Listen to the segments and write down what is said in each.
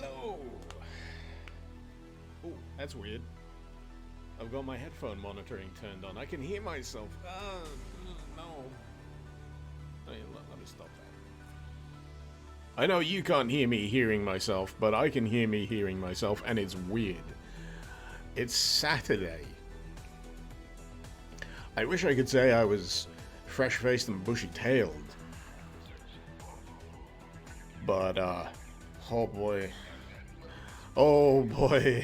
Hello! Oh, that's weird. I've got my headphone monitoring turned on. I can hear myself. No. Let me stop that. I know you can't hear me hearing myself, but I can hear me hearing myself, and it's weird. It's Saturday. I wish I could say I was fresh-faced and bushy-tailed. But, oh boy. Oh boy.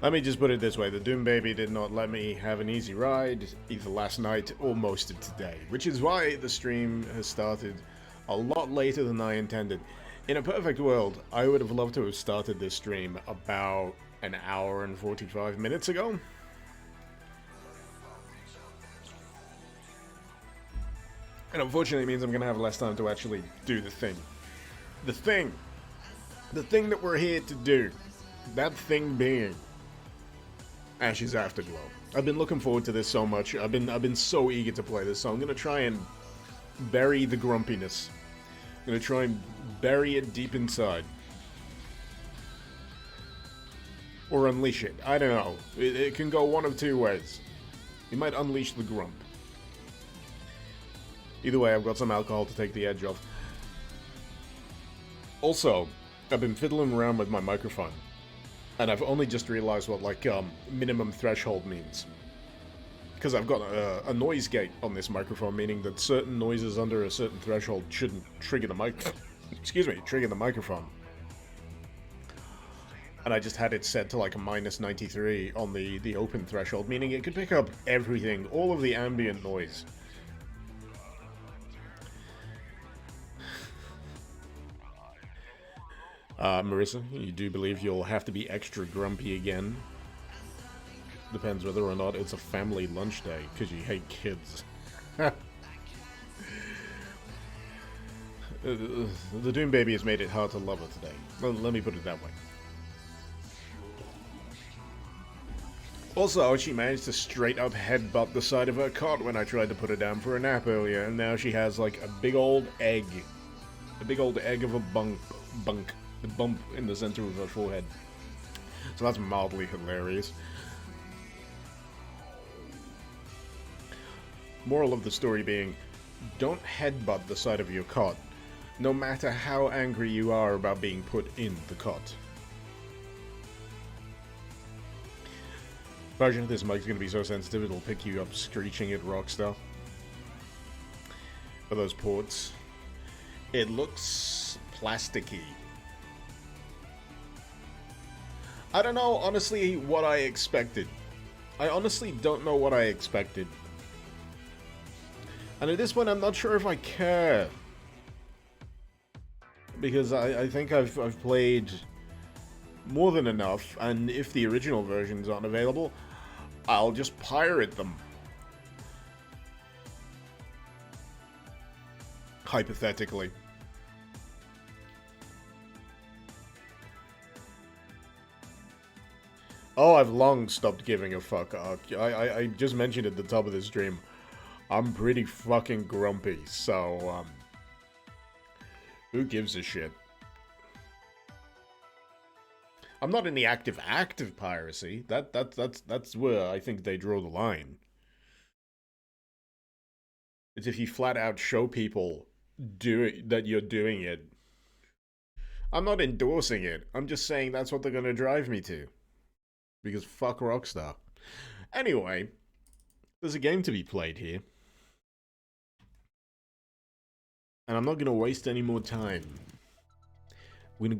Let me just put it this way, the Doom Baby did not let me have an easy ride, either last night or most of today, which is why the stream has started a lot later than I intended. In a perfect world, I would have loved to have started this stream about an hour and 45 minutes ago. And unfortunately it means I'm going to have less time to actually do the thing. The thing that we're here to do. That thing being Ash's Afterglow. I've been looking forward to this so much. I've been so eager to play this, so I'm gonna try and bury the grumpiness. I'm gonna try and bury it deep inside. Or unleash it. I don't know. It can go one of two ways. You might unleash the grump. Either way, I've got some alcohol to take the edge off. Also, I've been fiddling around with my microphone, and I've only just realized what, like, minimum threshold means. Because I've got a noise gate on this microphone, meaning that certain noises under a certain threshold shouldn't trigger the trigger the microphone. And I just had it set to, like, a -93 on the open threshold, meaning it could pick up everything, all of the ambient noise. Marissa, you do believe you'll have to be extra grumpy again? Depends whether or not it's a family lunch day, because you hate kids. The Doom Baby has made it hard to love her today. Well, let me put it that way. Also, she managed to straight up headbutt the side of her cot when I tried to put her down for a nap earlier, and now she has, like, a big old egg. A big old egg of a bump in the center of her forehead. So that's mildly hilarious. Moral of the story being, don't headbutt the side of your cot, no matter how angry you are about being put in the cot. Imagine if this mic's gonna be so sensitive it'll pick you up screeching at Rockstar. For those ports. It looks plasticky. I don't know, honestly, what I expected. I honestly don't know what I expected. And at this point, I'm not sure if I care. Because I think I've played more than enough, and if the original versions aren't available, I'll just pirate them. Hypothetically. Oh, I've long stopped giving a fuck. I just mentioned at the top of the stream, I'm pretty fucking grumpy, so, who gives a shit? I'm not in the act of piracy. That's where I think they draw the line. It's if you flat out show people that you're doing it. I'm not endorsing it. I'm just saying that's what they're gonna drive me to. Because fuck Rockstar. Anyway, there's a game to be played here. And I'm not gonna waste any more time. We're gonna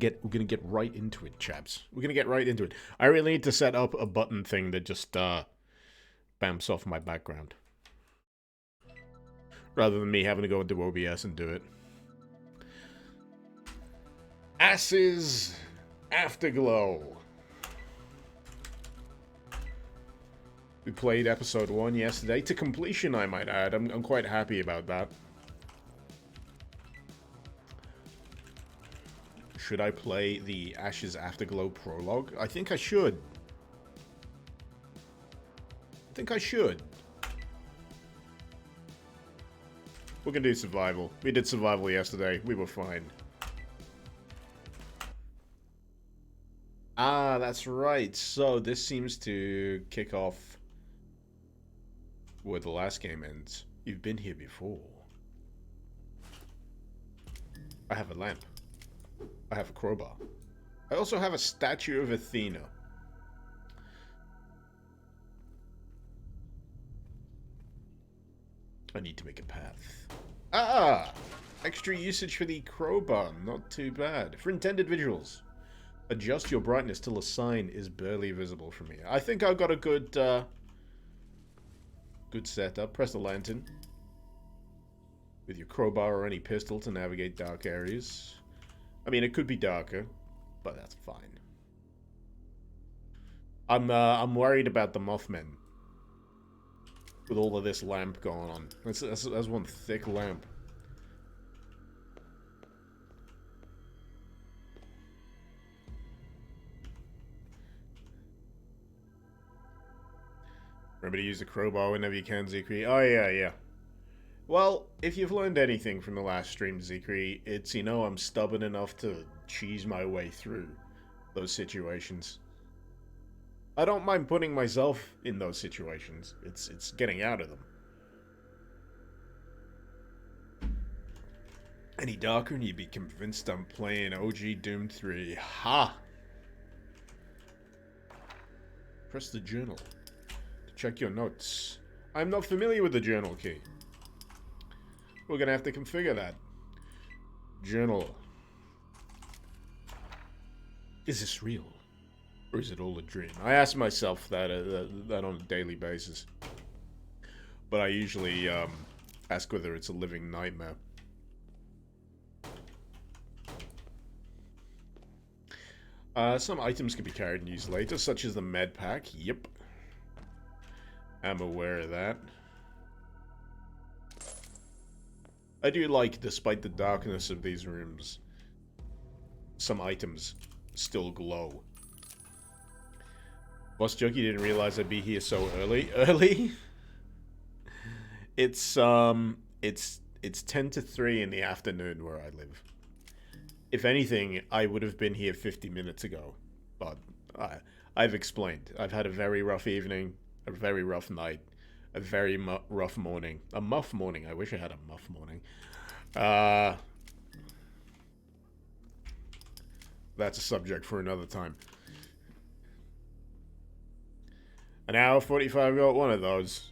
get right into it, chaps. We're gonna get right into it. I really need to set up a button thing that just bounce off my background. Rather than me having to go into OBS and do it. Ash's Afterglow. We played episode 1 yesterday, to completion I might add. I'm quite happy about that. Should I play the Ash's Afterglow prologue? I think I should. We're gonna do survival. We did survival yesterday. We were fine. Ah, that's right. So this seems to kick off where the last game ends. You've been here before. I have a lamp. I have a crowbar. I also have a statue of Athena. I need to make a path. Ah! Extra usage for the crowbar. Not too bad. For intended visuals, adjust your brightness till a sign is barely visible from here. I think I've got a good, good setup. Press the lantern with your crowbar or any pistol to navigate dark areas. I mean, it could be darker, but that's fine. I'm worried about the Mothmen with all of this lamp going on. That's one thick lamp. Remember to use the crowbar whenever you can, Zikri. Oh, yeah. Well, if you've learned anything from the last stream, Zikri, it's, you know, I'm stubborn enough to cheese my way through those situations. I don't mind putting myself in those situations. It's getting out of them. Any darker and you'd be convinced I'm playing OG Doom 3. Ha! Press the journal to check your notes. I'm not familiar with the journal key. We're gonna have to configure that. Journal. Is this real? Or is it all a dream? I ask myself that on a daily basis. But I usually ask whether it's a living nightmare. Some items can be carried and used later, such as the med pack. Yep. I'm aware of that. I do like, despite the darkness of these rooms, some items still glow. Boss Junkie didn't realize I'd be here so early. Early? It's 10 to 3 in the afternoon where I live. If anything, I would have been here 50 minutes ago. But I've explained. I've had a very rough evening, a very rough night, a very rough morning. A muff morning. I wish I had a muff morning. That's a subject for another time. An hour 45 got one of those.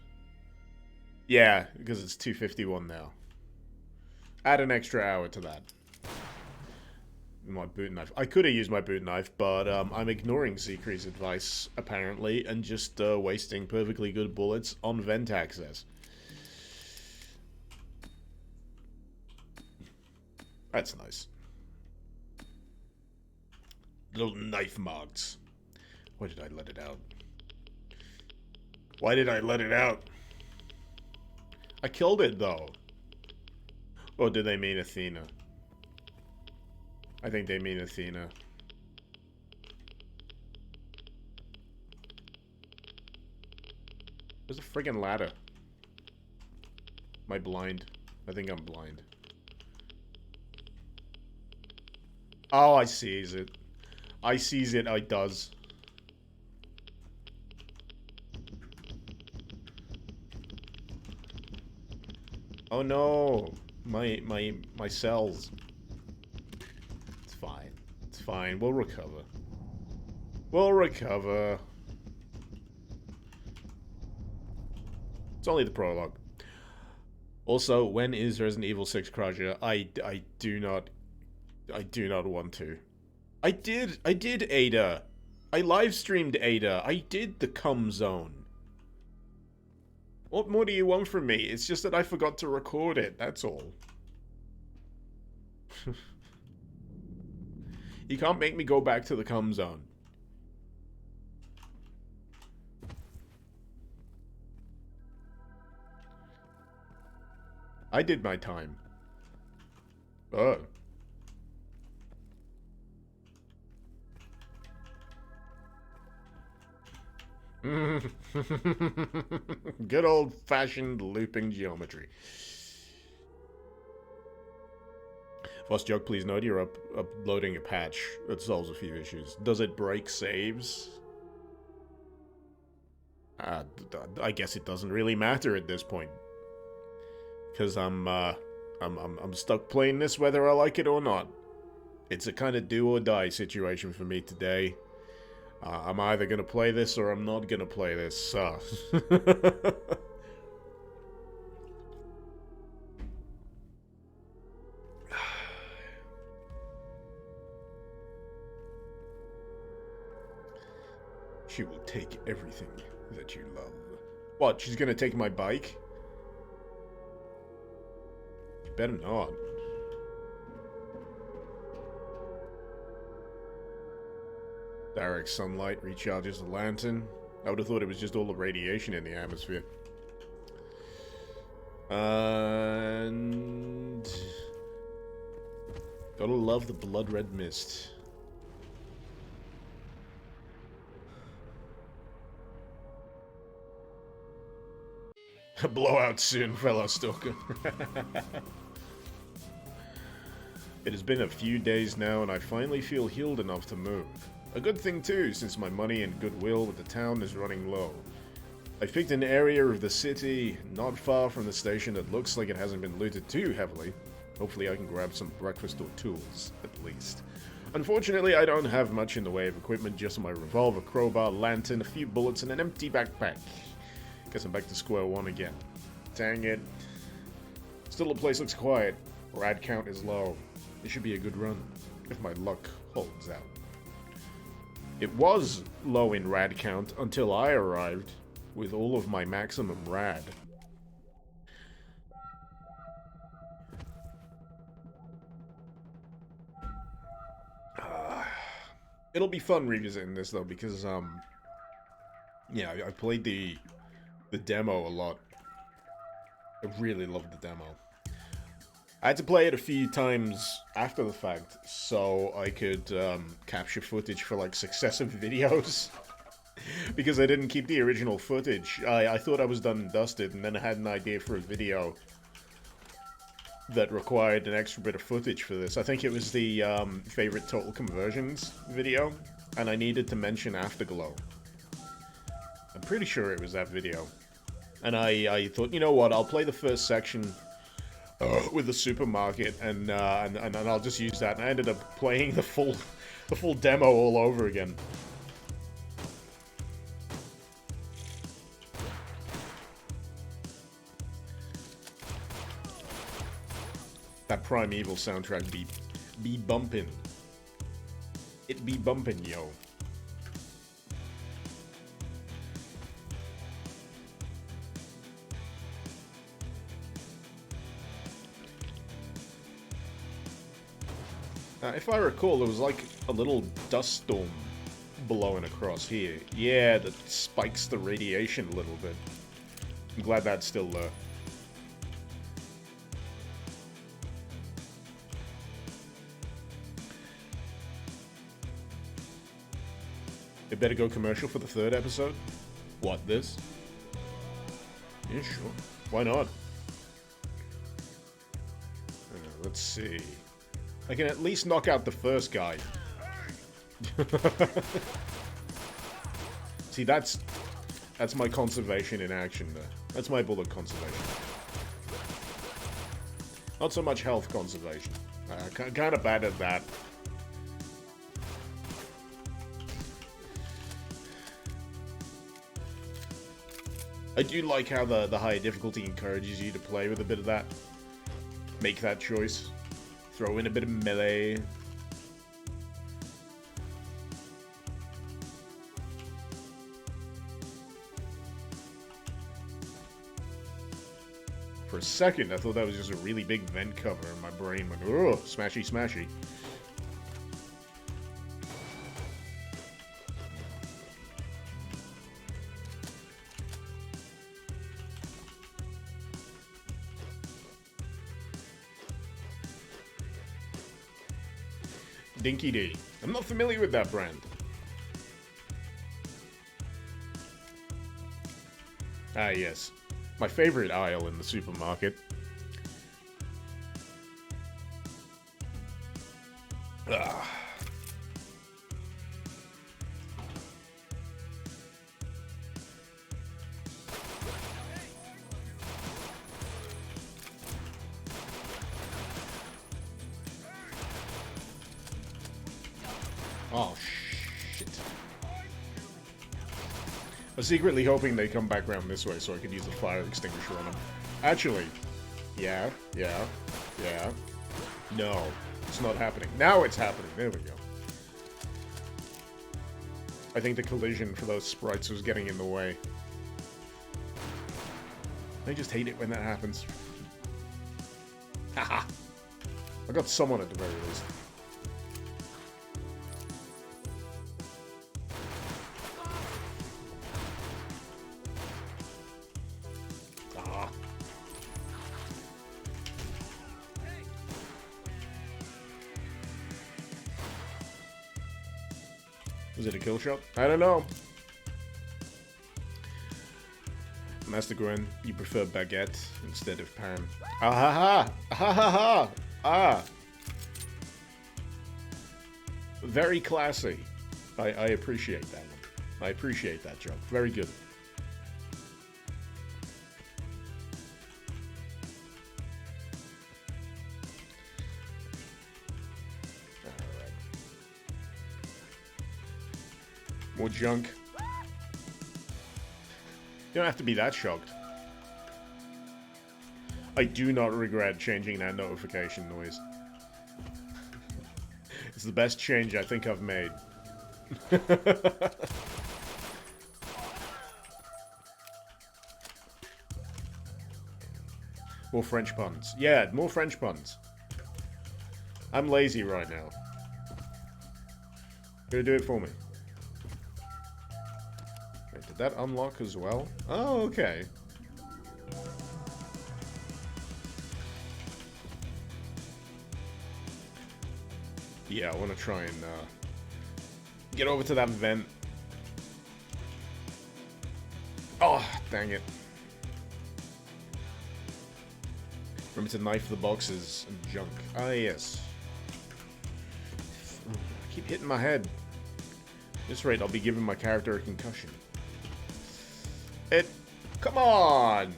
Yeah, because it's 2:51 now. Add an extra hour to that. My boot knife. I could have used my boot knife, but I'm ignoring Zikri's advice, apparently, and just wasting perfectly good bullets on vent access. That's nice. Little knife marks. Why did I let it out? Why did I let it out? I killed it, though. Or did they mean Athena? I think they mean Athena. There's a friggin' ladder. Am I blind? I think I'm blind. Oh, I sees it. I sees it, I does. Oh no! My cells. It's fine. It's fine. We'll recover. We'll recover. It's only the prologue. Also, when is Resident Evil 6 Crusher? I do not want to. I did Ada. I live streamed Ada. I did the cum zone. What more do you want from me? It's just that I forgot to record it, that's all. You can't make me go back to the cum zone. I did my time. Oh. Good old-fashioned looping geometry. Boss Jug, please note you're uploading a patch that solves a few issues. Does it break saves? I guess it doesn't really matter at this point. Because I'm stuck playing this whether I like it or not. It's a kind of do or die situation for me today. I'm either gonna play this or I'm not gonna play this. She will take everything that you love. What? She's gonna take my bike? You better not. Direct sunlight recharges the lantern. I would have thought it was just all the radiation in the atmosphere. And... gotta love the blood red mist. A blowout soon, fellow stalker. It has been a few days now, and I finally feel healed enough to move. A good thing too, since my money and goodwill with the town is running low. I picked an area of the city not far from the station that looks like it hasn't been looted too heavily. Hopefully I can grab some breakfast or tools, at least. Unfortunately, I don't have much in the way of equipment, just my revolver, crowbar, lantern, a few bullets, and an empty backpack. Guess I'm back to square one again. Dang it. Still, the place looks quiet. Rad count is low. It should be a good run, if my luck holds out. It was low in rad count until I arrived with all of my maximum rad. It'll be fun revisiting this though, because yeah, I played the demo a lot. I really loved the demo. I had to play it a few times after the fact, so I could capture footage for like successive videos. Because I didn't keep the original footage. I thought I was done and dusted, and then I had an idea for a video that required an extra bit of footage for this. I think it was the favorite total conversions video, and I needed to mention Afterglow. I'm pretty sure it was that video. And I thought, you know what, I'll play the first section with the supermarket, and I'll just use that. And I ended up playing the full demo all over again. That Primeval soundtrack be bumpin'. It be bumpin', yo. If I recall, there was like a little dust storm blowing across here. Yeah, that spikes the radiation a little bit. I'm glad that's still there. It better go commercial for the third episode? What, this? Yeah, sure. Why not? Let's see. I can at least knock out the first guy. See, that's my conservation in action there. That's my bullet conservation. Not so much health conservation. Kind of bad at that. I do like how the higher difficulty encourages you to play with a bit of that. Make that choice. Throw in a bit of melee. For a second, I thought that was just a really big vent cover, and my brain went, oh, smashy, smashy. Dinky D. I'm not familiar with that brand. Ah, yes. My favorite aisle in the supermarket. Oh, shit. I was secretly hoping they come back around this way so I could use the fire extinguisher on them. Actually, yeah. No, it's not happening. Now it's happening. There we go. I think the collision for those sprites was getting in the way. I just hate it when that happens. Haha. I got someone at the very least. Ah. Was it a kill shot? I don't know. Master Gwen, you prefer baguette instead of pan. Ah ha ha! Ha ha ha! Ah! Very classy. I appreciate that one. I appreciate that joke. Very good. Alright. More junk. You don't have to be that shocked. I do not regret changing that notification noise. It's the best change I think I've made. More French puns. Yeah, more French puns. I'm lazy right now. Gonna do it for me. Wait, did that unlock as well? Oh, okay. Yeah, I want to try and get over to that vent. Oh, dang it. Remember to knife the boxes and junk. Ah, yes. I keep hitting my head. At this rate, I'll be giving my character a concussion. Come on!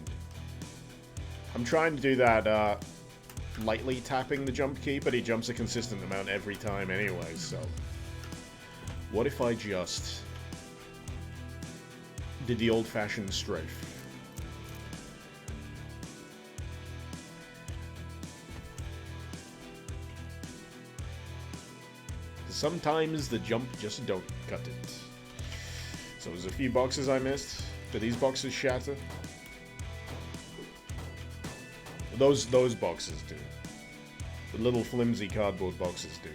I'm trying to do that, lightly tapping the jump key, but he jumps a consistent amount every time anyway, so... What if I just... did the old-fashioned strafe? Sometimes the jump just don't cut it. So there's a few boxes I missed. Do these boxes shatter? Those boxes do. The little flimsy cardboard boxes do.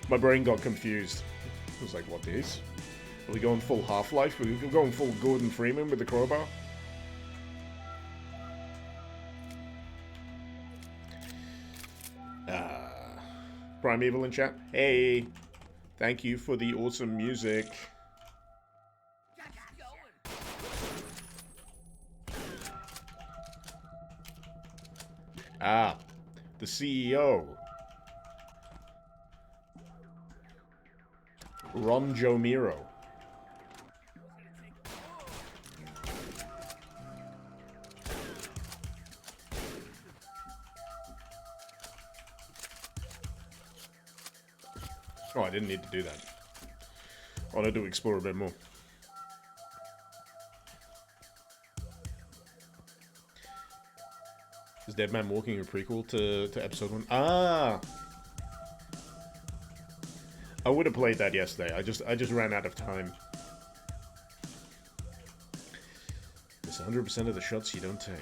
My brain got confused. I was like, what these? Are we going full Half-Life? Are we going full Gordon Freeman with the crowbar? Primeval in chat. Hey! Thank you for the awesome music. Ah, the CEO. Ron Jomiro. Oh, I didn't need to do that. I wanted to explore a bit more. Is Dead Man Walking a prequel to episode 1? Ah! I would have played that yesterday. I just ran out of time. It's 100% of the shots you don't take.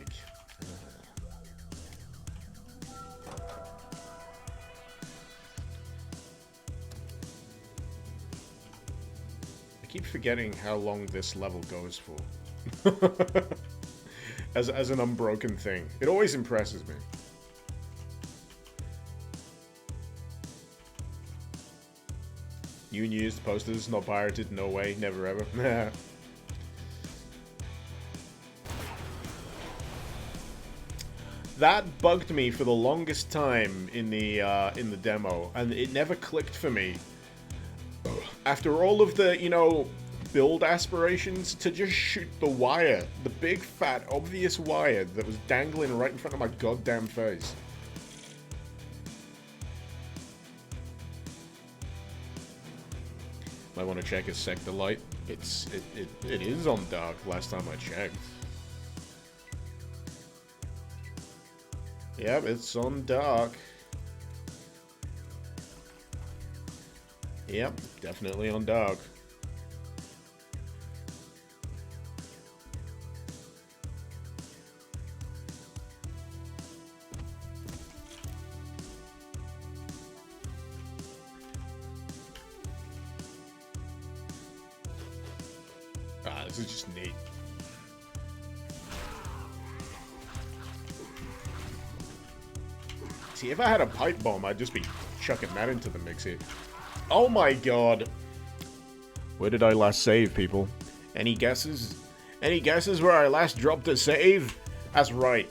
I keep forgetting how long this level goes for. as an unbroken thing. It always impresses me. New and used posters, not pirated, no way, never ever. That bugged me for the longest time in the demo, and it never clicked for me. After all of the, you know, build aspirations, to just shoot the wire, the big fat obvious wire that was dangling right in front of my goddamn face. Might want to check his sector light. It is on dark last time I checked. Yep, it's on dark. Yep, definitely on dark. Ah, this is just neat. See, if I had a pipe bomb, I'd just be chucking that into the mix here. Oh my god. Where did I last save, people? Any guesses? Any guesses where I last dropped a save? That's right.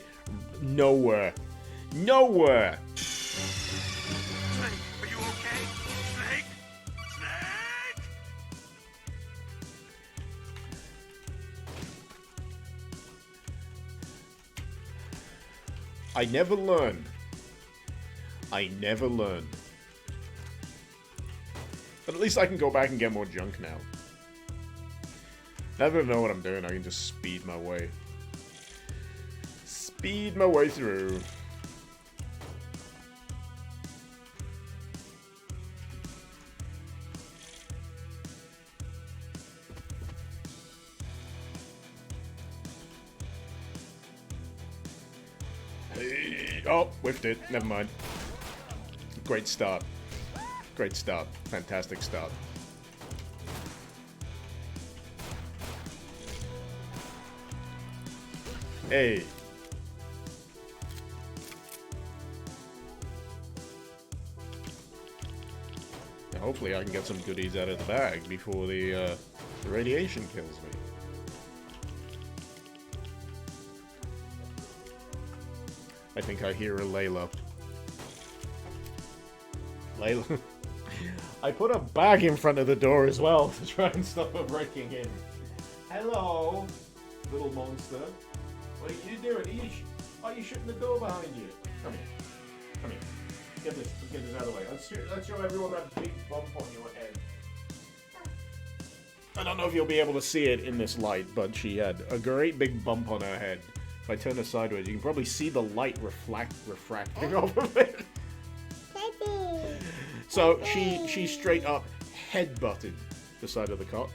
Nowhere. Nowhere! Snake, are you okay? Snake? Snake! I never learn. I never learn. But at least I can go back and get more junk now. Now that I know what I'm doing, I can just speed my way. Speed my way through. Oh, whiffed it. Never mind. Great start. Great start. Fantastic start. Hey. Now hopefully I can get some goodies out of the bag before the radiation kills me. I think I hear a Layla. Layla. I put a bag in front of the door as well to try and stop her breaking in. Hello, little monster. What are you doing? Are you shutting the door behind you? Come here. Come here. Get this out of the way. Let's show everyone that big bump on your head. I don't know if you'll be able to see it in this light, but she had a great big bump on her head. If I turn her sideways, you can probably see the light refracting off of it. So she straight up headbutted the side of the cot,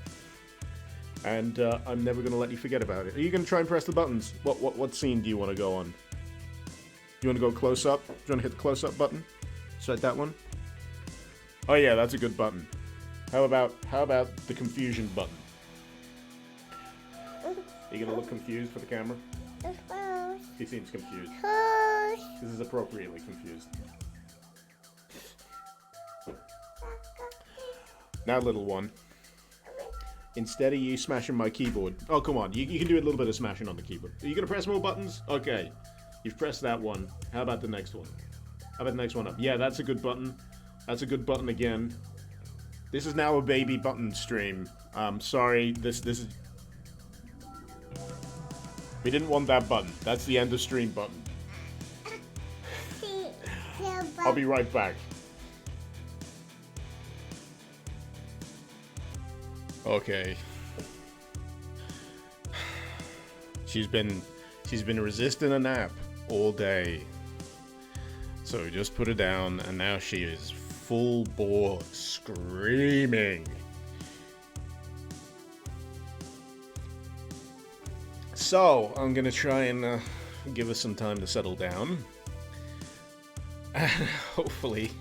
and I'm never gonna let you forget about it. Are you gonna try and press the buttons? What scene do you want to go on? Do you want to go close up? Do you want to hit the close up button? Select that one. Oh yeah, that's a good button. How about the confusion button? Are you gonna look confused for the camera? He seems confused. This is appropriately confused. Now, little one. Instead of you smashing my keyboard... Oh, come on. You can do a little bit of smashing on the keyboard. Are you going to press more buttons? Okay. You've pressed that one. How about the next one? How about the next one up? Yeah, that's a good button. That's a good button again. This is now a baby button stream. Sorry. This is... We didn't want that button. That's the end of stream button. I'll be right back. Okay. She's been resisting a nap all day. So we just put her down, and now she is full bore screaming. So I'm gonna try and give her some time to settle down, and hopefully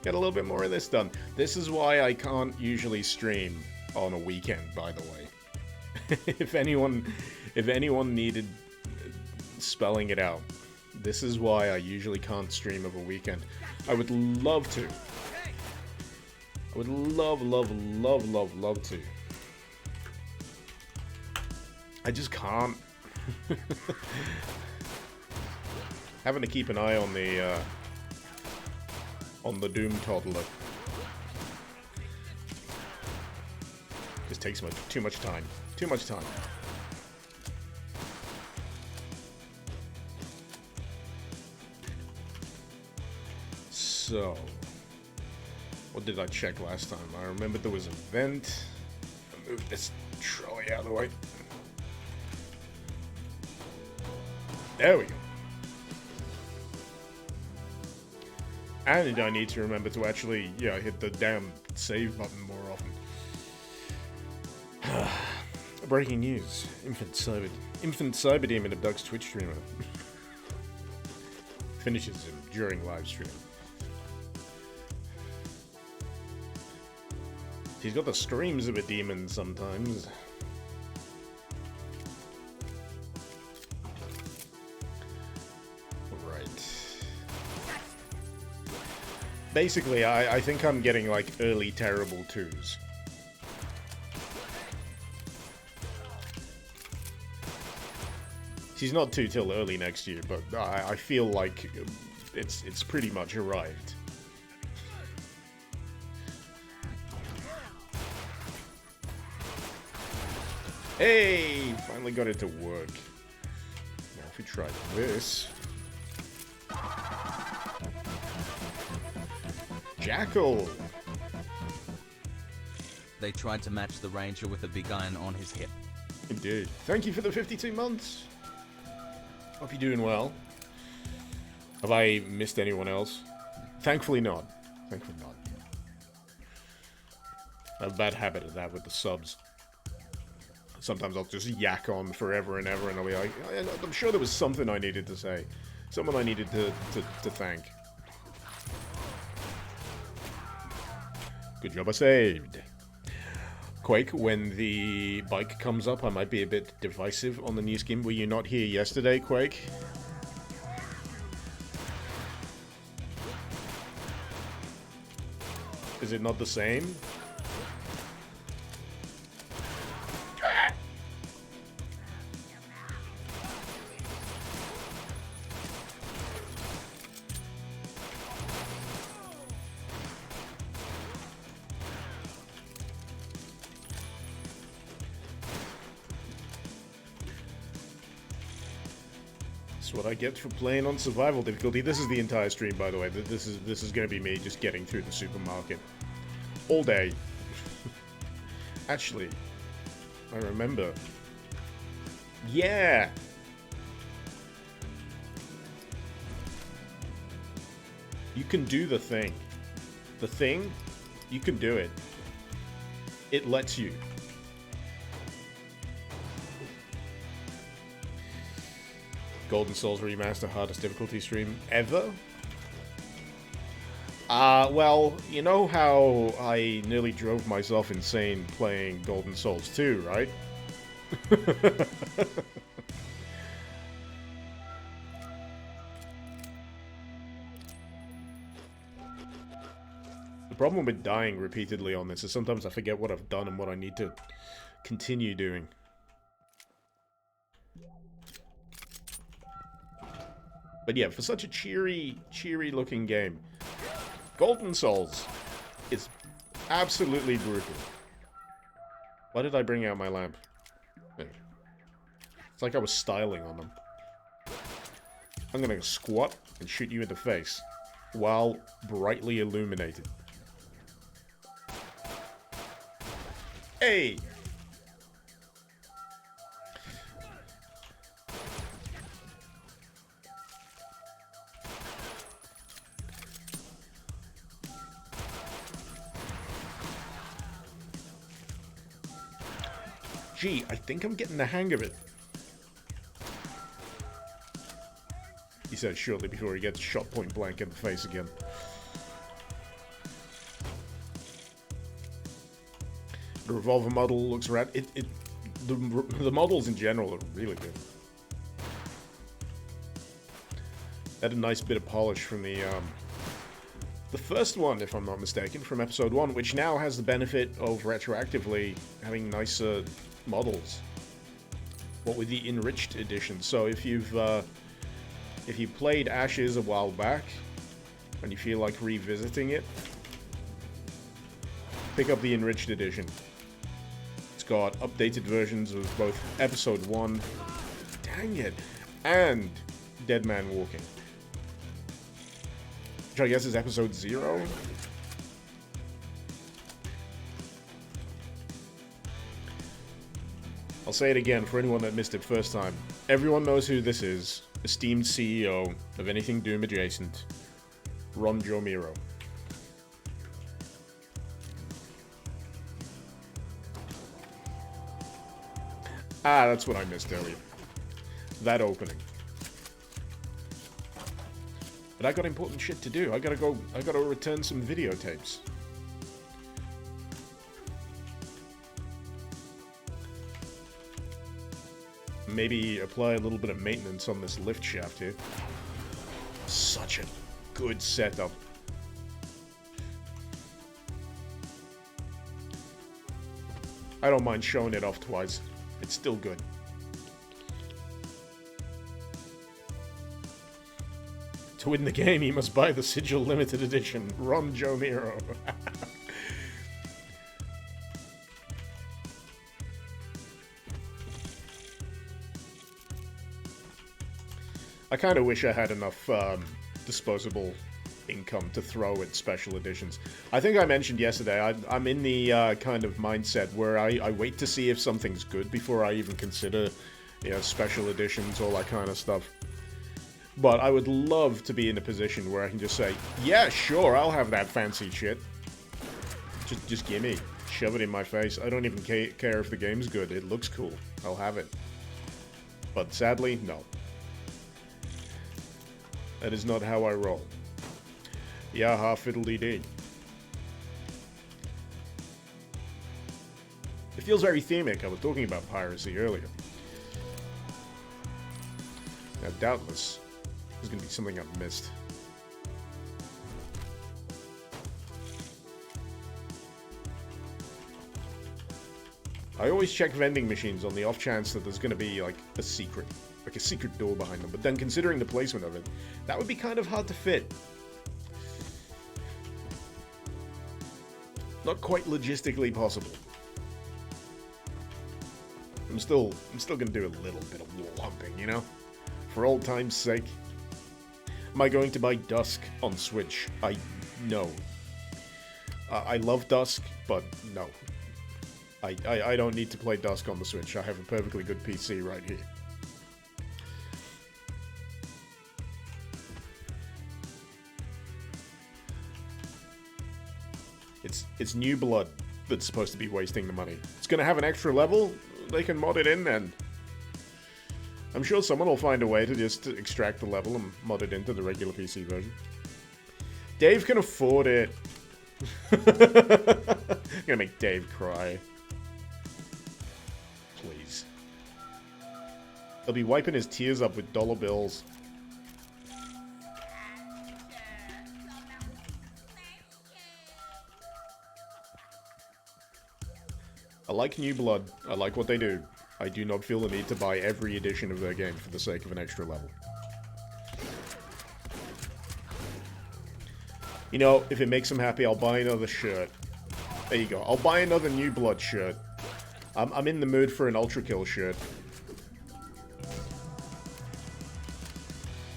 get a little bit more of this done. This is why I can't usually stream on a weekend, by the way. if anyone needed spelling it out, this is why I usually can't stream of a weekend. I would love to. I would love to. I just can't. Having to keep an eye on the Doom toddler just takes too much time. Too much time. So, Or did I check last time? I remember there was a vent. I'll move this trolley out of the way. There we go. And I need to remember to actually, hit the damn save button more often. Breaking news. Infant cyber demon abducts Twitch streamer. Finishes him during live stream. He's got the screams of a demon sometimes. Basically, I think I'm getting, like, early terrible 2s. She's not 2 till early next year, but I feel like it's pretty much arrived. Hey! Finally got it to work. Now if we try this... Jackal! They tried to match the Ranger with a big iron on his hip. Indeed. Thank you for the 52 months. Hope you're doing well. Have I missed anyone else? Thankfully not. Thankfully not. I have a bad habit of that with the subs. Sometimes I'll just yak on forever and ever and I'll be like, I'm sure there was something I needed to say. Someone I needed to thank. Good job I saved. Quake, when the bike comes up, I might be a bit divisive on the new skin. Were you not here yesterday, Quake? Is it not the same? What I get for playing on survival difficulty. This is the entire stream, by the way. This is going to be me just getting through the supermarket all day. Actually, I remember. Yeah. You can do the thing. The thing, you can do it. It lets you. Golden Souls Remaster hardest difficulty stream ever? Well, you know how I nearly drove myself insane playing Golden Souls 2, right? The problem with dying repeatedly on this is sometimes I forget what I've done and what I need to continue doing. But yeah, for such a cheery looking game, Golden Souls is absolutely brutal. Why did I bring out my lamp? It's like I was styling on them. I'm gonna squat and shoot you in the face while brightly illuminated. Hey! Gee, I think I'm getting the hang of it. He says shortly before he gets shot point blank in the face again. The revolver model looks rad. The models in general are really good. Had a nice bit of polish from the first one, if I'm not mistaken, from episode 1, which now has the benefit of retroactively having nicer models. What with the enriched edition. So if you played Ashes a while back and you feel like revisiting it, pick up the enriched edition. It's got updated versions of both episode 1, dang it, and Dead Man Walking, which I guess is episode 0. I'll say it again for anyone that missed it first time. Everyone knows who this is. Esteemed CEO of anything Doom adjacent, Ron Jomiro. Ah, that's what I missed earlier. That opening. But I got important shit to do. I gotta return some videotapes. Maybe apply a little bit of maintenance on this lift shaft here. Such a good setup. I don't mind showing it off twice. It's still good. To win the game, you must buy the Sigil Limited Edition. Ron Jomiro. I kind of wish I had enough disposable income to throw at special editions. I think I mentioned yesterday, I'm in the kind of mindset where I wait to see if something's good before I even consider, you know, special editions, all that kind of stuff. But I would love to be in a position where I can just say, yeah, sure, I'll have that fancy shit. Just gimme. Shove it in my face. I don't even care if the game's good. It looks cool. I'll have it. But sadly, no. That is not how I roll. Yaha fiddly-dee. It feels very themic. I was talking about piracy earlier. Now, doubtless, there's going to be something I've missed. I always check vending machines on the off chance that there's going to be, like a secret door behind them. But then, considering the placement of it, that would be kind of hard to fit. Not quite logistically possible. I'm still going to do a little bit of wall humping, you know? For old time's sake. Am I going to buy Dusk on Switch? No. I love Dusk, but no. I don't need to play Dusk on the Switch. I have a perfectly good PC right here. It's New Blood that's supposed to be wasting the money. It's gonna have an extra level? They can mod it in then. I'm sure someone will find a way to just extract the level and mod it into the regular PC version. Dave can afford it. Gonna make Dave cry. Please. He'll be wiping his tears up with dollar bills. I like New Blood. I like what they do. I do not feel the need to buy every edition of their game for the sake of an extra level. You know, if it makes them happy, I'll buy another shirt. There you go. I'll buy another New Blood shirt. I'm in the mood for an Ultra Kill shirt.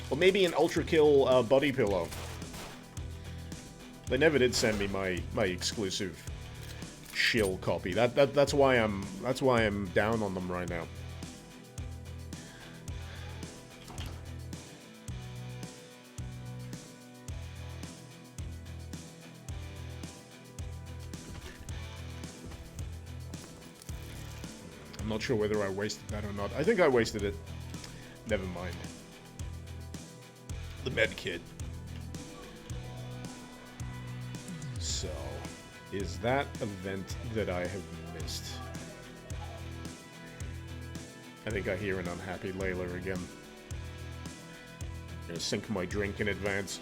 Or maybe an Ultra Kill body pillow. They never did send me my exclusive shill copy. That's why I'm down on them right now. I'm not sure whether I wasted that or not. I think I wasted it. Never mind. The med kit. So, is that event that I have missed? I think I hear an unhappy Layla again. I'm gonna sink my drink in advance.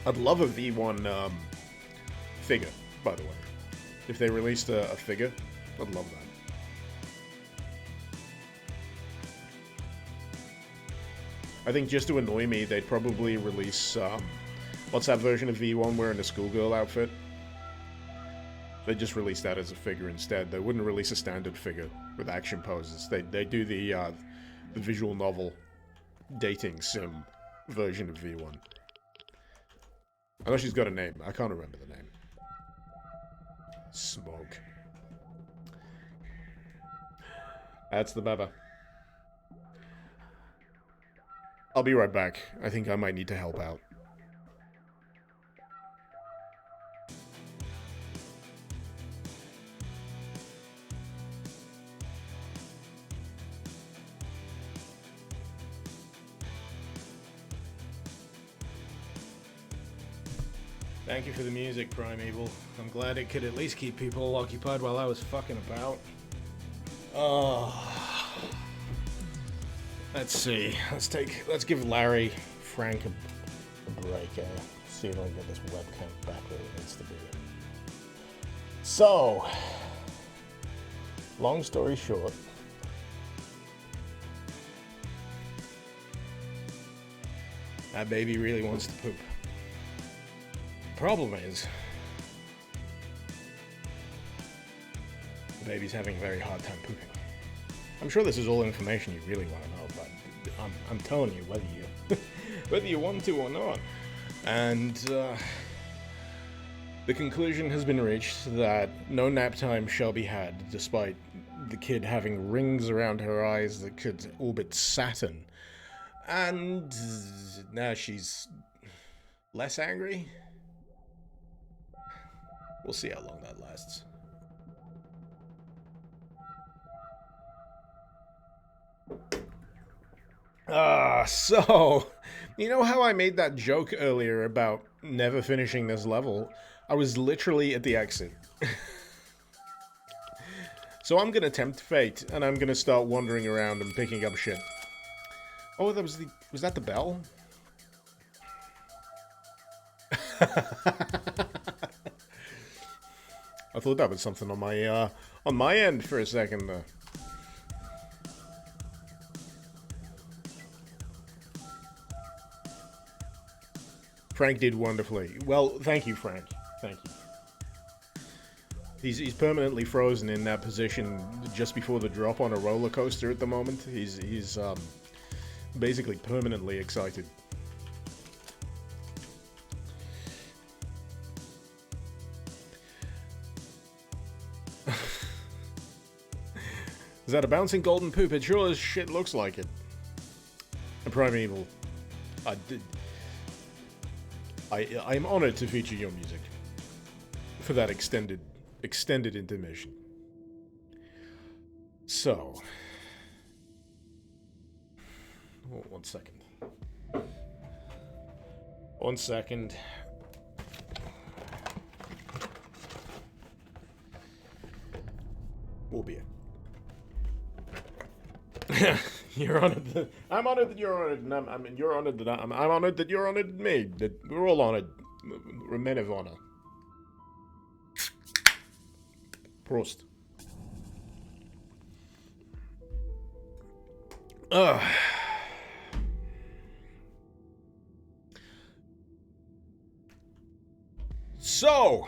I'd love a V1 figure, by the way. If they released a figure, I'd love that. I think just to annoy me, they'd probably release, what's that version of V1 wearing a schoolgirl outfit? They'd just release that as a figure instead. They wouldn't release a standard figure with action poses. They do the visual novel dating sim version of V1. I know she's got a name. I can't remember the name. Smoke. That's the baba. I'll be right back. I think I might need to help out. Thank you for the music, Primeval. I'm glad it could at least keep people occupied while I was fucking about. Oh. Let's see. Let's give Larry Frank a break. See if I can get this webcam back where it needs to be. So, long story short, that baby really wants to poop. Problem is, the baby's having a very hard time pooping. I'm sure this is all information you really want to know, but I'm telling you whether you want to or not. And the conclusion has been reached that no nap time shall be had, despite the kid having rings around her eyes that could orbit Saturn. And now she's less angry. We'll see how long that lasts. So, you know how I made that joke earlier about never finishing this level? I was literally at the exit. So I'm gonna tempt fate, and I'm gonna start wandering around and picking up shit. Oh, was that the bell? I thought that was something on my end for a second there. Frank did wonderfully. Well, thank you, Frank. Thank you. He's permanently frozen in that position just before the drop on a roller coaster at the moment. He's basically permanently excited. Is that a bouncing golden poop? It sure as shit looks like it. Primeval, I'm honored to feature your music for that extended intermission. So, one second. One second. We'll be it. You're honored. I'm honored that you're honored, and you're honored that I'm honored that you're honored me. That we're all honored. We're men of honor. Prost. So,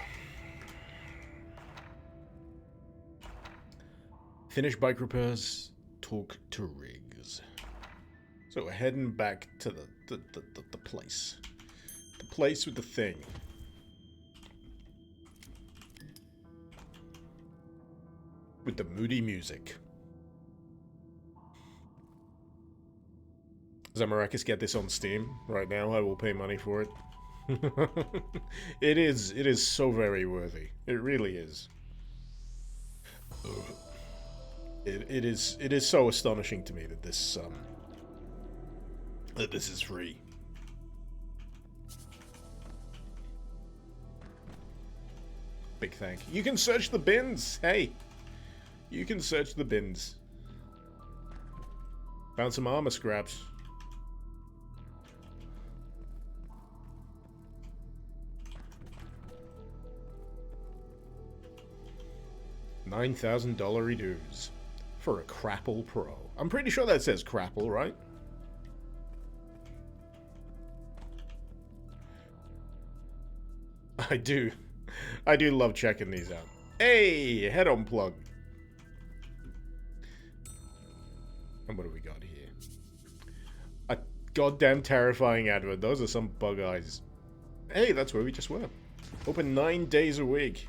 finish bike repairs. Talk to rigs. So we're heading back to the place. The place with the thing. With the moody music. Zamaracus, get this on Steam right now. I will pay money for it. It is so very worthy. It really is. It is so astonishing to me that this is free. Big thank you. You can search the bins. Hey, you can search the bins. Found some armor scraps. $9,000 dues for a Crapple Pro. I'm pretty sure that says Crapple, right? I do love checking these out. Hey, head on plug. And what do we got here? A goddamn terrifying advert. Those are some bug eyes. Hey, that's where we just were. Open 9 days a week.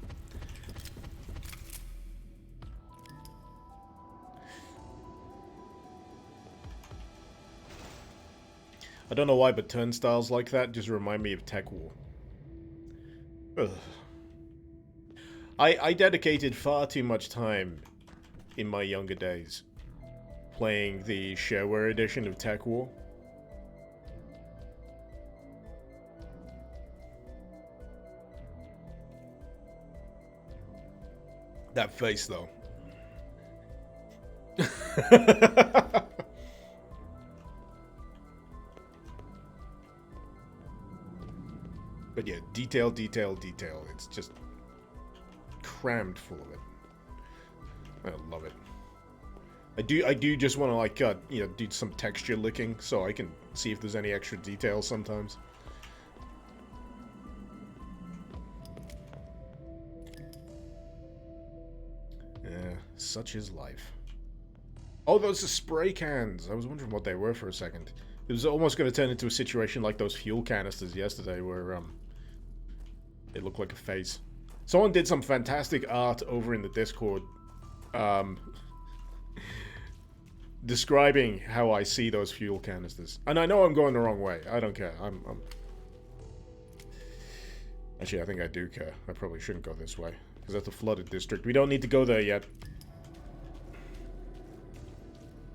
I don't know why, but turnstiles like that just remind me of Tech War. Ugh. I dedicated far too much time in my younger days playing the shareware edition of Tech War. That face, though. But yeah, detail, detail, detail. It's just crammed full of it. I love it. I do just want to, like, you know, do some texture licking so I can see if there's any extra details sometimes. Yeah, such is life. Oh, those are spray cans. I was wondering what they were for a second. It was almost going to turn into a situation like those fuel canisters yesterday where, it looked like a face. Someone did some fantastic art over in the Discord, describing how I see those fuel canisters. And I know I'm going the wrong way. I don't care. Actually, I think I do care. I probably shouldn't go this way, because that's a flooded district. We don't need to go there yet.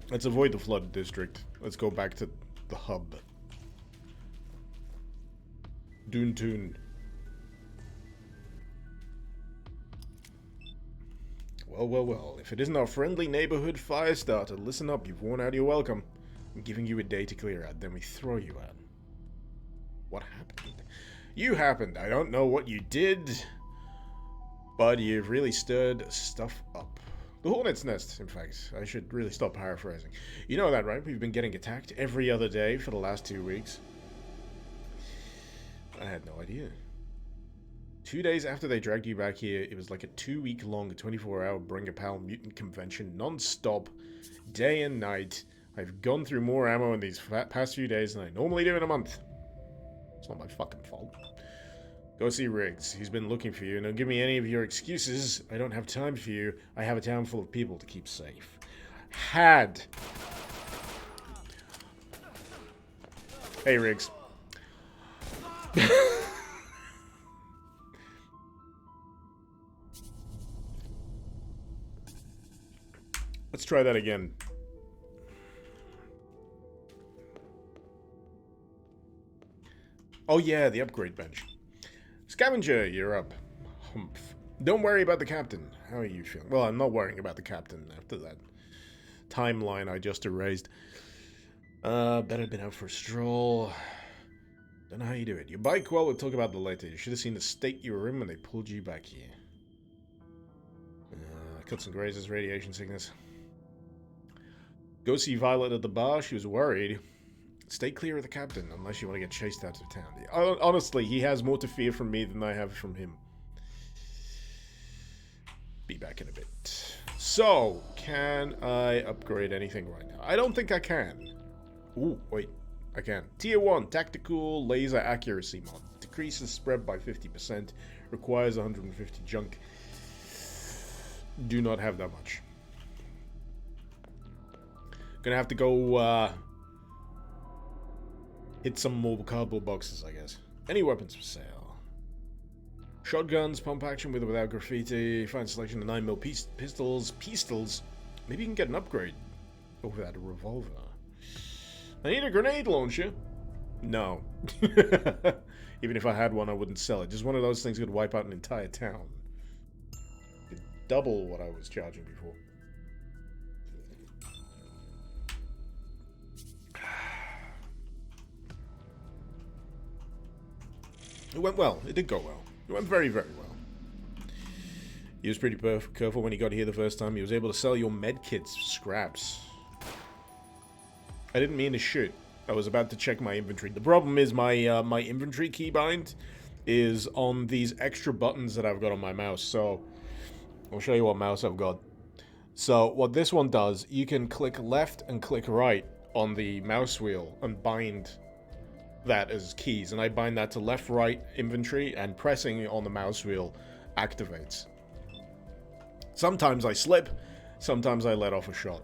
Let's avoid the flooded district. Let's go back to the hub. Doontoon. Well, well, well. If it isn't our friendly neighborhood fire starter, listen up. You've worn out your welcome. I'm giving you a day to clear out, then we throw you out. What happened? You happened. I don't know what you did, but you've really stirred stuff up. The hornet's nest, in fact. I should really stop paraphrasing. You know that, right? We've been getting attacked every other day for the last 2 weeks. I had no idea. 2 days after they dragged you back here, it was like a 2-week-long, 24-hour Bring a Pal mutant convention, non-stop, day and night. I've gone through more ammo in these past few days than I normally do in a month. It's not my fucking fault. Go see Riggs. He's been looking for you. Don't give me any of your excuses. I don't have time for you. I have a town full of people to keep safe. Had. Hey, Riggs. Let's try that again. Oh yeah, the upgrade bench. Scavenger, you're up. Humph. Don't worry about the captain. How are you feeling? Well, I'm not worrying about the captain after that timeline I just erased. Better been out for a stroll. Don't know how you do it. Your bike, well, we'll talk about that later. You should have seen the state you were in when they pulled you back here. Cuts and grazes, radiation sickness. Go see Violet at the bar. She was worried. Stay clear of the captain, unless you want to get chased out of town. Honestly, he has more to fear from me than I have from him. Be back in a bit. So, can I upgrade anything right now? I don't think I can. Ooh, wait. I can. Tier 1, Tactical Laser Accuracy mod. Decreases spread by 50%. Requires 150 junk. Do not have that much. Gonna have to go, hit some more cardboard boxes, I guess. Any weapons for sale. Shotguns, pump action with or without graffiti. Fine selection of 9mm pistols. Pistols? Maybe you can get an upgrade over that revolver. I need a grenade launcher. No. Even if I had one, I wouldn't sell it. Just one of those things could wipe out an entire town. Double what I was charging before. It went well. It did go well. It went very, very well. He was pretty careful when he got here the first time. He was able to sell your medkits scraps. I didn't mean to shoot. I was about to check my inventory. The problem is my my inventory keybind is on these extra buttons that I've got on my mouse. So I'll show you what mouse I've got. So what this one does, you can click left and click right on the mouse wheel and bind that as keys, and I bind that to left, right, inventory, and pressing on the mouse wheel activates. Sometimes I slip, sometimes I let off a shot.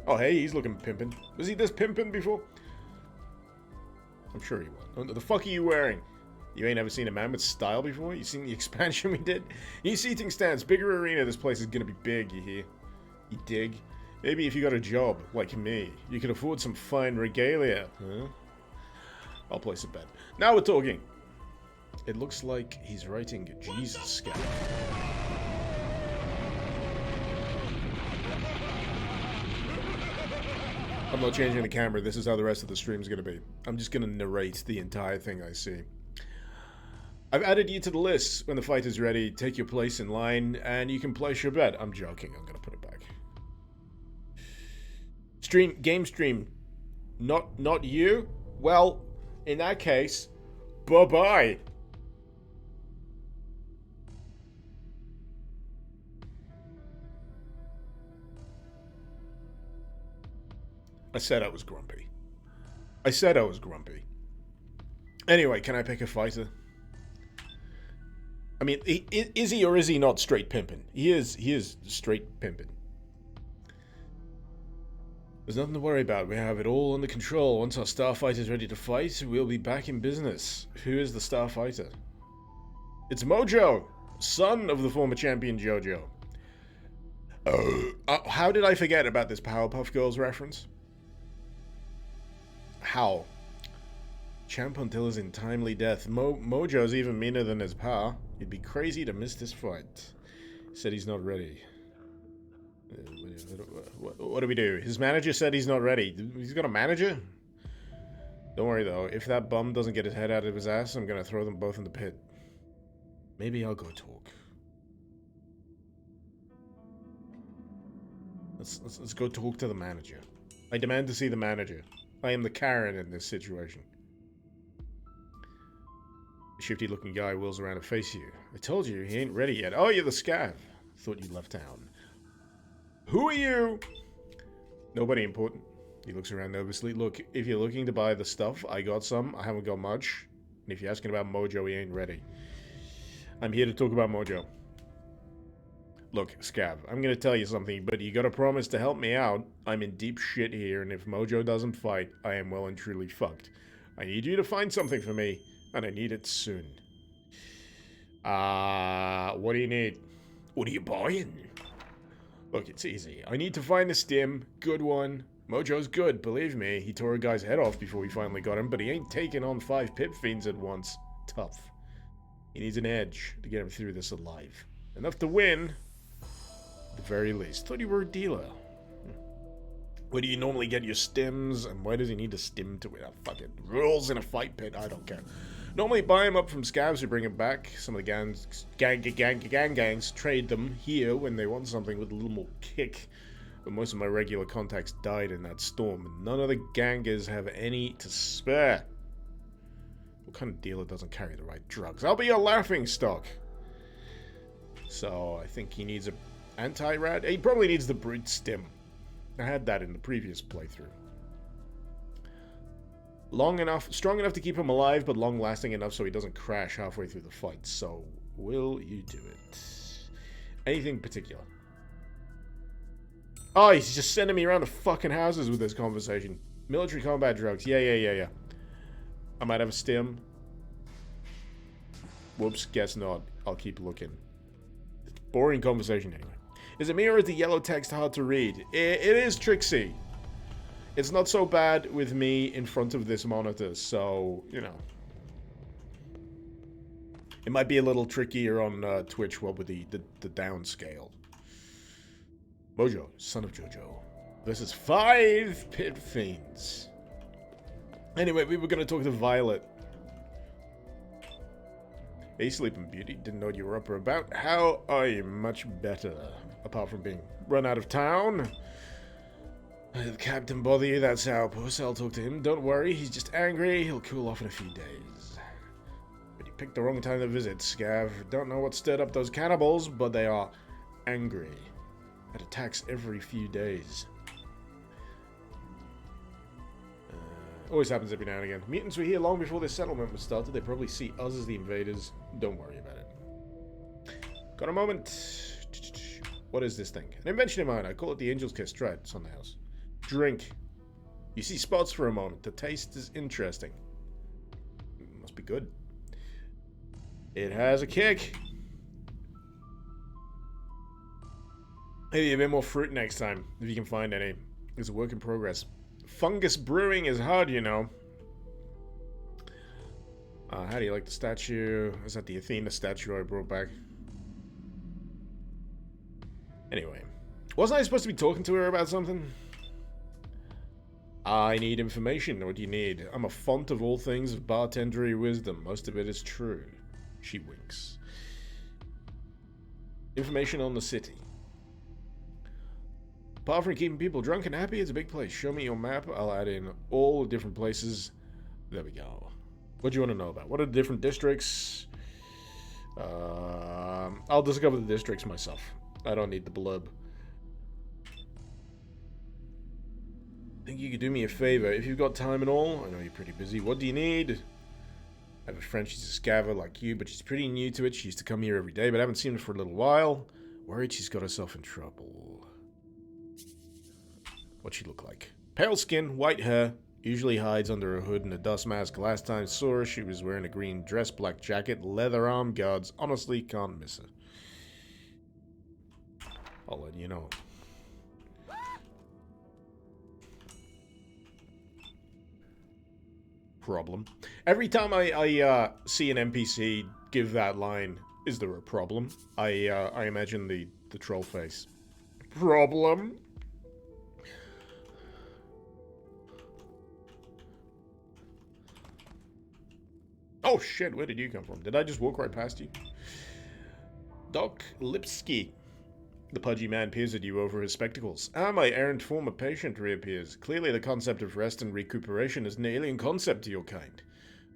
Oh, hey, he's looking pimpin'. Was he this pimpin' before? I'm sure he was. What the fuck are you wearing? You ain't ever seen a man with style before? You seen the expansion we did? New seating stands, bigger arena. This place is gonna be big, you hear? You dig? Maybe if you got a job, like me, you could afford some fine regalia, huh? I'll place a bet. Now we're talking. It looks like he's writing Jesus Scout. I'm not changing the camera. This is how the rest of the stream is going to be. I'm just going to narrate the entire thing I see. I've added you to the list. When the fight is ready, take your place in line, and you can place your bet. I'm joking. I'm going to put it back. Game stream. Not you? Well, in that case, bye-bye. I said I was grumpy. I said I was grumpy. Anyway, can I pick a fighter? I mean, is he or is he not straight pimpin'? He is straight pimpin'. There's nothing to worry about. We have it all under control. Once our starfighter's ready to fight, we'll be back in business. Who is the starfighter? It's Mojo, son of the former champion Jojo. How did I forget about this Powerpuff Girls reference? How? Champ until his untimely death. Mojo's even meaner than his pa. He'd be crazy to miss this fight. Said he's not ready. What do we do? His manager said he's not ready. He's got a manager? Don't worry though. If that bum doesn't get his head out of his ass, I'm gonna throw them both in the pit. Maybe I'll go talk. Let's go talk to the manager. I demand to see the manager. I am the Karen in this situation. The shifty-looking guy wheels around to face you. I told you, he ain't ready yet. Oh, you're the scav. Thought you left town. Who are you? Nobody important. He looks around nervously. Look, if you're looking to buy the stuff, I got some. I haven't got much. And if you're asking about Mojo, he ain't ready. I'm here to talk about Mojo. Look, Scav, I'm gonna tell you something, but you gotta promise to help me out. I'm in deep shit here, and if Mojo doesn't fight, I am well and truly fucked. I need you to find something for me, and I need it soon. What do you need? What are you buying? Look, it's easy. I need to find a stim. Good one. Mojo's good, believe me. He tore a guy's head off before we finally got him, but he ain't taking on 5 pip fiends at once. Tough. He needs an edge to get him through this alive. Enough to win. At the very least. Thought you were a dealer. Where do you normally get your stims, and why does he need a stim to win? Oh, fuck it. Rules in a fight pit, I don't care. Normally buy him up from scavs who bring him back. Some of the gangs trade them here when they want something with a little more kick. But most of my regular contacts died in that storm, and none of the gangers have any to spare. What kind of dealer doesn't carry the right drugs? I'll be a laughing stock. So I think he needs a anti-rad. He probably needs the brute stim. I had that in the previous playthrough. Long enough, strong enough to keep him alive, but long-lasting enough so he doesn't crash halfway through the fight. So, will you do it? Anything particular? Oh, he's just sending me around the fucking houses with this conversation. Military combat drugs. Yeah. I might have a stim. Whoops, guess not. I'll keep looking. Boring conversation anyway. Is it me or is the yellow text hard to read? It is, Trixie. It's not so bad with me in front of this monitor, so, you know. It might be a little trickier on Twitch, what with the downscale. Mojo, son of Jojo. This is 5 pit fiends. Anyway, we were going to talk to Violet. Hey, Sleeping Beauty, didn't know what you were up or about. How are you? Much better. Apart from being run out of town. Did the captain bother you? That's our puss. I'll talk to him. Don't worry, he's just angry. He'll cool off in a few days. But you picked the wrong time to visit, Scav. Don't know what stirred up those cannibals, but they are angry. It attacks every few days. Always happens every now and again. Mutants were here long before this settlement was started. They probably see us as the invaders. Don't worry about it. Got a moment? What is this thing? An invention of mine. I call it the Angel's Kiss. Try it. It's on the house. Drink. You see spots for a moment. The taste is interesting. Must be good. It has a kick. Maybe a bit more fruit next time, if you can find any. It's a work in progress. Fungus brewing is hard, you know. How do you like the statue? Is that the Athena statue I brought back? Anyway. Wasn't I supposed to be talking to her about something? I need information. What do you need? I'm a font of all things of bartendery wisdom. Most of it is true. She winks. Information on the city. Apart from keeping people drunk and happy, it's a big place. Show me your map. I'll add in all the different places. There we go. What do you want to know about? What are the different districts? I'll discover the districts myself. I don't need the blurb. Think you could do me a favor if you've got time and all? I know you're pretty busy. What do you need? I have a friend, she's a scaver like you, but she's pretty new to it. She used to come here every day, but I haven't seen her for a little while. Worried she's got herself in trouble. What'd she look like? Pale skin, white hair, usually hides under a hood and a dust mask. Last time I saw her, she was wearing a green dress, black jacket, leather arm guards. Honestly, can't miss her. I'll let you know. Problem. Every time I see an NPC give that line, is there a problem? I imagine the troll face. Problem? Oh shit, where did you come from? Did I just walk right past you? Doc Lipsky. The pudgy man peers at you over his spectacles. Ah, my errant former patient reappears. Clearly the concept of rest and recuperation is an alien concept to your kind.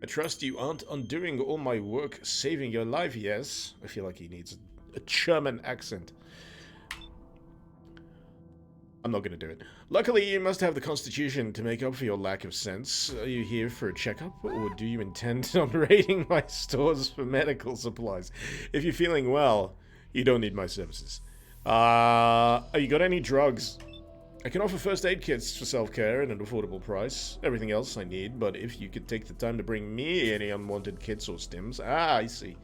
I trust you aren't undoing all my work saving your life, yes? I feel like he needs a German accent. I'm not gonna do it. Luckily, you must have the constitution to make up for your lack of sense. Are you here for a checkup, or do you intend on raiding my stores for medical supplies? If you're feeling well, you don't need my services. You got any drugs? I can offer first aid kits for self-care at an affordable price. Everything else I need, but if you could take the time to bring me any unwanted kits or stims. Ah, I see.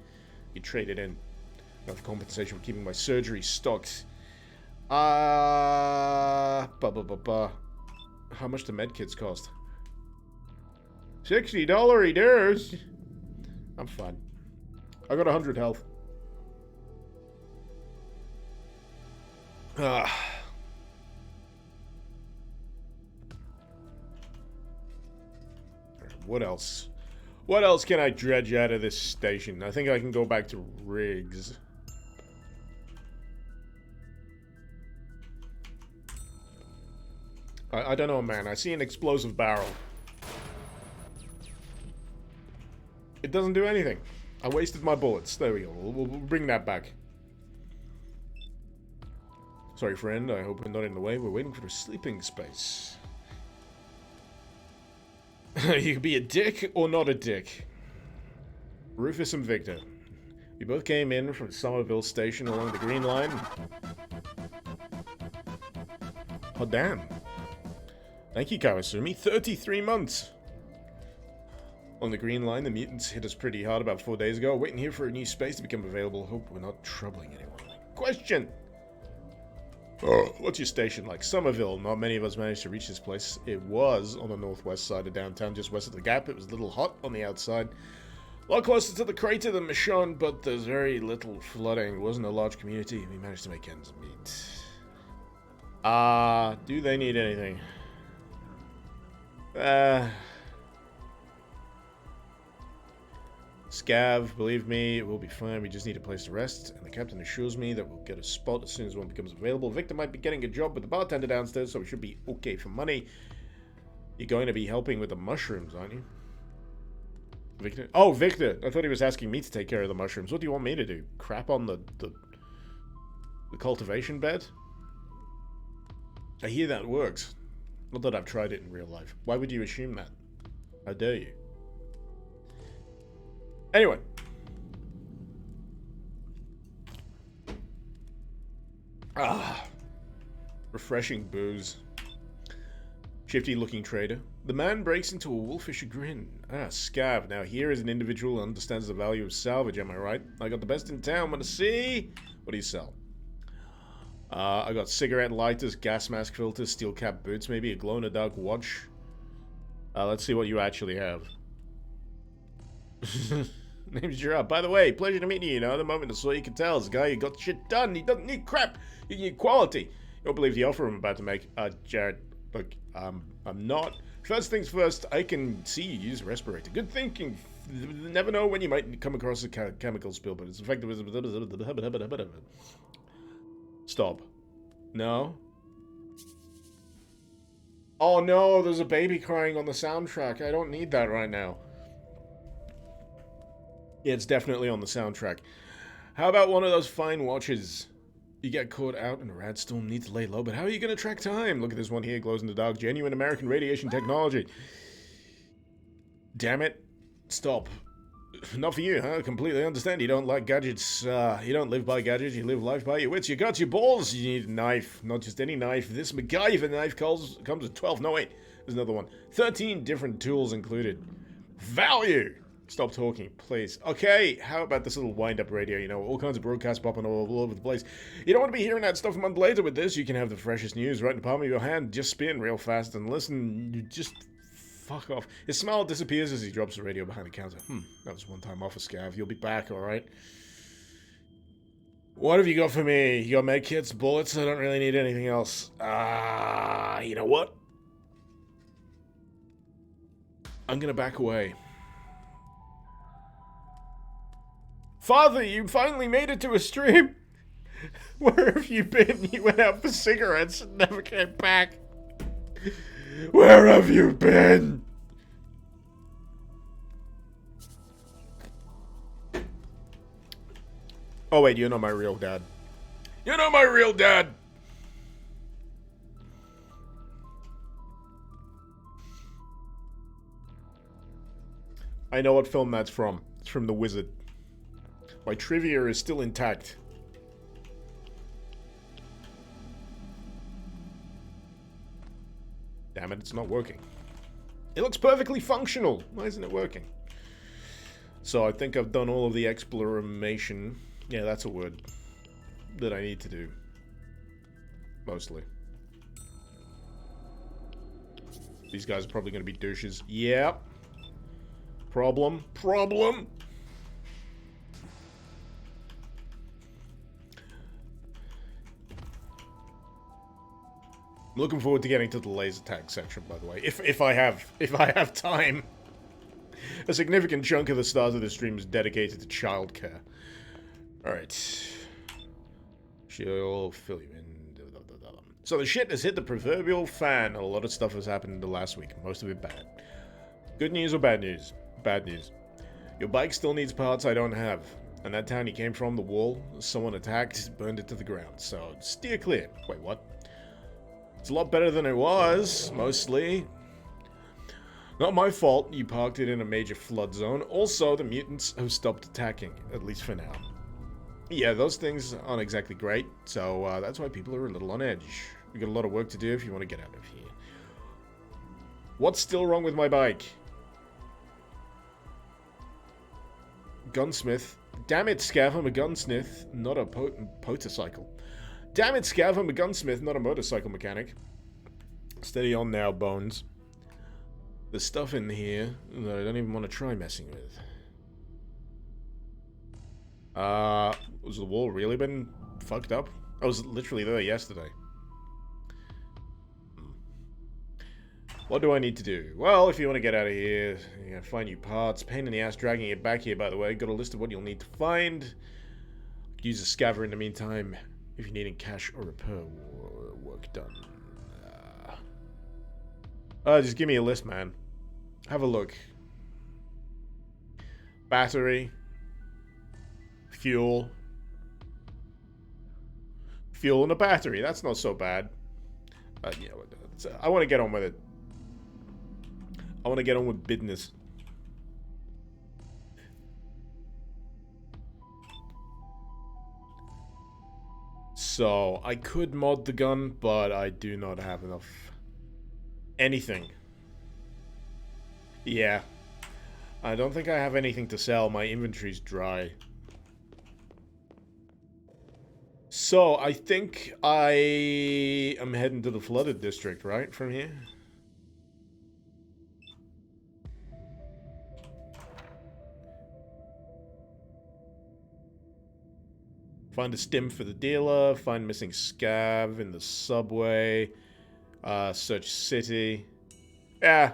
You trade it in. Enough compensation for keeping my surgery stocked. How much do med kits cost? $60 he does. I'm fine. I got 100 health. What else? What else can I dredge out of this station? I think I can go back to Riggs. I don't know, man. I see an explosive barrel. It doesn't do anything. I wasted my bullets. There we go. We'll bring that back. Sorry, friend. I hope we're not in the way. We're waiting for a sleeping space. You could be a dick or not a dick. Rufus and Victor. We both came in from Somerville Station along the Green Line. Oh, damn. Thank you, Kawasumi. 33 months. On the Green Line, the mutants hit us pretty hard about 4 days ago. Waiting here for a new space to become available. Hope we're not troubling anyone. Question! What's your station like? Somerville. Not many of us managed to reach this place. It was on the northwest side of downtown, just west of the Gap. It was a little hot on the outside. A lot closer to the crater than Michonne, but there's very little flooding. It wasn't a large community. We managed to make ends meet. Do they need anything? Scav, believe me, it will be fine. We just need a place to rest, and the captain assures me that we'll get a spot as soon as one becomes available. Victor might be getting a job with the bartender downstairs, so we should be okay for money. You're going to be helping with the mushrooms, aren't you? Victor? Oh, Victor! I thought he was asking me to take care of the mushrooms. What do you want me to do? Crap on the cultivation bed? I hear that works. Not that I've tried it in real life. Why would you assume that? How dare you? Anyway. Refreshing booze. Shifty looking trader. The man breaks into a wolfish grin. Scav. Now here is an individual who understands the value of salvage, am I right? I got the best in town, wanna see? What do you sell? I got cigarette lighters, gas mask filters, steel cap boots, maybe a glow-in-the-dark watch. Let's see what you actually have. Name's Gerard. By the way, pleasure to meet you. You know, the moment I saw you could tell. This guy, you got shit done. He doesn't need crap. You need quality. You don't believe the offer I'm about to make. Jared, look, I'm not. First things first, I can see you use a respirator. Good thinking. Never know when you might come across a chemical spill, but it's effective. Stop. No. Oh no, there's a baby crying on the soundtrack. I don't need that right now. Yeah, it's definitely on the soundtrack. How about one of those fine watches? You get caught out in a rad storm, need to lay low, but how are you going to track time? Look at this one here, glows in the dark. Genuine American radiation technology. Damn it. Stop. Not for you, huh? Completely understand. You don't like gadgets. You don't live by gadgets. You live life by your wits. You got your balls. You need a knife. Not just any knife. This MacGyver knife comes with 12. No, wait. There's another one. 13 different tools included. Value. Stop talking, please. Okay, how about this little wind-up radio? You know, all kinds of broadcasts popping all over the place. You don't want to be hearing that stuff a month later with this. You can have the freshest news right in the palm of your hand. Just spin real fast and listen. You just fuck off. His smile disappears as he drops the radio behind the counter. That was one time off a scav. You'll be back, alright? What have you got for me? You got med kits, bullets? I don't really need anything else. You know what? I'm gonna back away. Father, you finally made it to a stream. Where have you been? You went out for cigarettes and never came back. Where have you been? Oh wait, you're not my real dad. You're not my real dad! I know what film that's from. It's from The Wizard. My trivia is still intact. Damn it, it's not working. It looks perfectly functional. Why isn't it working? So I think I've done all of the exploration. Yeah, that's a word that I need to do. Mostly. These guys are probably going to be douches. Yep. Problem. I'm looking forward to getting to the laser tag section, by the way. If I have time. A significant chunk of the start of the stream is dedicated to childcare. Alright. She'll fill you in. So the shit has hit the proverbial fan. A lot of stuff has happened in the last week. Most of it bad. Good news or bad news? Bad news. Your bike still needs parts I don't have. And that town you came from, the wall, someone attacked, burned it to the ground. So steer clear. Wait, what? It's a lot better than it was, mostly. Not my fault you parked it in a major flood zone. Also, the mutants have stopped attacking, at least for now. Yeah, those things aren't exactly great, so that's why people are a little on edge. We got a lot of work to do if you want to get out of here. What's still wrong with my bike? Gunsmith. Damn it, Scav, I'm a gunsmith, not a motorcycle. Damn it, Scav, I'm a gunsmith, not a motorcycle mechanic. Steady on now, Bones. There's stuff in here that I don't even want to try messing with. Was the wall really been fucked up? I was literally there yesterday. What do I need to do? Well, if you want to get out of here, you gotta find new parts. Pain in the ass dragging it back here, by the way. Got a list of what you'll need to find. Use a scaver in the meantime if you're needing cash or repair work done. Just give me a list, man. Have a look. Battery. Fuel. Fuel and a battery. That's not so bad. Yeah, I want to get on with it. I want to get on with business. So, I could mod the gun, but I do not have enough anything. Yeah. I don't think I have anything to sell. My inventory's dry. So, I think I am heading to the flooded district, right? From here? Find a stim for the dealer. Find missing scav in the subway. Search city. Yeah.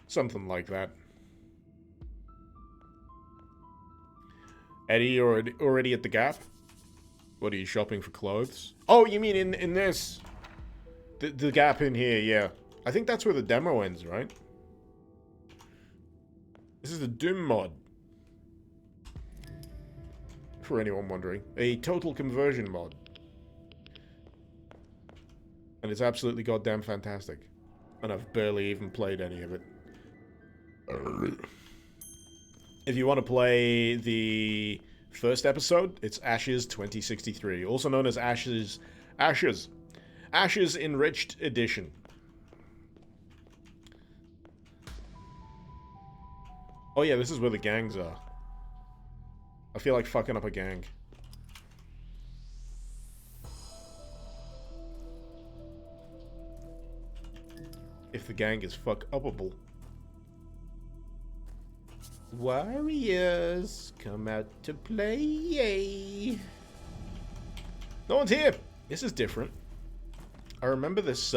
Something like that. Eddie, you're already at the Gap? What, are you shopping for clothes? Oh, you mean in this? The Gap in here, yeah. I think that's where the demo ends, right? This is the Doom mod. For anyone wondering. A total conversion mod. And it's absolutely goddamn fantastic. And I've barely even played any of it. If you want to play the first episode, it's Ashes 2063, also known as Ashes Enriched Edition. Oh yeah, this is where the gangs are. I feel like fucking up a gang. If the gang is fuck-upable. Warriors, come out to play, yay! No one's here! This is different. I remember this,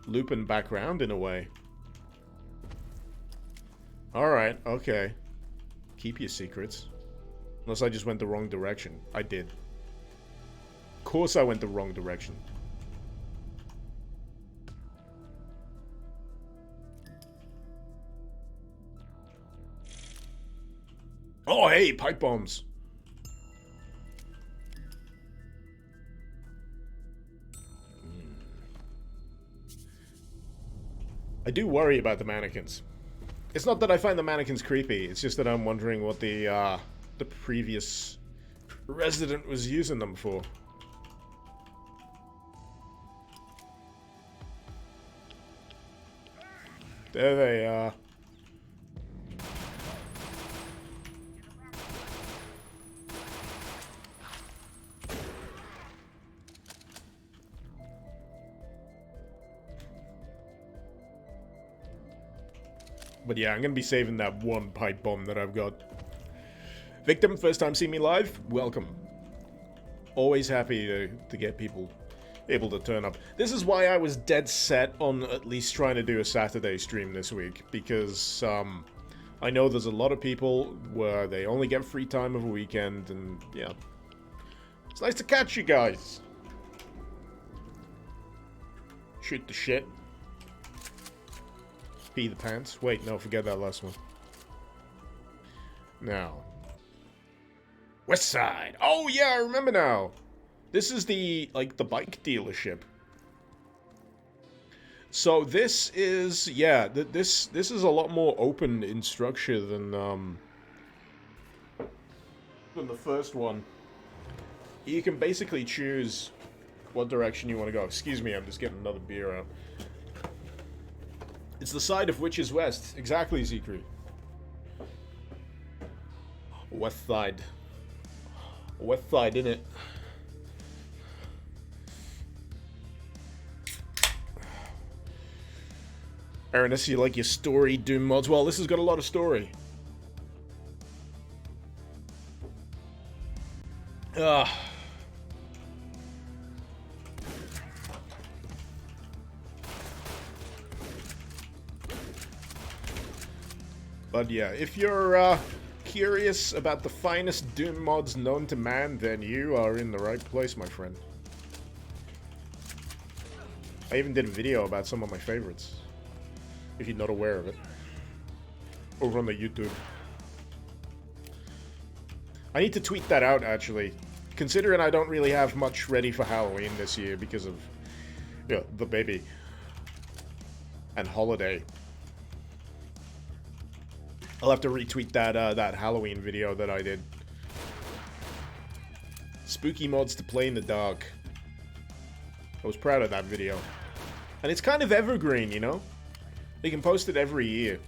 looping background in a way. Alright, okay. Keep your secrets. Unless I just went the wrong direction. I did. Of course I went the wrong direction. Oh, hey, pipe bombs. I do worry about the mannequins. It's not that I find the mannequins creepy, it's just that I'm wondering what the previous resident was using them for. There they are. But yeah, I'm gonna be saving that one pipe bomb that I've got. Victim, first time seeing me live? Welcome. Always happy to get people able to turn up. This is why I was dead set on at least trying to do a Saturday stream this week, because I know there's a lot of people where they only get free time of a weekend, and yeah. It's nice to catch you guys. Shoot the shit. Pee the pants. Wait, no, forget that last one. Now. West Side. Oh, yeah, I remember now. This is the, like, the bike dealership. So this is, yeah, this is a lot more open in structure than the first one. You can basically choose what direction you want to go. Excuse me, I'm just getting another beer out. It's the side of which is west. Exactly, Zekri. West side. West side, innit? Aaronus, you like your story Doom mods? Well, this has got a lot of story. Ugh. But yeah, if you're curious about the finest Doom mods known to man, then you are in the right place, my friend. I even did a video about some of my favorites, if you're not aware of it, over on the YouTube. I need to tweet that out, actually, considering I don't really have much ready for Halloween this year because of, yeah, the baby. and Holiday. I'll have to retweet that that Halloween video that I did. Spooky mods to play in the dark. I was proud of that video. And it's kind of evergreen, you know? You can post it every year.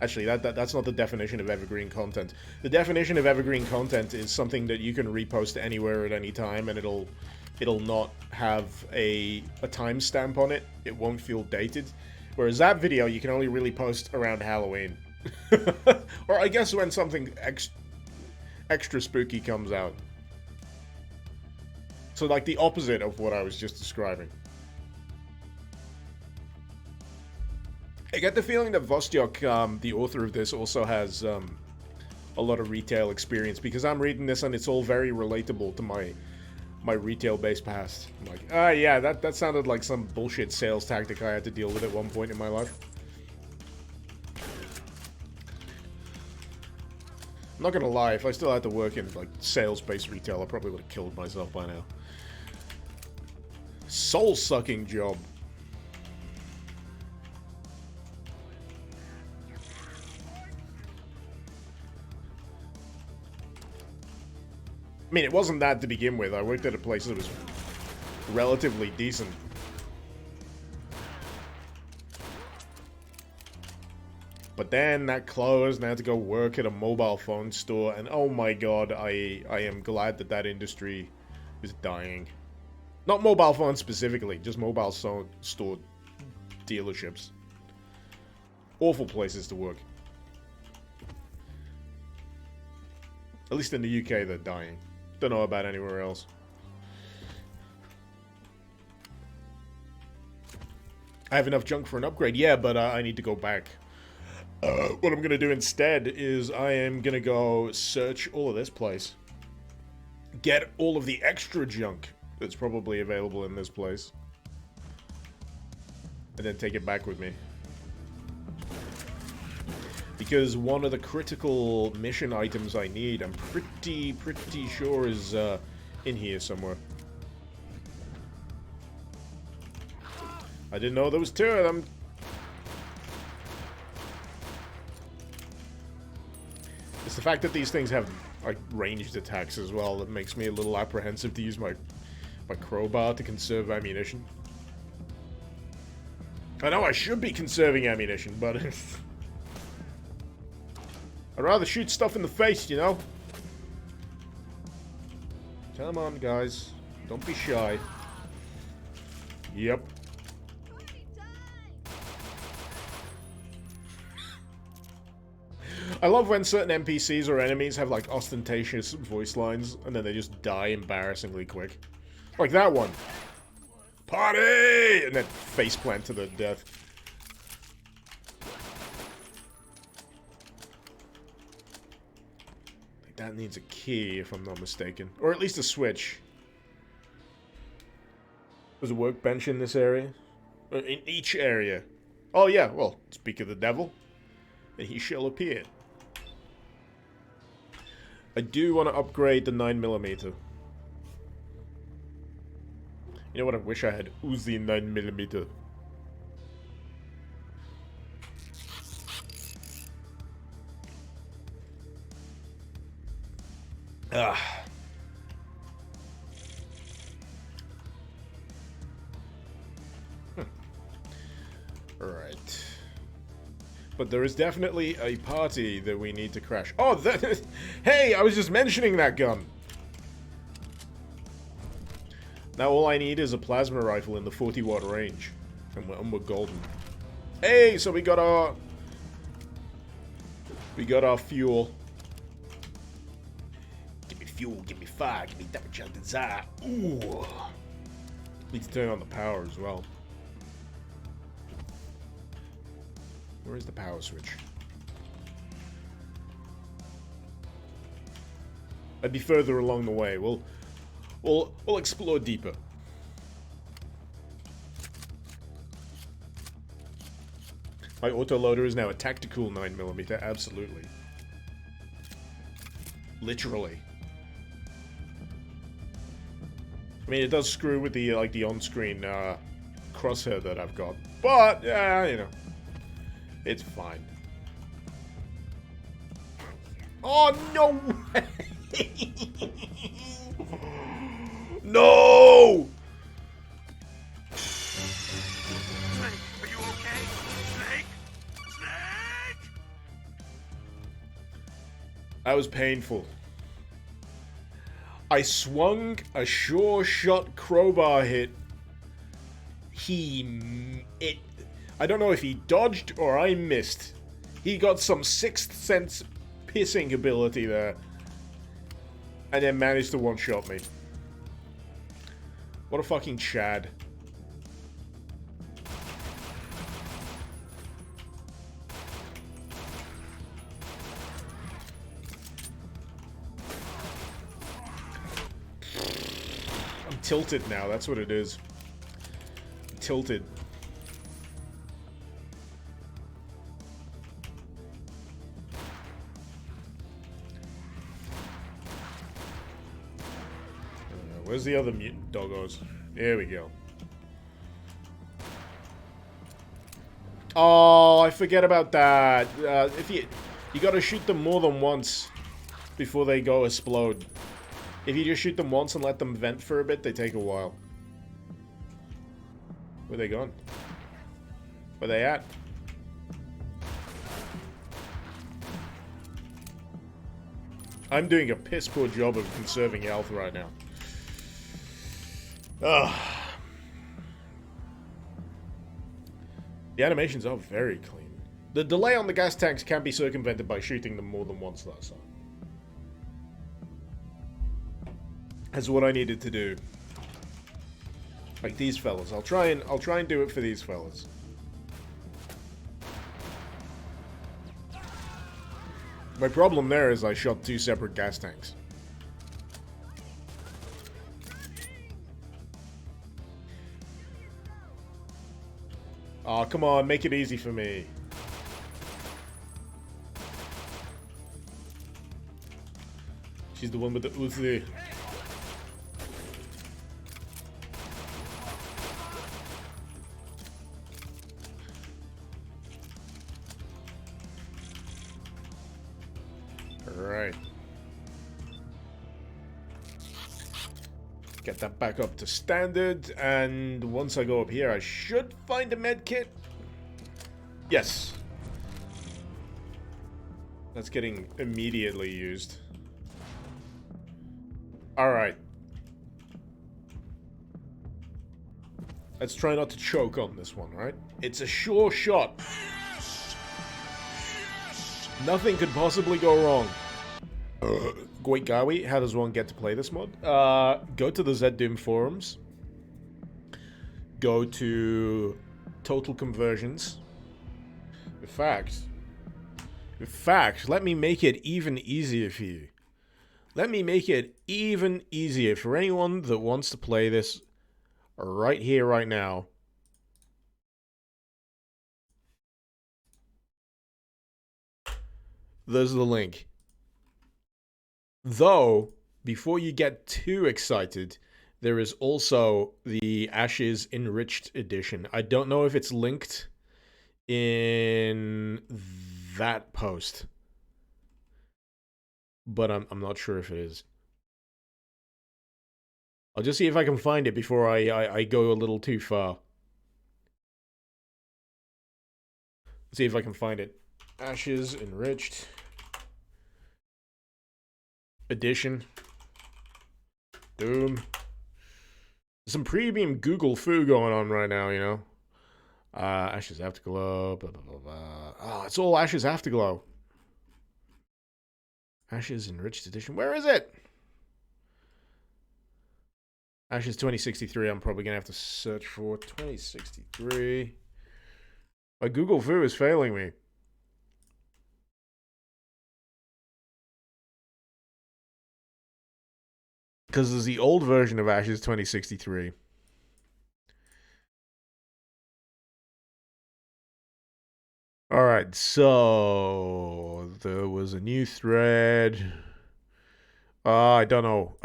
Actually, that's not the definition of evergreen content. The definition of evergreen content is something that you can repost anywhere at any time, and it'll not have a timestamp on it. It won't feel dated. Whereas that video, you can only really post around Halloween. Or I guess when something extra spooky comes out. So like the opposite of what I was just describing. I get the feeling that Vostok, the author of this, also has a lot of retail experience, because I'm reading this and it's all very relatable to my retail-based past. I'm like, yeah, that sounded like some bullshit sales tactic I had to deal with at one point in my life. I'm not gonna lie, if I still had to work in like sales-based retail, I probably would have killed myself by now. Soul-sucking job. I mean, it wasn't that to begin with. I worked at a place that was relatively decent. But then that closed and I had to go work at a mobile phone store, and oh my god, I am glad that industry is dying. Not mobile phones specifically, just mobile store dealerships. Awful places to work. At least in the UK, they're dying. Don't know about anywhere else. I have enough junk for an upgrade, yeah, but I need to go back. What I'm gonna do instead is I am gonna go search all of this place. Get all of the extra junk that's probably available in this place. And then take it back with me. Because one of the critical mission items I need, I'm pretty sure is in here somewhere. I didn't know there was two of them. It's the fact that these things have like ranged attacks as well that makes me a little apprehensive to use my crowbar to conserve ammunition. I know I should be conserving ammunition, but I'd rather shoot stuff in the face, you know? Come on, guys. Don't be shy. Yep. I love when certain NPCs or enemies have, like, ostentatious voice lines, and then they just die embarrassingly quick. Like that one. Party! And then faceplant to their death. That needs a key, if I'm not mistaken. Or at least a switch. There's a workbench in this area. In each area. Oh yeah, well, speak of the devil. And he shall appear. I do want to upgrade the 9mm. You know what, I wish I had Uzi 9mm. Ah. Alright. But there is definitely a party that we need to crash. Oh, hey, I was just mentioning that gun. Now all I need is a plasma rifle in the 40-watt range. And we're golden. Hey, so we got our fuel. Fuel, give me fire, give me that which I desire. Ooh. Need to turn on the power as well. Where is the power switch? I'd be further along the way. We'll explore deeper. My autoloader is now a tactical 9mm, absolutely. Literally. I mean, it does screw with the, like, the on-screen, crosshair that I've got. But, yeah, you know. It's fine. Oh, no way! No! Snake, are you okay? Snake? Snake! That was painful. I swung a sure shot crowbar hit. I don't know if he dodged or I missed. He got some sixth sense pissing ability there. And then managed to one-shot me. What a fucking Chad. I'm tilted now, that's what it is. Tilted. Where's the other mutant doggos? There we go. Oh, I forget about that. If you gotta shoot them more than once before they go explode. If you just shoot them once and let them vent for a bit, they take a while. Where they gone? Where they at? I'm doing a piss poor job of conserving health right now. Ugh. The animations are very clean. The delay on the gas tanks can be circumvented by shooting them more than once, though, so. That's what I needed to do. Like these fellas. I'll try and do it for these fellas. My problem there is I shot 2 separate gas tanks. Aw, come on, make it easy for me. She's the one with the Uzi. Alright. Get that back up to standard, and once I go up here, I should find a med kit. Yes. That's getting immediately used. Alright. Let's try not to choke on this one, right? It's a sure shot. Nothing could possibly go wrong. Gwait Gawi, how does one get to play this mod? Go to the ZDoom forums. Go to Total Conversions. In fact, let me make it even easier for you. Let me make it even easier for anyone that wants to play this right here, right now. There's the link. Though, before you get too excited, there is also the Ashes Enriched Edition. I don't know if it's linked in that post, but I'm not sure if it is. I'll just see if I can find it before I go a little too far. Let's see if I can find it. Ashes Enriched Edition. Doom. Some premium Google foo going on right now, you know. Ashes Afterglow, blah, blah, blah, blah. Oh, it's all Ashes Afterglow. Ashes Enriched Edition. Where is it? Ashes 2063. I'm probably going to have to search for 2063. My Google foo is failing me. Because there's the old version of Ashes 2063. Alright, so there was a new thread. I don't know.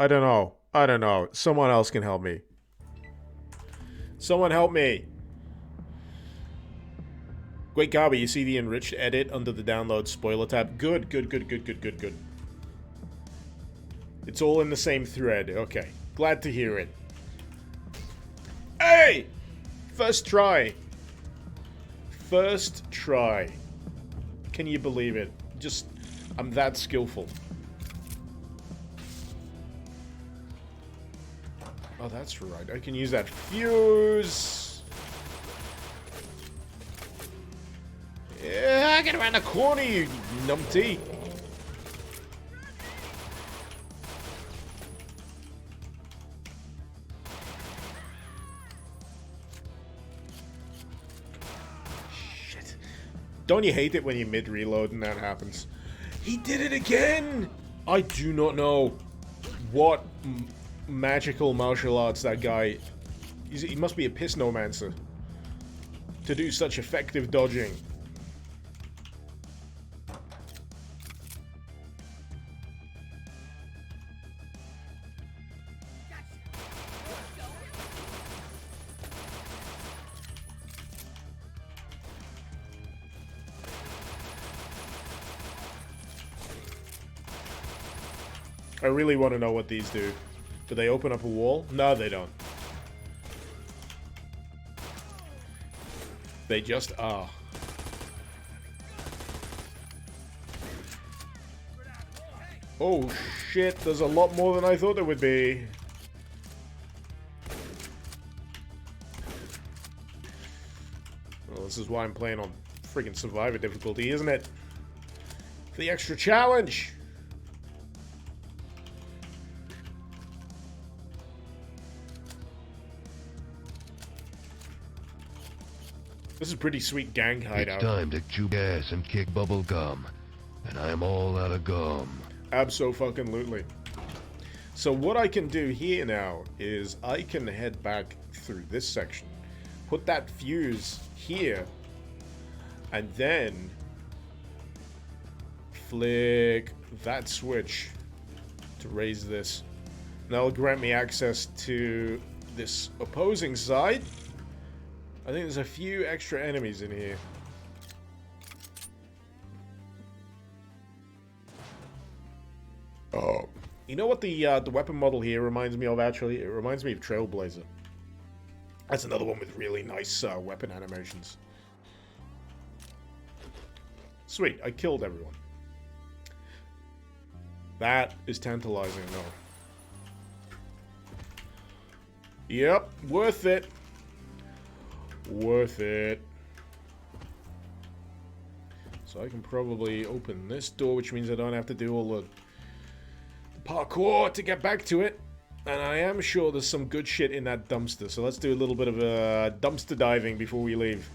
Someone else can help me. Someone help me. Great Garby, you see the enriched edit under the download spoiler tab? Good. It's all in the same thread. Okay. Glad to hear it. Hey! First try. First try. Can you believe it? Just, I'm that skillful. Oh, that's right. I can use that fuse. Yeah, get around the corner, you numpty. Shit. Don't you hate it when you mid-reload and that happens? He did it again! I do not know what magical martial arts that guy... He must be a pissnomancer to do such effective dodging. I really want to know what these do. Do they open up a wall? No, they don't. They just are. Oh shit, there's a lot more than I thought there would be. Well, this is why I'm playing on friggin' Survivor difficulty, isn't it? For the extra challenge! This is a pretty sweet gang hideout. It's time to chew gas and kick bubble gum. And I'm all out of gum. Abso-fucking-lutely. So what I can do here now is I can head back through this section, put that fuse here, and then flick that switch to raise this. That'll grant me access to this opposing side. I think there's a few extra enemies in here. Oh. You know what the weapon model here reminds me of, actually? It reminds me of Trailblazer. That's another one with really nice weapon animations. Sweet, I killed everyone. That is tantalizing, though. Yep, worth it. Worth it. So I can probably open this door, which means I don't have to do all the parkour to get back to it. And I am sure there's some good shit in that dumpster. So let's do a little bit of dumpster diving before we leave.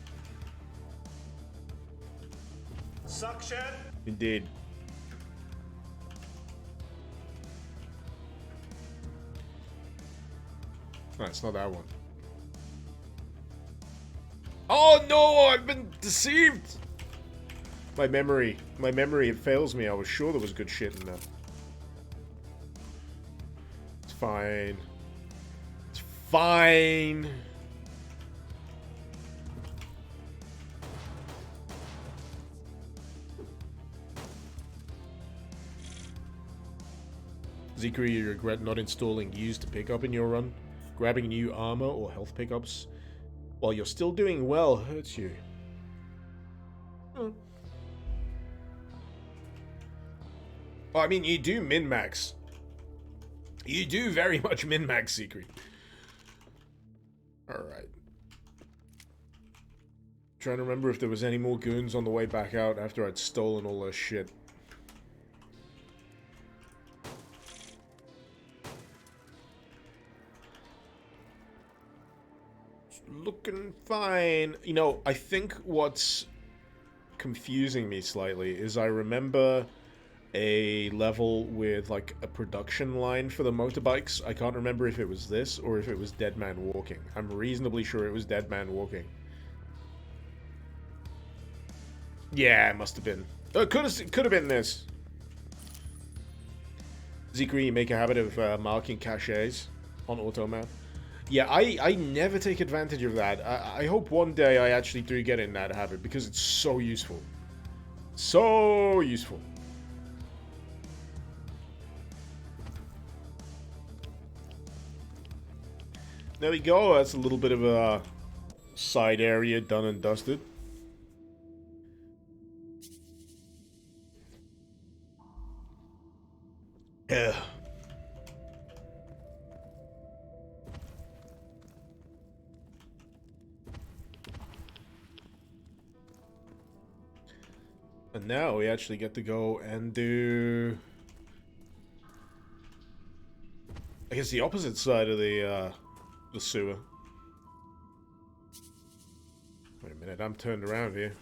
Suction. Indeed. No, it's not that one. Oh no, I've been deceived! My memory, it fails me. I was sure there was good shit in there. It's fine. It's fine. Zikri, you regret not installing use to pick up in your run? Grabbing new armor or health pickups while you're still doing well hurts you. Well, I mean, you do min-max. You do very much min-max, Secret. Alright. Trying to remember if there was any more goons on the way back out after I'd stolen all their shit. Looking fine. You know, I think what's confusing me slightly is I remember a level with like a production line for the motorbikes. I can't remember if it was this or if it was Dead Man Walking. I'm reasonably sure it was Dead Man Walking. Yeah, it must have been. It could have been this. Zikri, you make a habit of marking caches on auto map. Yeah, I never take advantage of that. I hope one day I actually do get in that habit because it's so useful. So useful. There we go. That's a little bit of a side area done and dusted. Yeah. And now we actually get to go and do, I guess, the opposite side of the sewer. Wait a minute, I'm turned around here.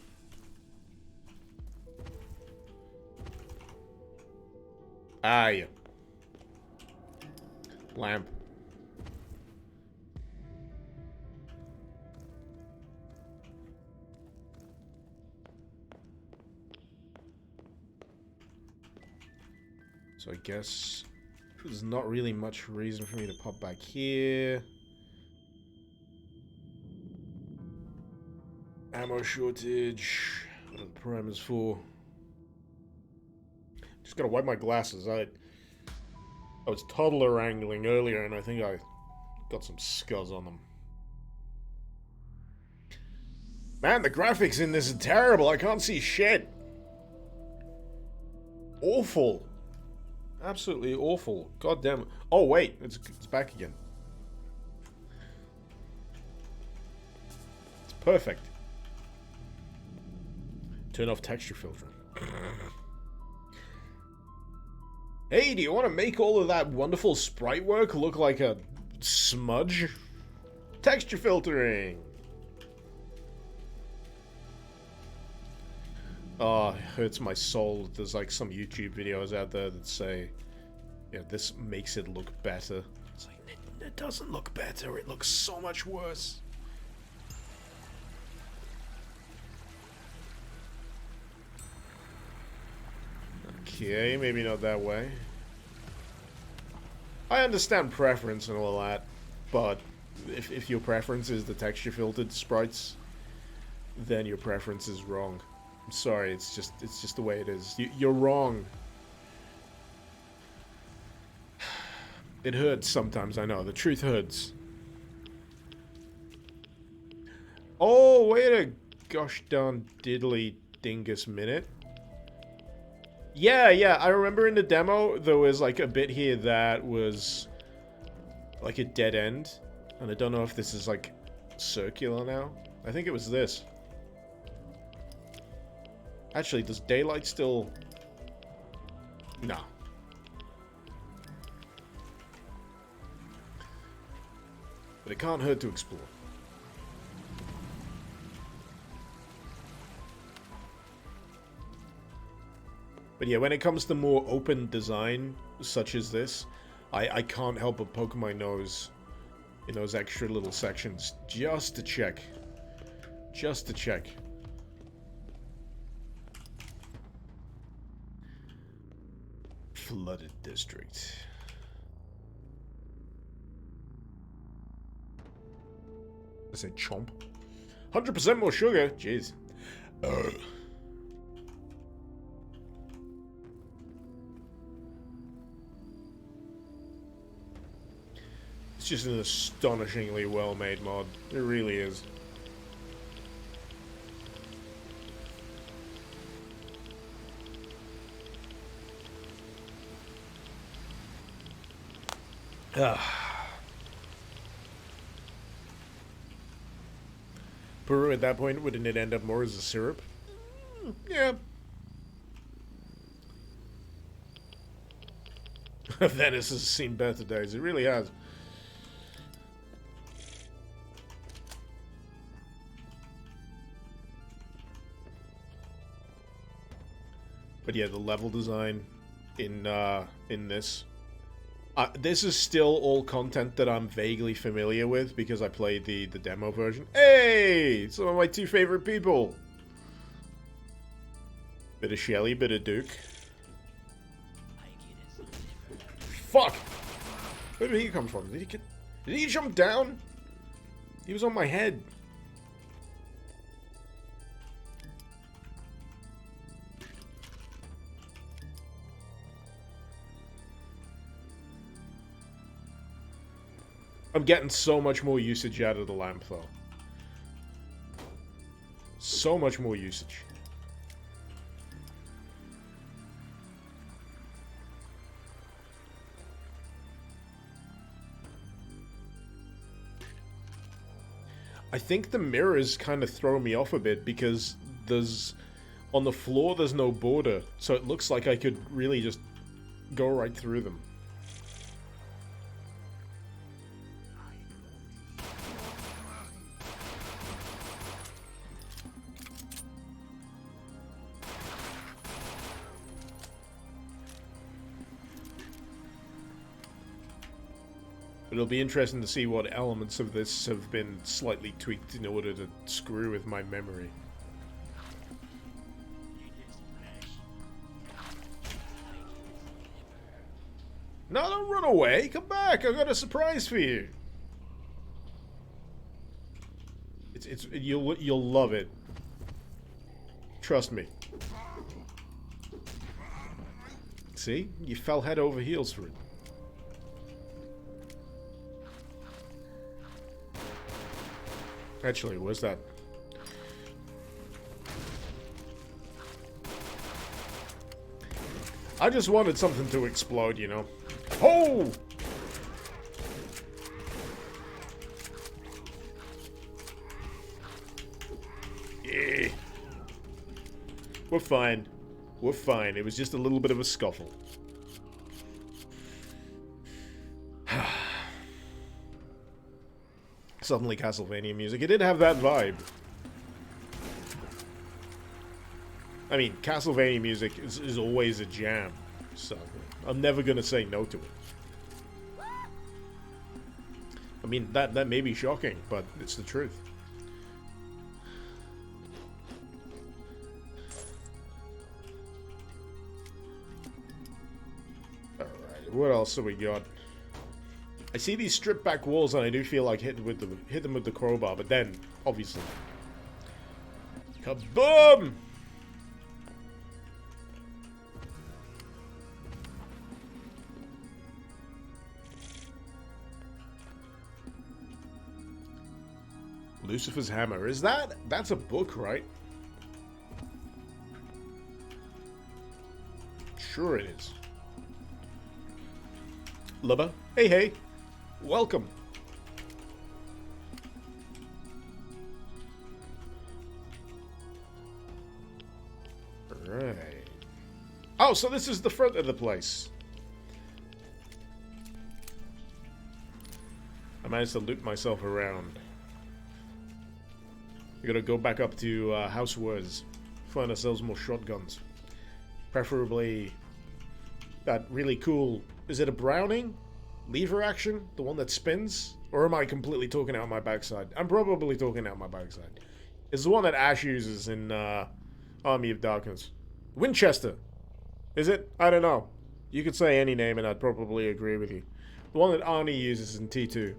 Ah, yeah. Lamp. So I guess there's not really much reason for me to pop back here. Ammo shortage. What are the parameters for? Just gotta wipe my glasses. I was toddler wrangling earlier and I think I got some scuzz on them. Man, the graphics in this are terrible. I can't see shit. Awful. Absolutely awful. God damn it. Oh, wait. It's back again. It's perfect. Turn off texture filtering. Hey, do you want to make all of that wonderful sprite work look like a smudge? Texture filtering. Oh, it hurts my soul. There's like some YouTube videos out there that say, yeah, this makes it look better. It's like, it doesn't look better. It looks so much worse. Okay, maybe not that way. I understand preference and all that, but if your preference is the texture filtered sprites, then your preference is wrong. I'm sorry, it's just the way it is. You're wrong. It hurts sometimes, I know. The truth hurts. Oh, wait a gosh darn diddly dingus minute. Yeah, I remember in the demo, there was like a bit here that was like a dead end. And I don't know if this is like circular now. I think it was this. Actually, does daylight still... No. But it can't hurt to explore. But yeah, when it comes to more open design, such as this, I can't help but poke my nose in those extra little sections, just to check. Just to check. Flooded district. I say chomp. 100% more sugar? Jeez. It's just an astonishingly well-made mod. It really is. Peru at that point, wouldn't it end up more as a syrup? Yeah. Venice has seen better days. It really has. But yeah, the level design in this. This is still all content that I'm vaguely familiar with because I played the demo version. Hey! Some of my two favorite people. Bit of Shelly, bit of Duke. Fuck! Where did he come from? Did he Did he jump down? He was on my head. I'm getting so much more usage out of the lamp, though. So much more usage. I think the mirrors kind of throw me off a bit because there's... on the floor there's no border, so it looks like I could really just go right through them. It'll be interesting to see what elements of this have been slightly tweaked in order to screw with my memory. No, don't run away! Come back! I've got a surprise for you! You'll love it. Trust me. See? You fell head over heels for it. Actually, where's that? I just wanted something to explode, you know. Oh! Yeah. We're fine. We're fine. It was just a little bit of a scuffle. Suddenly Castlevania music. It did have that vibe. I mean, Castlevania music is always a jam. So, I'm never gonna say no to it. I mean, that may be shocking, but it's the truth. Alright, what else have we got? I see these stripped back walls and I do feel like hit them with the crowbar, but then, obviously. Kaboom! Lucifer's Hammer. That's a book, right? Sure it is. Lubba. Hey. Welcome. Right. Oh, so this is the front of the place. I managed to loop myself around. We gotta go back up to House Woods. Find ourselves more shotguns. Preferably that really cool... Is it a Browning? Lever action? The one that spins? Or am I completely talking out my backside? I'm probably talking out my backside. It's the one that Ash uses in Army of Darkness. Winchester! Is it? I don't know. You could say any name and I'd probably agree with you. The one that Arnie uses in T2.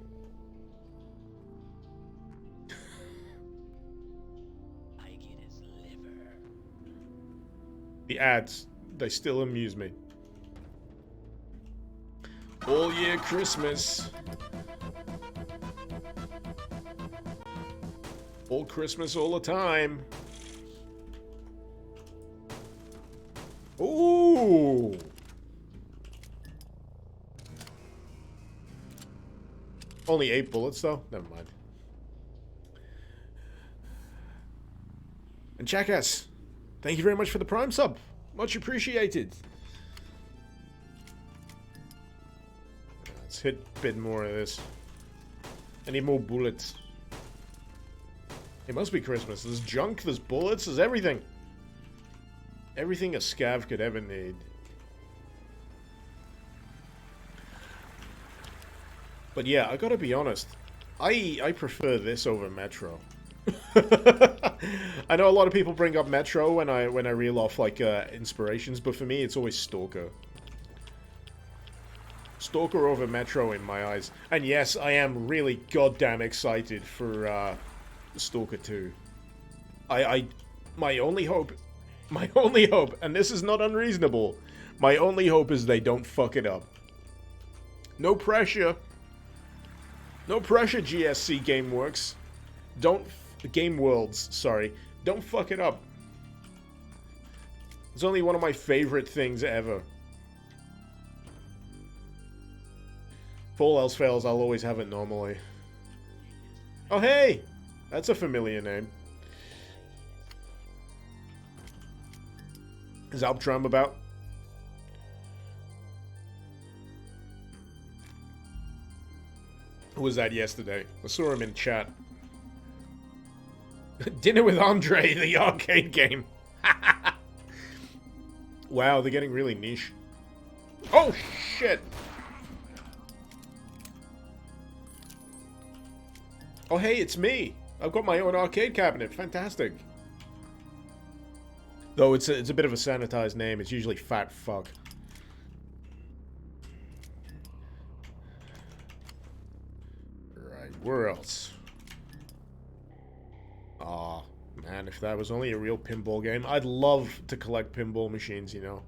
The ads, they still amuse me. All year Christmas. All Christmas all the time. Ooh. Only 8 bullets though? Never mind. And Jackass, thank you very much for the Prime sub. Much appreciated. Let's hit a bit more of this. I need more bullets. It must be Christmas. There's junk, there's bullets, there's everything. Everything a scav could ever need. But yeah, I gotta be honest. I prefer this over Metro. I know a lot of people bring up Metro when I reel off like inspirations, but for me it's always Stalker. Stalker over Metro in my eyes. And yes, I am really goddamn excited for Stalker 2. My only hope, and this is not unreasonable, my only hope is they don't fuck it up. No pressure. No pressure, GSC Gameworks. Game Worlds, sorry. Don't fuck it up. It's only one of my favorite things ever. If all else fails, I'll always have it normally. Oh, hey! That's a familiar name. Is Alptram about? Who was that yesterday? I saw him in chat. Dinner with Andre, the arcade game. Wow, they're getting really niche. Oh, shit! Oh, hey, it's me! I've got my own arcade cabinet. Fantastic. Though it's a bit of a sanitized name. It's usually Fat Fuck. Right, where else? Aw, man, if that was only a real pinball game. I'd love to collect pinball machines, you know.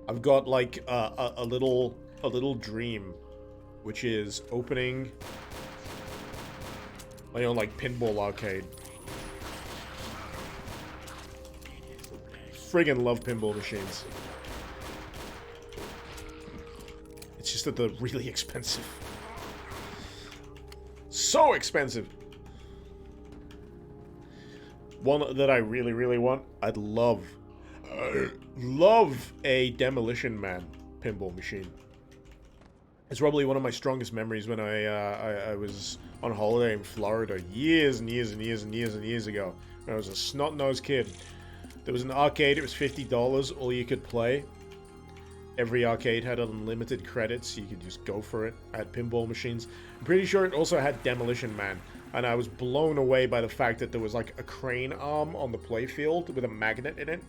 I've got, like, a little dream, which is opening my own, like, pinball arcade. Friggin' love pinball machines. It's just that they're really expensive. So expensive! One that I really, really want, I'd love a Demolition Man pinball machine. It's probably one of my strongest memories when I was on holiday in Florida years and years and years and years and years ago. When I was a snot-nosed kid. There was an arcade, it was $50, all you could play. Every arcade had unlimited credits, you could just go for it at pinball machines. I'm pretty sure it also had Demolition Man. And I was blown away by the fact that there was like a crane arm on the playfield with a magnet in it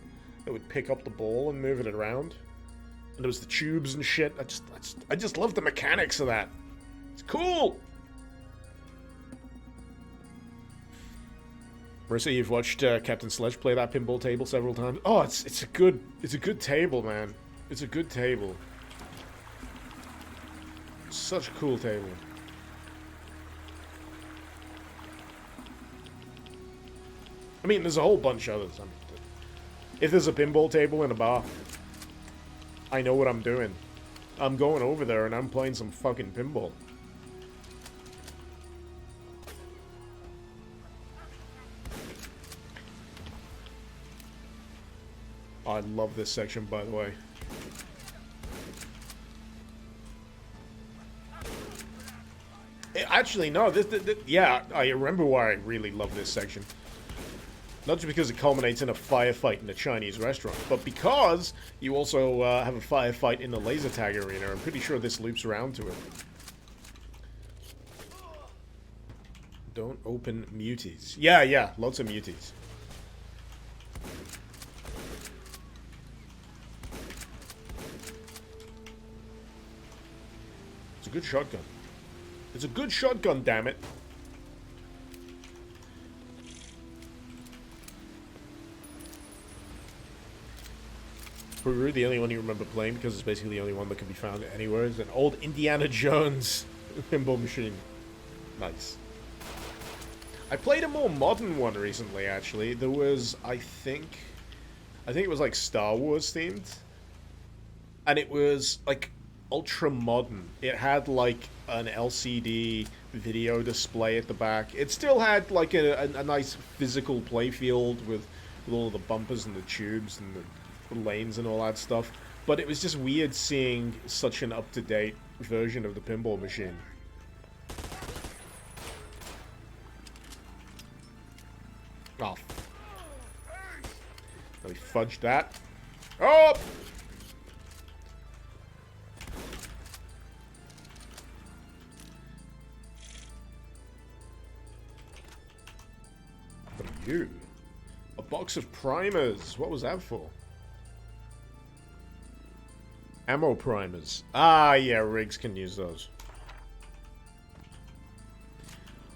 that would pick up the ball and move it around. And there was the tubes and shit. I just love the mechanics of that. It's cool! Marissa, you've watched Captain Sledge play that pinball table several times. Oh, it's a good table, man. It's a good table. Such a cool table. I mean, there's a whole bunch of others. I mean, if there's a pinball table in a bar, I know what I'm doing. I'm going over there and I'm playing some fucking pinball. I love this section, by the way. Actually, no. Yeah, I remember why I really love this section. Not just because it culminates in a firefight in a Chinese restaurant, but because you also have a firefight in the laser tag arena. I'm pretty sure this loops around to it. Don't open muties. Yeah, lots of muties. It's a good shotgun. It's a good shotgun, damn it. We're the only one you remember playing because it's basically the only one that can be found anywhere. It's an old Indiana Jones pinball machine. Nice. I played a more modern one recently, actually. There was, I think it was like Star Wars themed. And it was like ultra modern. It had like an LCD video display at the back. It still had like a nice physical playfield with all the bumpers and the tubes and the lanes and all that stuff, but it was just weird seeing such an up-to-date version of the pinball machine. Oh. Let me fudge that. Oh! What are you? A box of primers. What was that for? Ammo primers. Ah, yeah, rigs can use those.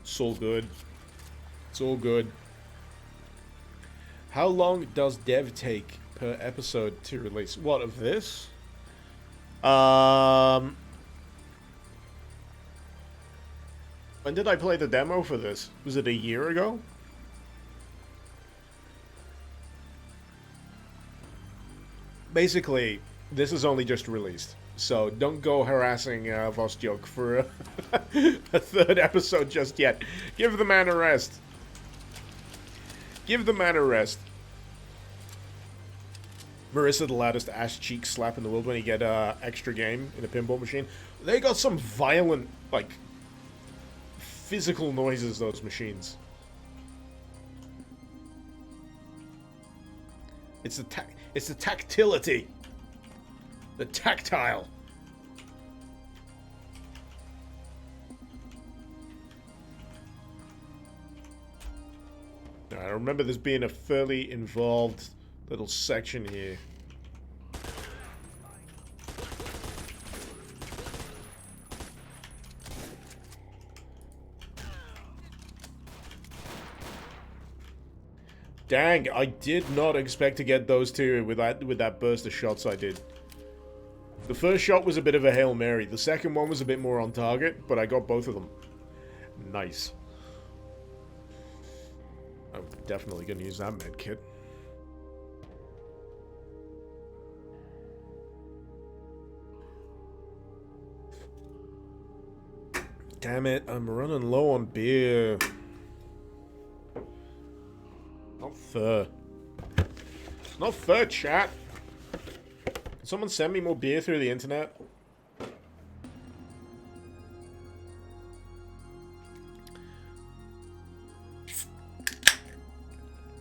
It's all good. It's all good. How long does dev take per episode to release? What, of this? When did I play the demo for this? Was it a year ago? Basically, this is only just released. So don't go harassing Vostjok for a third episode just yet. Give the man a rest. Give the man a rest. Marissa, the loudest ass cheek slap in the world when you get extra game in a pinball machine. They got some violent, like, physical noises, those machines. It's the tactility. The tactile. I remember this being a fairly involved little section here. Dang, I did not expect to get those two with that burst of shots I did. The first shot was a bit of a Hail Mary. The second one was a bit more on target, but I got both of them. Nice. I'm definitely going to use that med kit. Damn it, I'm running low on beer. Not fair. Not fair, chat. Can someone send me more beer through the internet?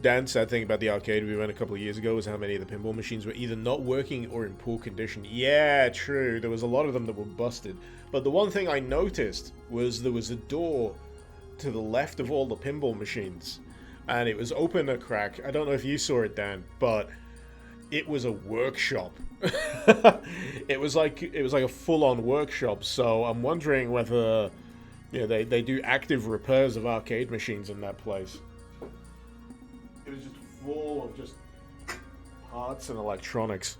Dan, sad thing about the arcade we went a couple of years ago was how many of the pinball machines were either not working or in poor condition. Yeah, true. There was a lot of them that were busted. But the one thing I noticed was there was a door to the left of all the pinball machines. And it was open a crack. I don't know if you saw it, Dan, but it was a workshop. It was like a full-on workshop. So I'm wondering whether, you know, they do active repairs of arcade machines in that place. It was just full of just parts and electronics.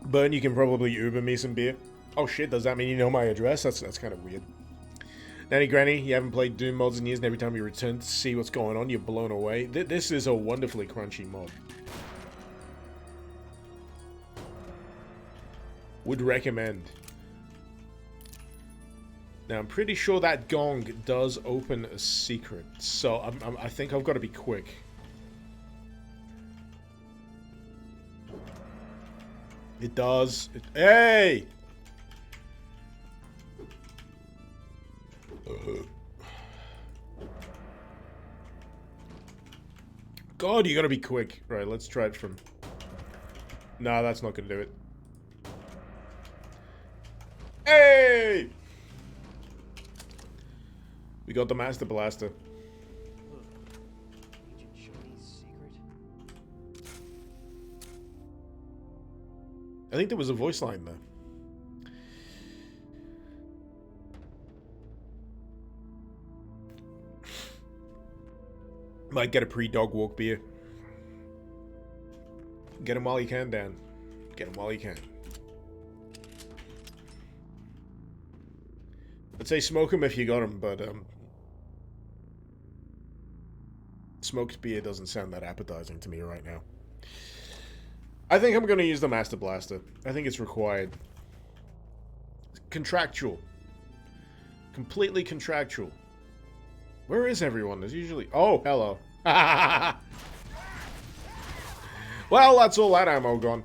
Burn, you can probably Uber me some beer. Oh shit, does that mean you know my address? That's kind of weird. Nanny Granny, you haven't played Doom mods in years, and every time you return to see what's going on, you're blown away. This is a wonderfully crunchy mod. Would recommend. Now, I'm pretty sure that gong does open a secret, so I think I've got to be quick. It does. Hey! God, you gotta be quick. Right, let's try it from... Nah, that's not gonna do it. Hey! We got the Master Blaster. I think there was a voice line there. Might get a pre-dog walk beer. Get him while you can, Dan. Get him while you can. I'd say smoke him if you got him, but smoked beer doesn't sound that appetizing to me right now. I think I'm going to use the Master Blaster. I think it's required. Contractual. Completely contractual. Where is everyone? There's usually... Oh, hello. Well, that's all that ammo gone.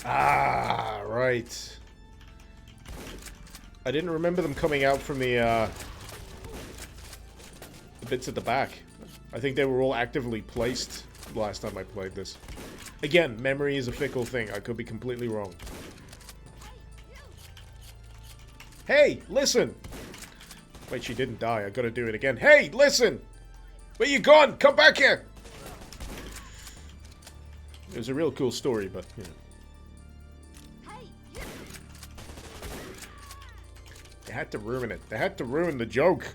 Ah, right. I didn't remember them coming out from the bits at the back. I think they were all actively placed last time I played this. Again, memory is a fickle thing. I could be completely wrong. Hey, listen! Wait, she didn't die. I gotta do it again. Hey, listen! Where you gone? Come back here! It was a real cool story, but, you know. They had to ruin it. They had to ruin the joke.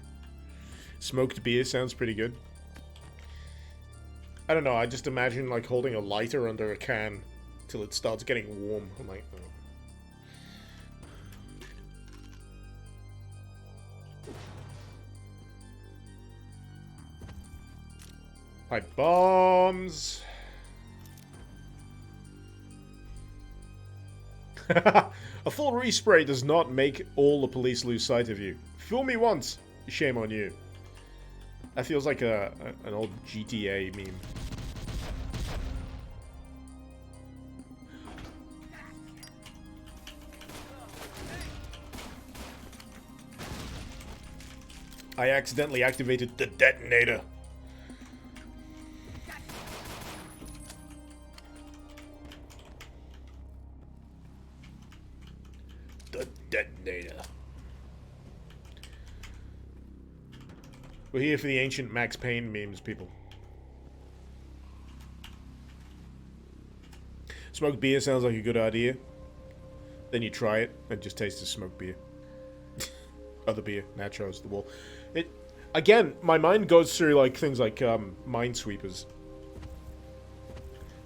Smoked beer sounds pretty good. I don't know, I just imagine, like, holding a lighter under a can till it starts getting warm. I'm like, oh. Pipe bombs. A full respray does not make all the police lose sight of you. Fool me once, shame on you. That feels like an old GTA meme. I accidentally activated the detonator. The detonator. We're here for the ancient Max Payne memes, people. Smoked beer sounds like a good idea. Then you try it and just taste the smoked beer. Other beer, nachos, the wall. It again, my mind goes through like things like Minesweepers.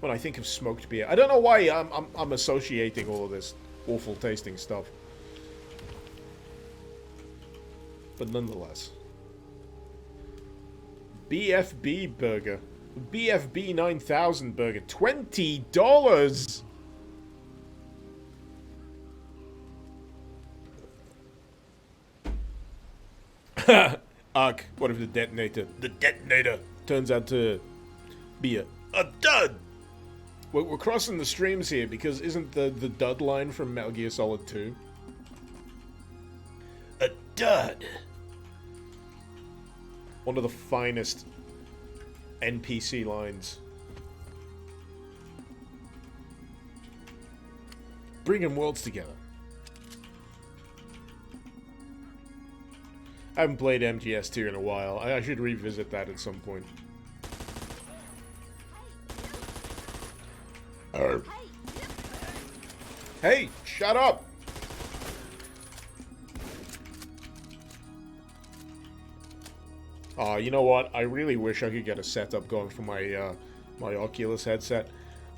When I think of smoked beer, I don't know why I'm associating all of this awful tasting stuff. But nonetheless. BFB burger. BFB 9000 burger. $20! Ark, what if the detonator turns out to be a dud? We're crossing the streams here because isn't the dud line from Metal Gear Solid 2? A dud. One of the finest NPC lines. Bringing worlds together. I haven't played MGS2 in a while. I should revisit that at some point. Hey, shut up! You know what? I really wish I could get a setup going for my my Oculus headset.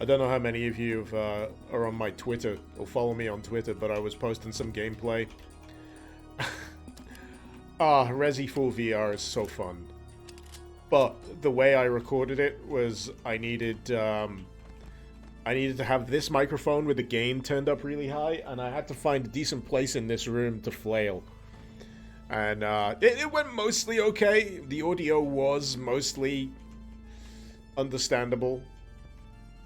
I don't know how many of you are on my Twitter or follow me on Twitter, but I was posting some gameplay. Resi 4 VR is so fun. But the way I recorded it was I needed to have this microphone with the gain turned up really high, and I had to find a decent place in this room to flail. And it went mostly okay. The audio was mostly understandable,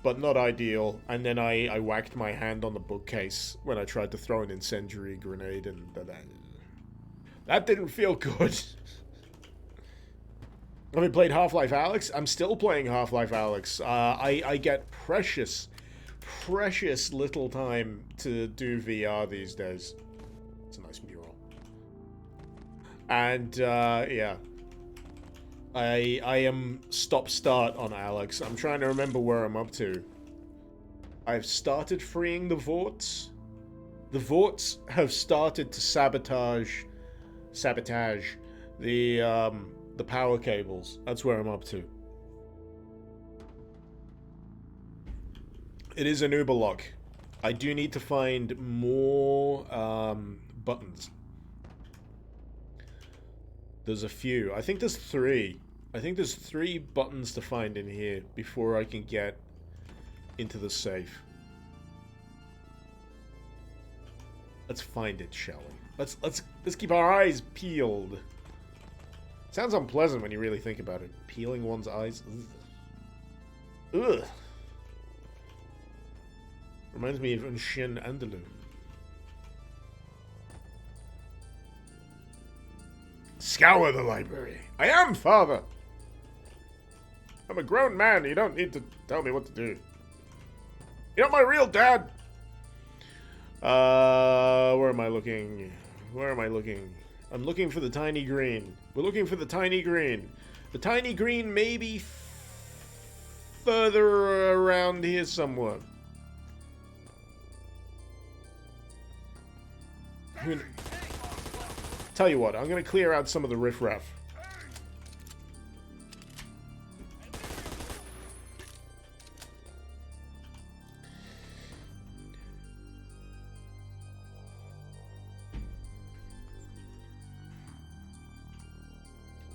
but not ideal. And then I whacked my hand on the bookcase when I tried to throw an incendiary grenade, and that didn't feel good. Have I played Half-Life Alyx? I'm still playing Half-Life Alyx. I get precious little time to do VR these days. It's a nice mural. And, yeah. I am stop-start on Alyx. I'm trying to remember where I'm up to. I've started freeing the Vorts. The Vorts have started to sabotage the power cables. That's where I'm up to. It is an Uber lock. I do need to find more buttons. There's a few. I think there's 3. I think there's 3 buttons to find in here before I can get into the safe. Let's find it, shall we? Let's keep our eyes peeled. Sounds unpleasant when you really think about it. Peeling one's eyes. Ugh. Reminds me of Un Chien Andalou. Scour the library. I am, father. I'm a grown man. You don't need to tell me what to do. You're not my real dad. Where am I looking? Where am I looking? I'm looking for the tiny green. We're looking for the tiny green. The tiny green may be further around here somewhere. Tell you what, I'm gonna clear out some of the riffraff.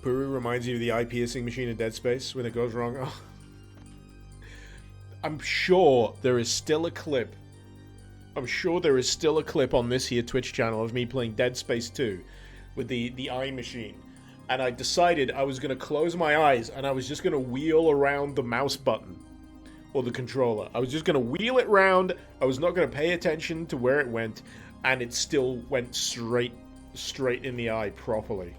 Peru reminds you of the eye piercing machine in Dead Space when it goes wrong. Oh. I'm sure there is still a clip. I'm sure there is still a clip on this here Twitch channel of me playing Dead Space 2 with the eye machine. And I decided I was going to close my eyes and I was just going to wheel around the mouse button. Or the controller. I was just going to wheel it round. I was not going to pay attention to where it went. And it still went straight in the eye properly.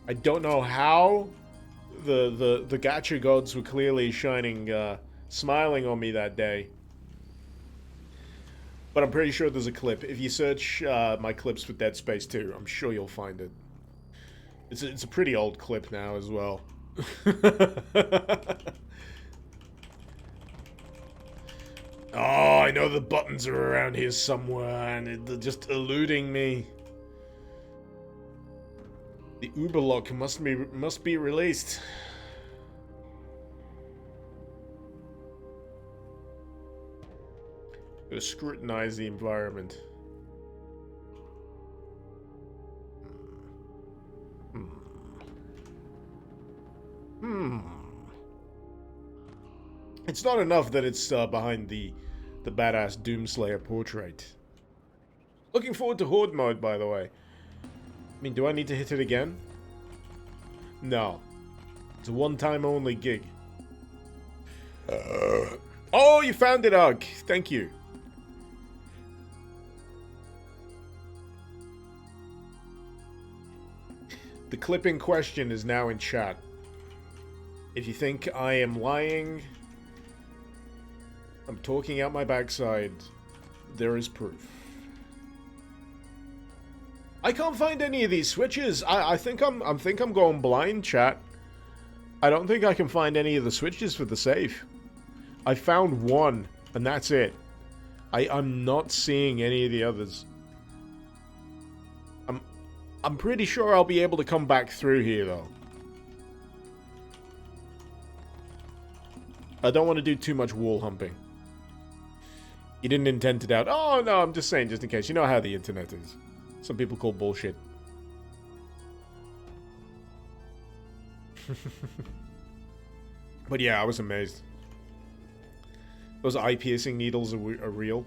I don't know how the gacha gods were clearly shining, smiling on me that day. But I'm pretty sure there's a clip. If you search my clips for Dead Space 2, I'm sure you'll find it. It's a pretty old clip now as well. Oh, I know the buttons are around here somewhere, and they're just eluding me. The Uber lock must be released. Gotta scrutinize the environment. It's not enough that it's behind the badass Doomslayer portrait. Looking forward to Horde mode, by the way. I mean, do I need to hit it again? No. It's a one-time only gig. Oh, you found it, Ugg. Thank you. The clip in question is now in chat. If you think I am lying, I'm talking out my backside, there is proof. I can't find any of these switches. I think I'm going blind, chat. I don't think I can find any of the switches for the safe. I found one, and that's it. I'm not seeing any of the others. I'm pretty sure I'll be able to come back through here, though. I don't want to do too much wall humping. You didn't intend to doubt. Oh, no, I'm just saying, just in case. You know how the internet is. Some people call bullshit. But yeah, I was amazed. Those eye-piercing needles are real.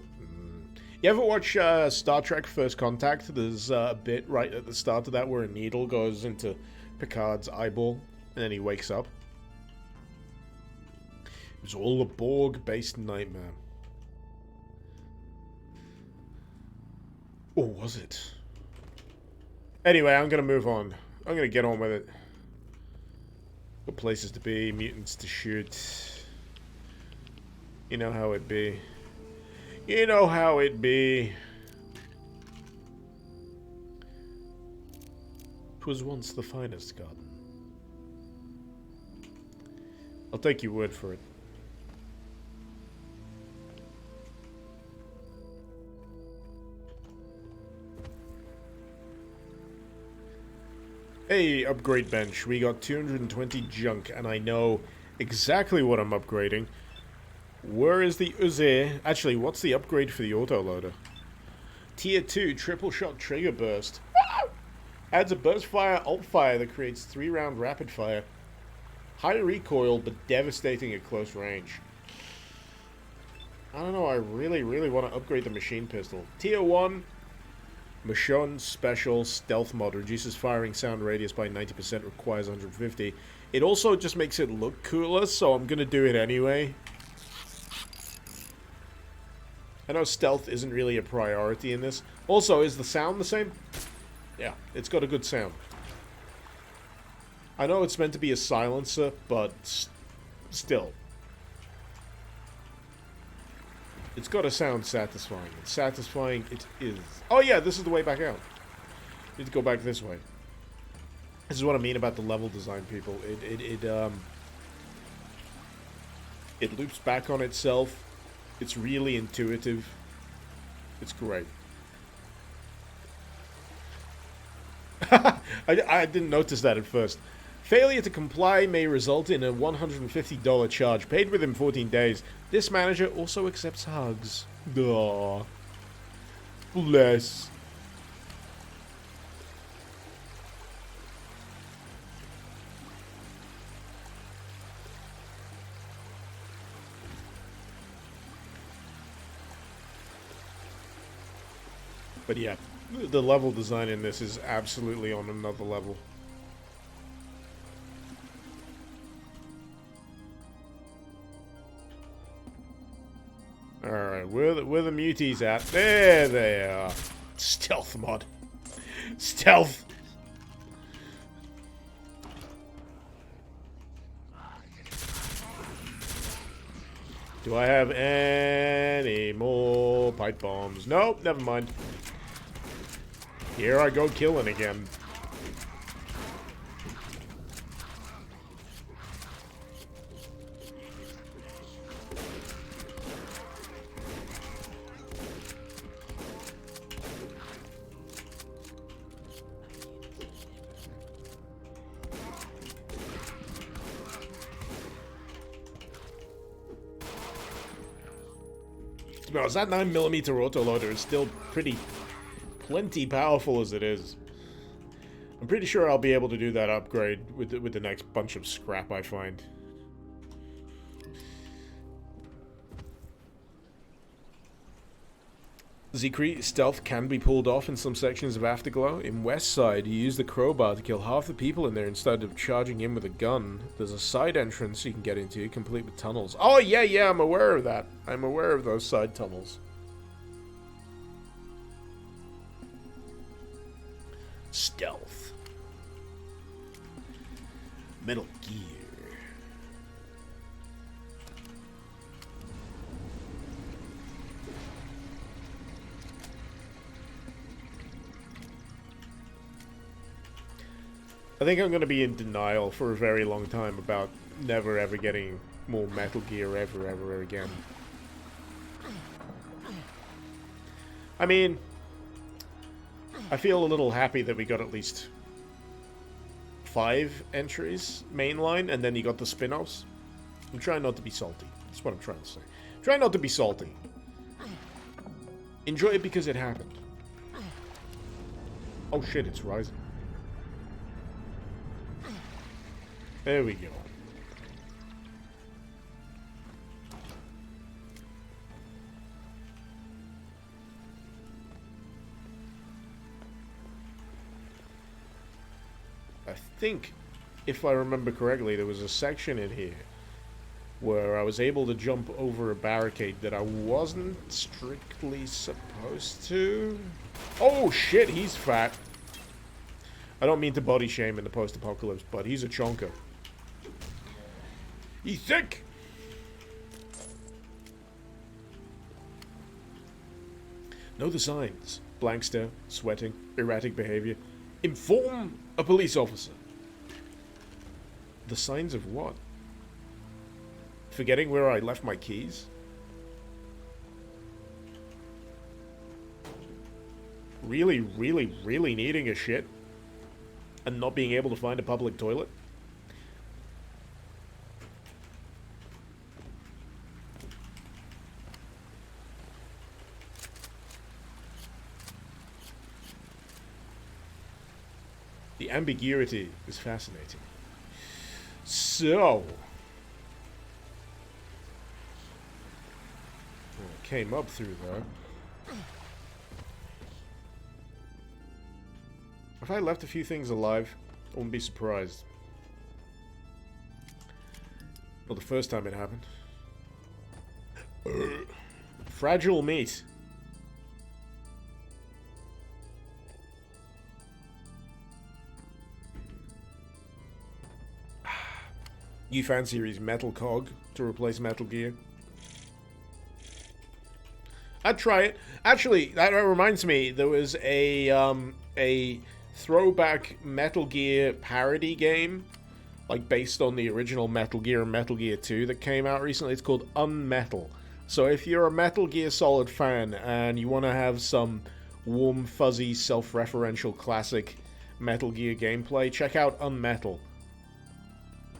You ever watch Star Trek First Contact? There's a bit right at the start of that where a needle goes into Picard's eyeball, and then he wakes up. It was all a Borg-based nightmare. Or was it? Anyway, I'm gonna move on. I'm gonna get on with it. Got places to be, mutants to shoot. You know how it be. You know how it be. 'Twas once the finest garden. I'll take your word for it. Hey, upgrade bench. We got 220 junk, and I know exactly what I'm upgrading. Where is the Uzi? Actually, what's the upgrade for the autoloader? Tier 2, triple shot trigger burst. Adds a burst fire, alt fire that creates 3-round rapid fire. High recoil, but devastating at close range. I don't know, I really want to upgrade the machine pistol. Tier 1, Michonne Special Stealth Mod. Reduces firing sound radius by 90%, requires 150. It also just makes it look cooler, so I'm gonna do it anyway. I know stealth isn't really a priority in this. Also, is the sound the same? Yeah, it's got a good sound. I know it's meant to be a silencer, but still. It's got to sound satisfying. And satisfying it is. Oh yeah, this is the way back out. Need to go back this way. This is what I mean about the level design, people. It loops back on itself. It's really intuitive. It's great. I didn't notice that at first. Failure to comply may result in a $150 charge, paid within 14 days. This manager also accepts hugs. Aww. Bless. But yeah, the level design in this is absolutely on another level. Alright, where the muties at? There they are. Stealth mod. Stealth! Do I have any more pipe bombs? Nope, never mind. Here I go killing again. Well, that 9mm autoloader is still plenty powerful as it is. I'm pretty sure I'll be able to do that upgrade with the next bunch of scrap I find. Zekri, stealth can be pulled off in some sections of Afterglow. In Westside, you use the crowbar to kill half the people in there instead of charging in with a gun. There's a side entrance you can get into, complete with tunnels. Oh, yeah, I'm aware of that. I'm aware of those side tunnels. Stealth. Metal Gear. I think I'm going to be in denial for a very long time about never ever getting more Metal Gear ever again. I mean, I feel a little happy that we got at least 5 entries mainline, and then you got the spin-offs. I'm trying not to be salty. That's what I'm trying to say. Try not to be salty. Enjoy it because it happened. Oh shit, it's rising. There we go. I think, if I remember correctly, there was a section in here where I was able to jump over a barricade that I wasn't strictly supposed to. Oh shit, he's fat. I don't mean to body shame in the post-apocalypse, but he's a chonker. He's thick! Know the signs. Blank stare, sweating, erratic behavior. Inform a police officer. The signs of what? Forgetting where I left my keys? Really needing a shit? And not being able to find a public toilet? The ambiguity is fascinating. So, came up through there. If I left a few things alive, I wouldn't be surprised. Not the first time it happened. Fragile meat. New fan series Metal Cog to replace Metal Gear. I'd try it. Actually, that reminds me, there was a throwback Metal Gear parody game, like based on the original Metal Gear and Metal Gear 2 that came out recently. It's called Unmetal. So if you're a Metal Gear Solid fan and you want to have some warm, fuzzy, self-referential classic Metal Gear gameplay, check out Unmetal.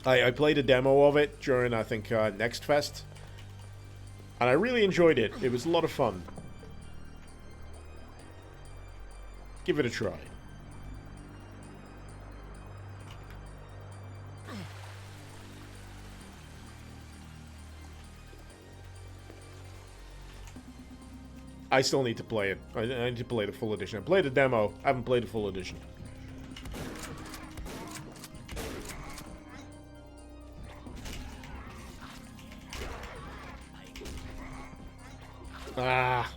I played a demo of it during, I think, Next Fest, and I really enjoyed it. It was a lot of fun. Give it a try. I still need to play it. I need to play the full edition. I played a demo. I haven't played the full edition. Ah.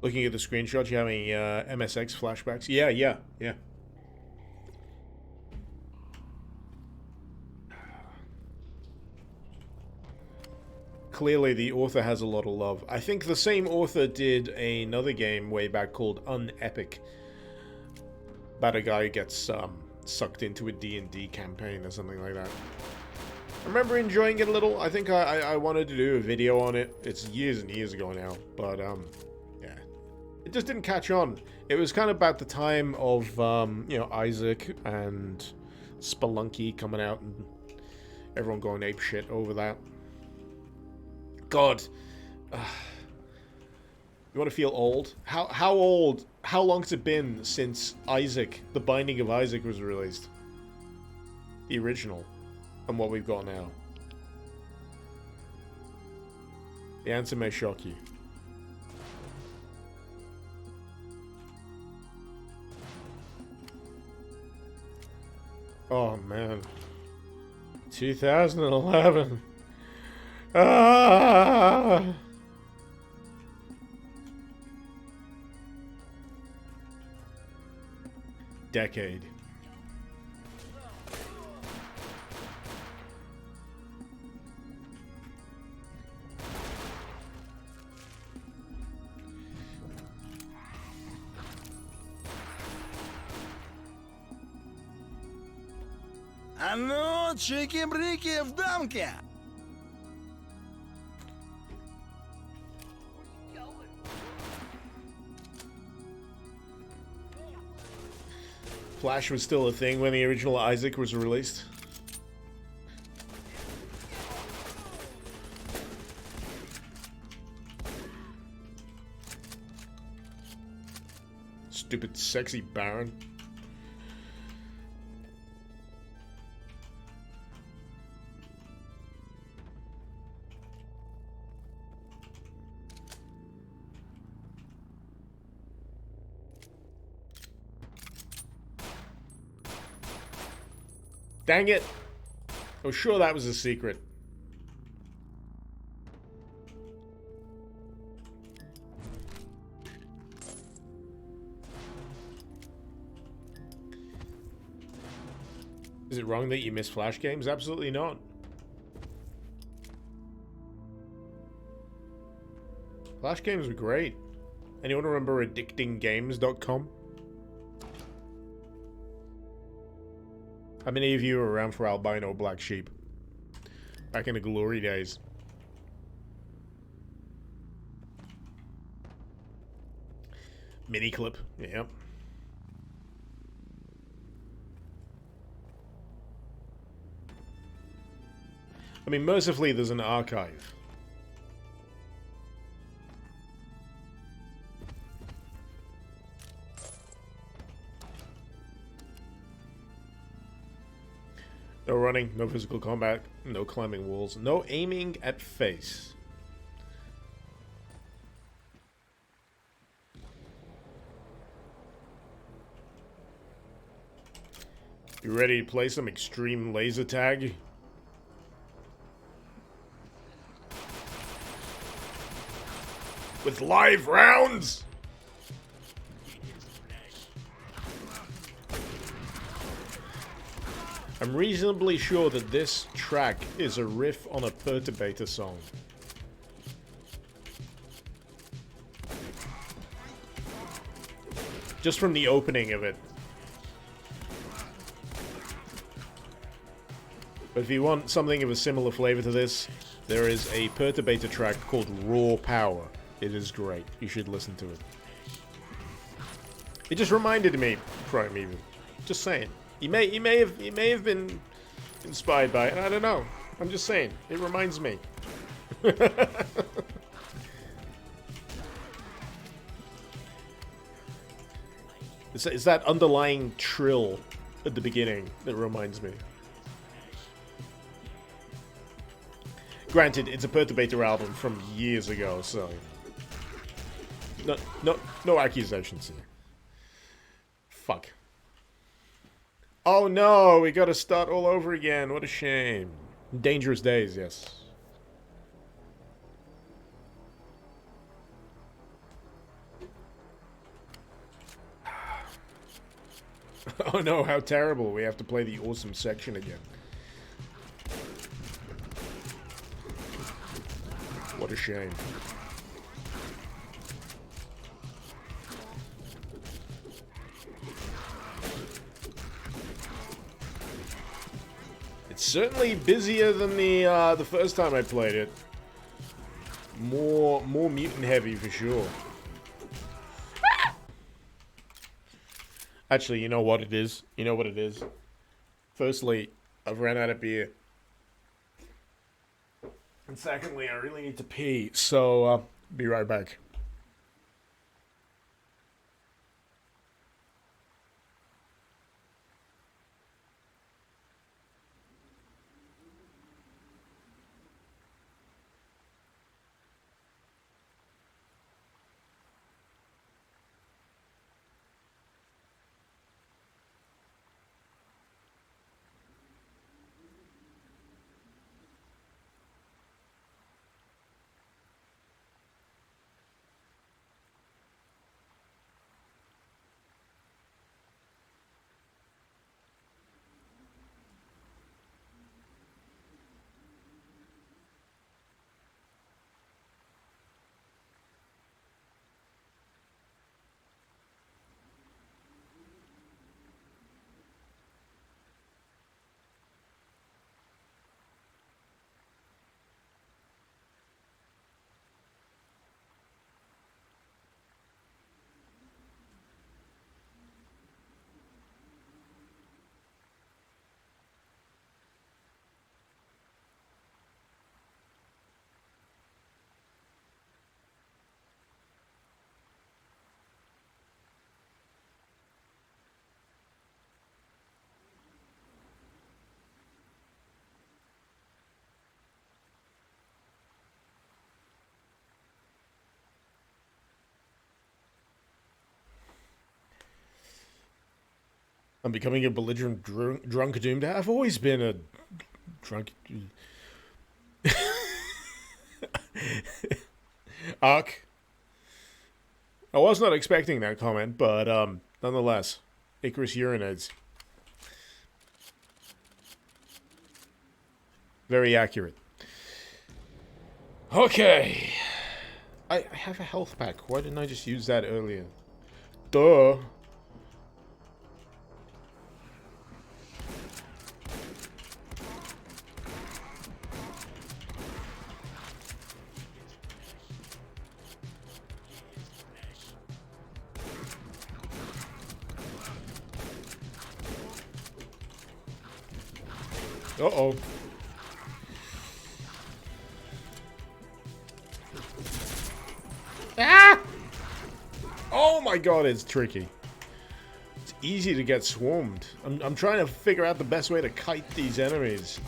Looking at the screenshot, you have any MSX flashbacks? Yeah. Clearly, the author has a lot of love. I think the same author did another game way back called Unepic, about a guy who gets sucked into a D&D campaign or something like that. I remember enjoying it a little. I think I wanted to do a video on it. It's years and years ago now, but yeah, it just didn't catch on. It was kind of about the time of you know, Isaac and Spelunky coming out and everyone going ape shit over that. God, you want to feel old? How old? How long's it been since Isaac, The Binding of Isaac, was released? The original, and what we've got now. The answer may shock you. Oh man, 2011. Ah! Decade. А ну, чики-брики в дамке! Flash was still a thing when the original Isaac was released. Stupid sexy Baron. Dang it! I was sure that was a secret. Is it wrong that you miss Flash games? Absolutely not. Flash games were great. Anyone remember addictinggames.com? How many of you were around for Albino Black Sheep? Back in the glory days. Mini clip, yep. I mean, mercifully, there's an archive. No running, no physical combat, no climbing walls, no aiming at face. You ready to play some extreme laser tag? With live rounds? I'm reasonably sure that this track is a riff on a Perturbator song. Just from the opening of it. But if you want something of a similar flavor to this, there is a Perturbator track called Raw Power. It is great. You should listen to it. It just reminded me from even. Just saying. You may have been inspired by it. I don't know. I'm just saying. It reminds me. It's that underlying trill at the beginning that reminds me. Granted, it's a Perturbator album from years ago, so no accusations here. Fuck. Oh no, we gotta start all over again. What a shame. Dangerous Days, yes. Oh no, how terrible. We have to play the awesome section again. What a shame. It's certainly busier than the first time I played it. More mutant heavy for sure. Actually, you know what it is? You know what it is? Firstly, I've ran out of beer. And secondly, I really need to pee, so be right back. I'm becoming a belligerent drunk doomed. I've always been a drunk. Ark. I was not expecting that comment, but nonetheless, Icarus urinates. Very accurate. Okay. I have a health pack. Why didn't I just use that earlier? Duh. Uh-oh. Ah! Oh my god, it's tricky. It's easy to get swarmed. I'm trying to figure out the best way to kite these enemies.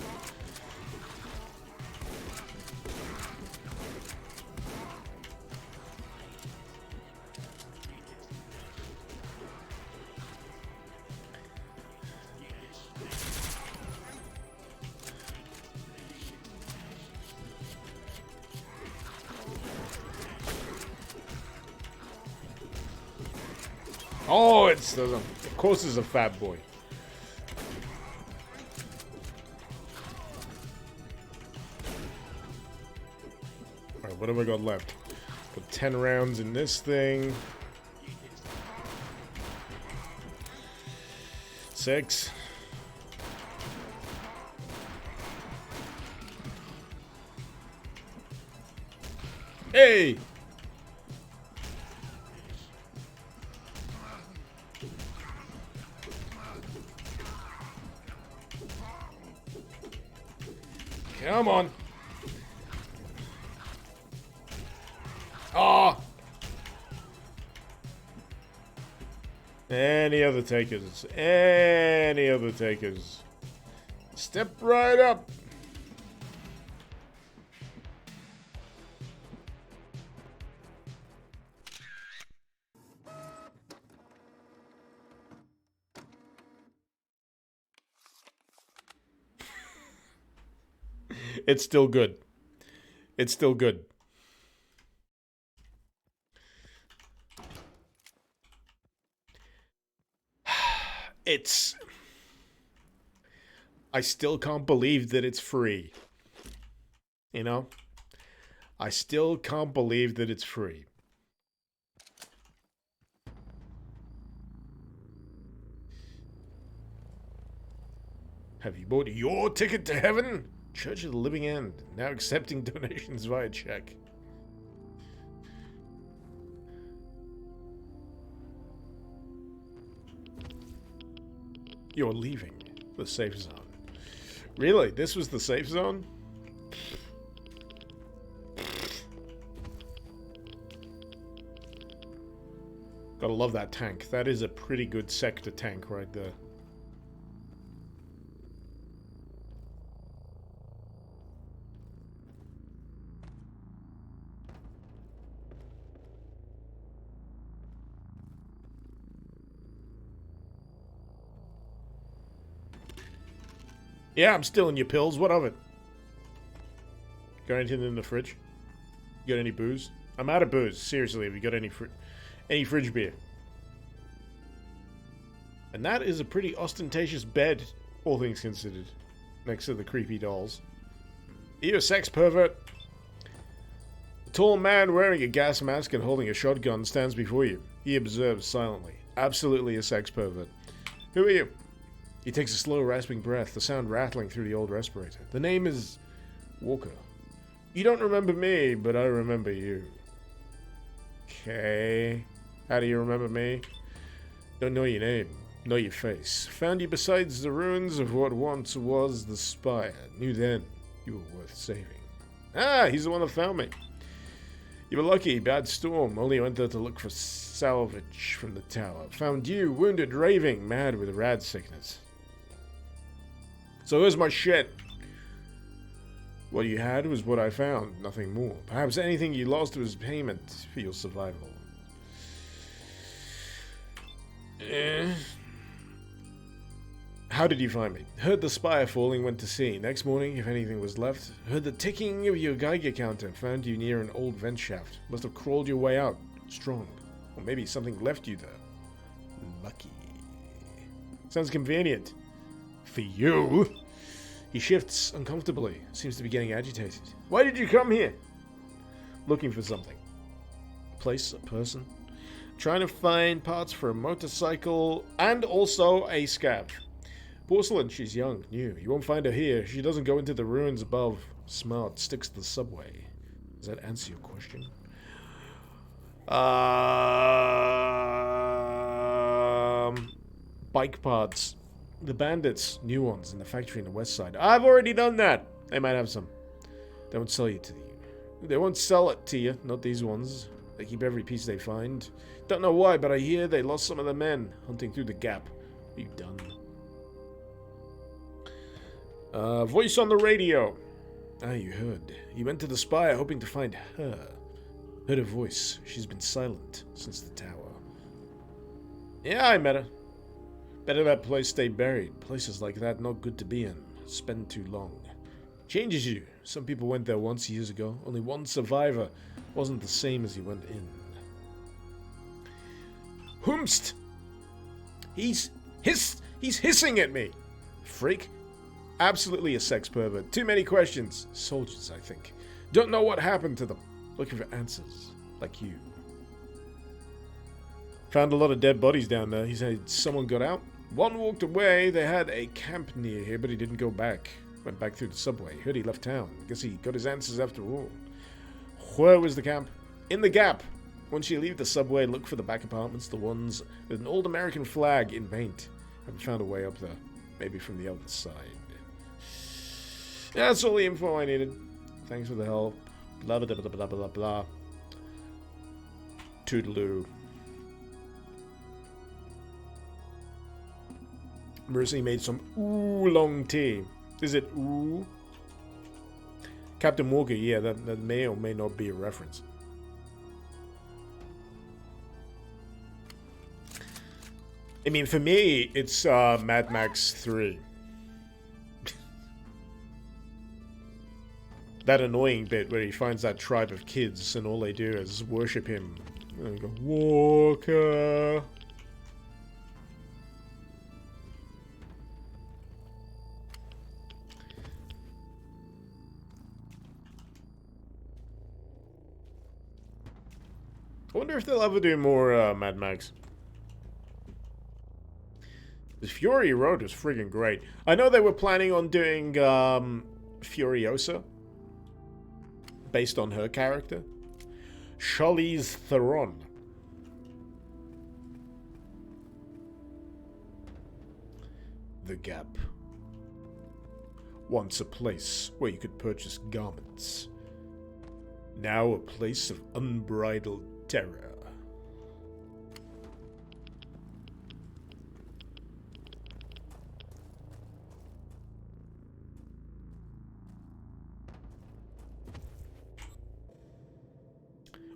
Oh, of course it's a fat boy. What have I got left? Got 10 rounds in this thing. 6. Hey! Come on. Ah! Any other takers? Any other takers? Step right up. It's still good. It's still good. It's... I still can't believe that it's free. You know? I still can't believe that it's free. Have you bought your ticket to heaven? Church of the Living End, now accepting donations via check. You're leaving the safe zone. Really? This was the safe zone? Gotta love that tank. That is a pretty good sector tank right there. Yeah, I'm still in your pills. What of it? Got anything in the fridge? You got any booze? I'm out of booze. Seriously, have you got any fridge beer? And that is a pretty ostentatious bed, all things considered, next to the creepy dolls. Are you a sex pervert? A tall man wearing a gas mask and holding a shotgun stands before you. He observes silently. Absolutely a sex pervert. Who are you? He takes a slow, rasping breath, the sound rattling through the old respirator. The name is Walker. You don't remember me, but I remember you. Okay. How do you remember me? Don't know your name. Know your face. Found you beside the ruins of what once was the spire. Knew then you were worth saving. Ah, he's the one that found me. You were lucky, bad storm. Only went there to look for salvage from the tower. Found you, wounded, raving, mad with rad sickness. So here's my shit. What you had was what I found, nothing more. Perhaps anything you lost was payment for your survival. How did you find me? Heard the spire falling, went to sea. Next morning, if anything was left, heard the ticking of your Geiger counter. Found you near an old vent shaft. Must have crawled your way out. Strong. Or maybe something left you there. Lucky. Sounds convenient. For you? He shifts uncomfortably. Seems to be getting agitated. Why did you come here? Looking for something. A place, a person. Trying to find parts for a motorcycle and also a scav. Porcelain, she's young, new. You won't find her here. She doesn't go into the ruins above. Smart, sticks to the subway. Does that answer your question? Bike parts. The bandits, new ones in the factory in the west side. I've already done that. They might have some. They won't sell you to you. They won't sell it to you, not these ones. They keep every piece they find. Don't know why, but I hear they lost some of the men hunting through the gap. What have you done? Voice on the radio. Ah, you heard. You went to the spire hoping to find her. Heard her voice. She's been silent since the tower. Yeah, I met her. Better that place stay buried. Places like that not good to be in. Spend too long. Changes you. Some people went there once years ago. Only one survivor. Wasn't the same as he went in. Whomst! He's hissing at me. Freak. Absolutely a sex pervert. Too many questions. Soldiers, I think. Don't know what happened to them. looking for answers, like you. Found a lot of dead bodies down there. He said someone got out. One walked away. They had a camp near here, but he didn't go back. Went back through the subway. Heard he left town. Guess he got his answers after all. Where was the camp? In the Gap. Once you leave the subway, look for the back apartments, the ones with an old American flag in paint. Haven't found a way up there. Maybe from the other side. Yeah, that's all the info I needed. Thanks for the help. Blah blah blah blah blah blah blah. Toodaloo. Mercy made some oolong tea. Is it ooh? Captain Walker, yeah, that may or may not be a reference. I mean, for me, it's Mad Max 3. That annoying bit where he finds that tribe of kids and all they do is worship him. And go, Walker. I wonder if they'll ever do more Mad Max. This Fury Road was friggin' great. I know they were planning on doing Furiosa, based on her character. Charlize Theron. The Gap. Once a place where you could purchase garments. Now a place of unbridled terror.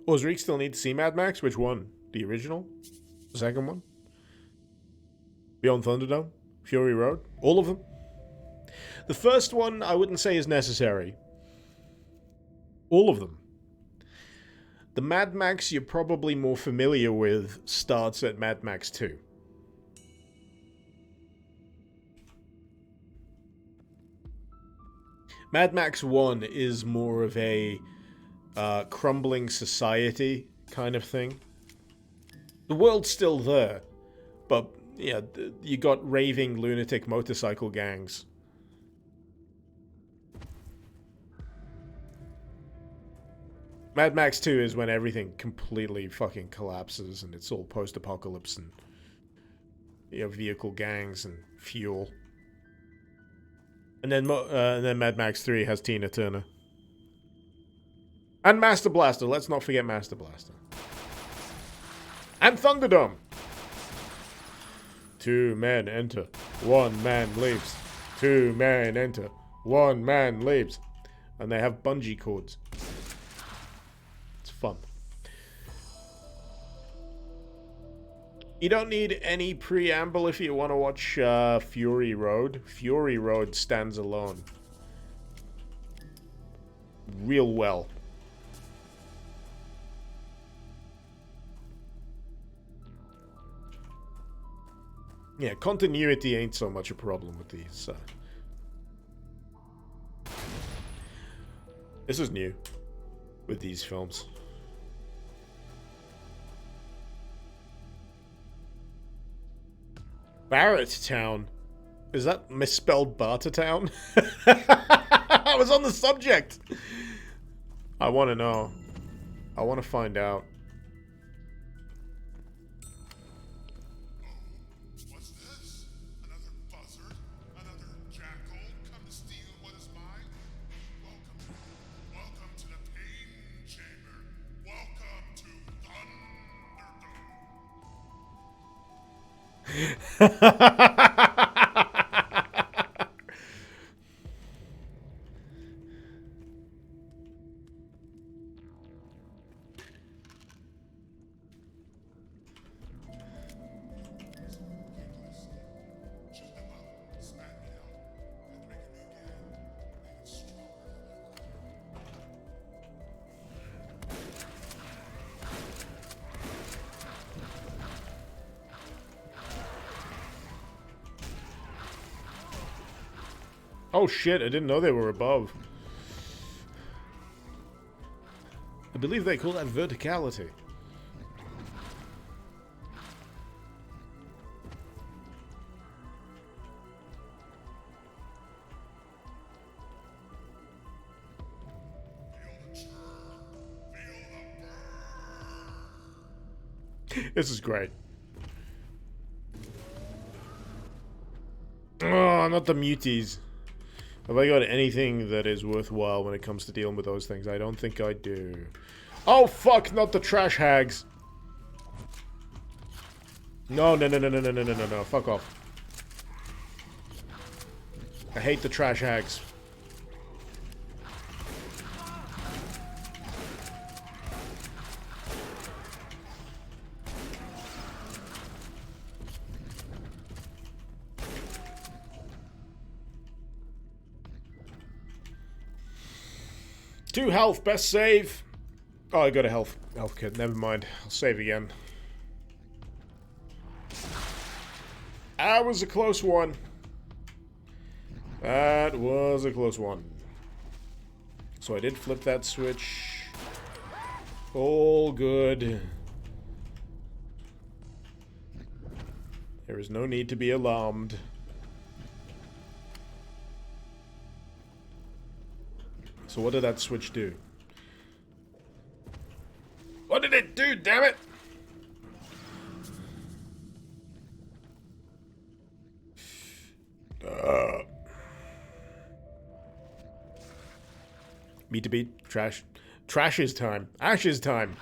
Oh, does Reek still need to see Mad Max? Which one? The original? The second one? Beyond Thunderdome? Fury Road? All of them? The first one I wouldn't say is necessary. All of them. The Mad Max you're probably more familiar with starts at Mad Max 2. Mad Max 1 is more of a crumbling society kind of thing. The world's still there, but yeah, you got raving lunatic motorcycle gangs. Mad Max 2 is when everything completely fucking collapses and it's all post-apocalypse and you know, vehicle gangs and fuel. And then Mad Max 3 has Tina Turner. And Master Blaster. Let's not forget Master Blaster. And Thunderdome. 2 men enter. 1 man leaves. 2 men enter. 1 man leaves. And they have bungee cords. It's fun. You don't need any preamble if you want to watch Fury Road. Fury Road stands alone. Real well. Yeah, continuity ain't so much a problem with these. This is new with these films. Barrett Town. Is that misspelled Bartertown? I was on the subject. I want to know. I want to find out. What's this? Another buzzard? Another jackal come to steal what is mine? Welcome to the pain chamber. Welcome to Thunderdome. Oh shit, I didn't know they were above. I believe they call that verticality. This is great. Oh, not the muties. Have I got anything that is worthwhile when it comes to dealing with those things? I don't think I do. Oh, fuck, not the trash hags. No, no, no, no, no, no, no, no, no, no. Fuck off. I hate the trash hags. Two health, best save. Oh, I got a health kit. Never mind. I'll save again. That was a close one. That was a close one. So I did flip that switch. All good. There is no need to be alarmed. So what did that switch do? What did it do, damn it? Beat to beat. Trash. Trash is time. Ash is time.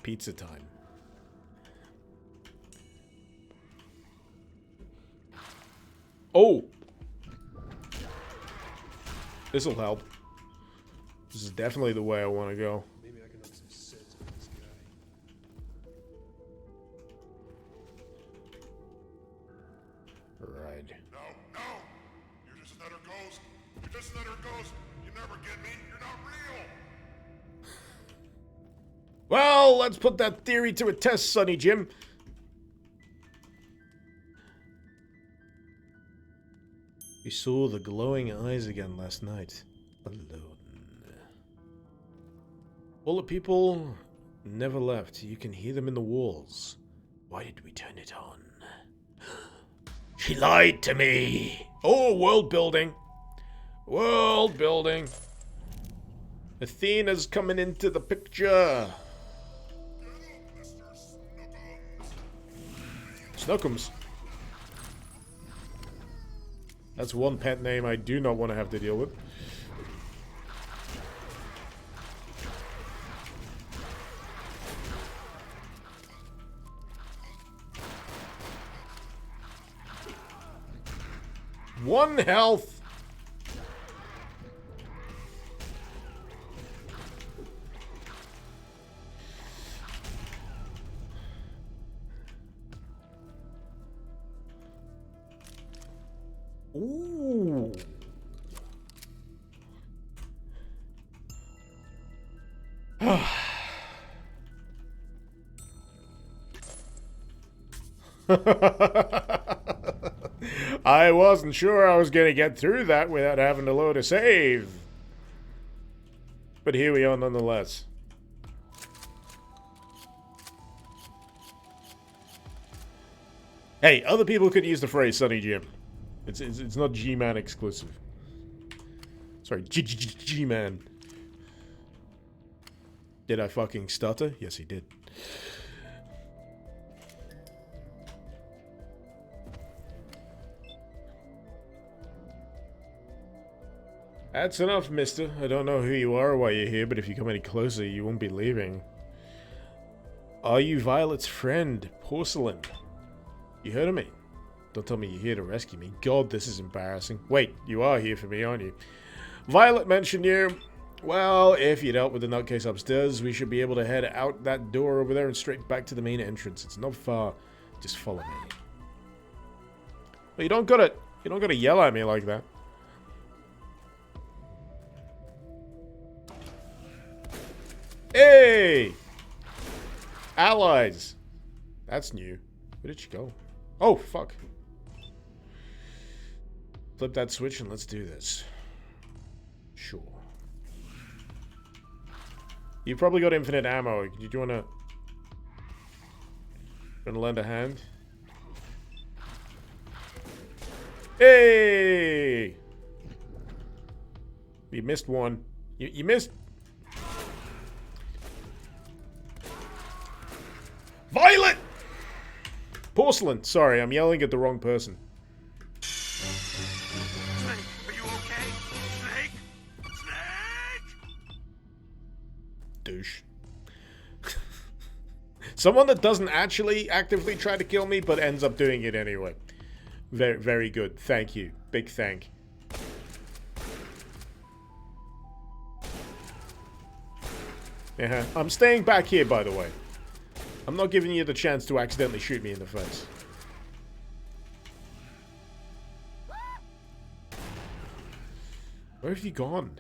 Pizza time. Oh! This'll help. This is definitely the way I want to go. Maybe I can knock some sense into this guy. Right. No, no! You're just another ghost. You're just another ghost. You never get me. You're not real. Well, let's put that theory to a test, Sonny Jim. We saw the glowing eyes again last night. Alone. All the people never left. You can hear them in the walls. Why did we turn it on? She lied to me. Oh, world building. World building. Athena's coming into the picture. Snookums. That's one pet name I do not want to have to deal with. One health. Ooh. I wasn't sure I was going to get through that without having to load a save. But here we are nonetheless. Hey, other people could use the phrase Sonny Jim. It's not G-Man exclusive. Sorry, G-Man. Did I fucking stutter? Yes, he did. That's enough, mister. I don't know who you are or why you're here, but if you come any closer, you won't be leaving. Are you Violet's friend, Porcelain? You heard of me? Don't tell me you're here to rescue me. God, this is embarrassing. Wait, you are here for me, aren't you? Violet mentioned you. Well, if you dealt with the nutcase upstairs, we should be able to head out that door over there and straight back to the main entrance. It's not far. Just follow me. Well, you don't gotta yell at me like that. Hey! Allies! That's new. Where did she go? Oh, fuck. Flip that switch and let's do this. Sure. You probably got infinite ammo. Do you wanna lend a hand? Hey! You missed one. You missed. Violet! Porcelain. Sorry, I'm yelling at the wrong person. Snake, are you okay? Snake? Snake! Douche. Someone that doesn't actually actively try to kill me, but ends up doing it anyway. Very, very good. Thank you. Big thank. Yeah, I'm staying back here, by the way. I'm not giving you the chance to accidentally shoot me in the face. Where have you gone?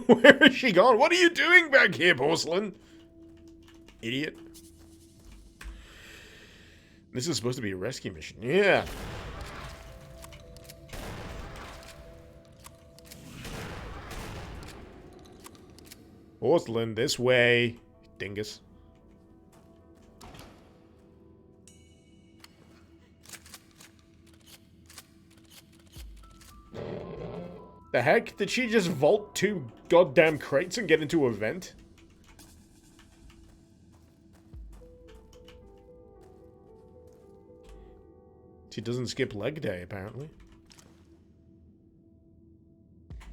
Where has she gone? What are you doing back here, Porcelain? Idiot. This is supposed to be a rescue mission. Yeah. Porcelain, this way. Dingus. The heck? Did she just vault 2 goddamn crates and get into a vent? She doesn't skip leg day, apparently.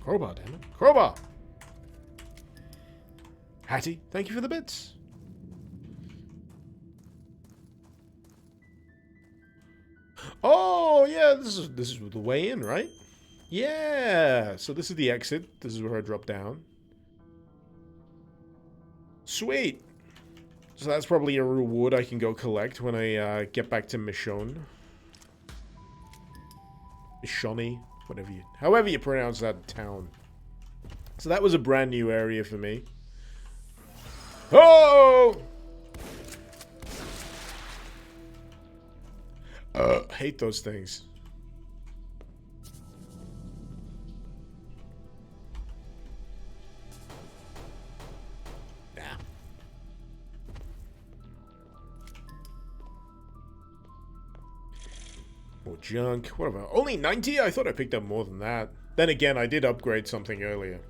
Crowbar, damn it. Crowbar! Hattie, thank you for the bits. Oh, yeah, this is the way in, right? Yeah, so this is the exit. This is where I drop down. Sweet. So that's probably a reward I can go collect when I get back to Michonne. Michonne, however you pronounce that town. So that was a brand new area for me. Oh! Hate those things. More junk. What about... Only 90? I thought I picked up more than that. Then again, I did upgrade something earlier.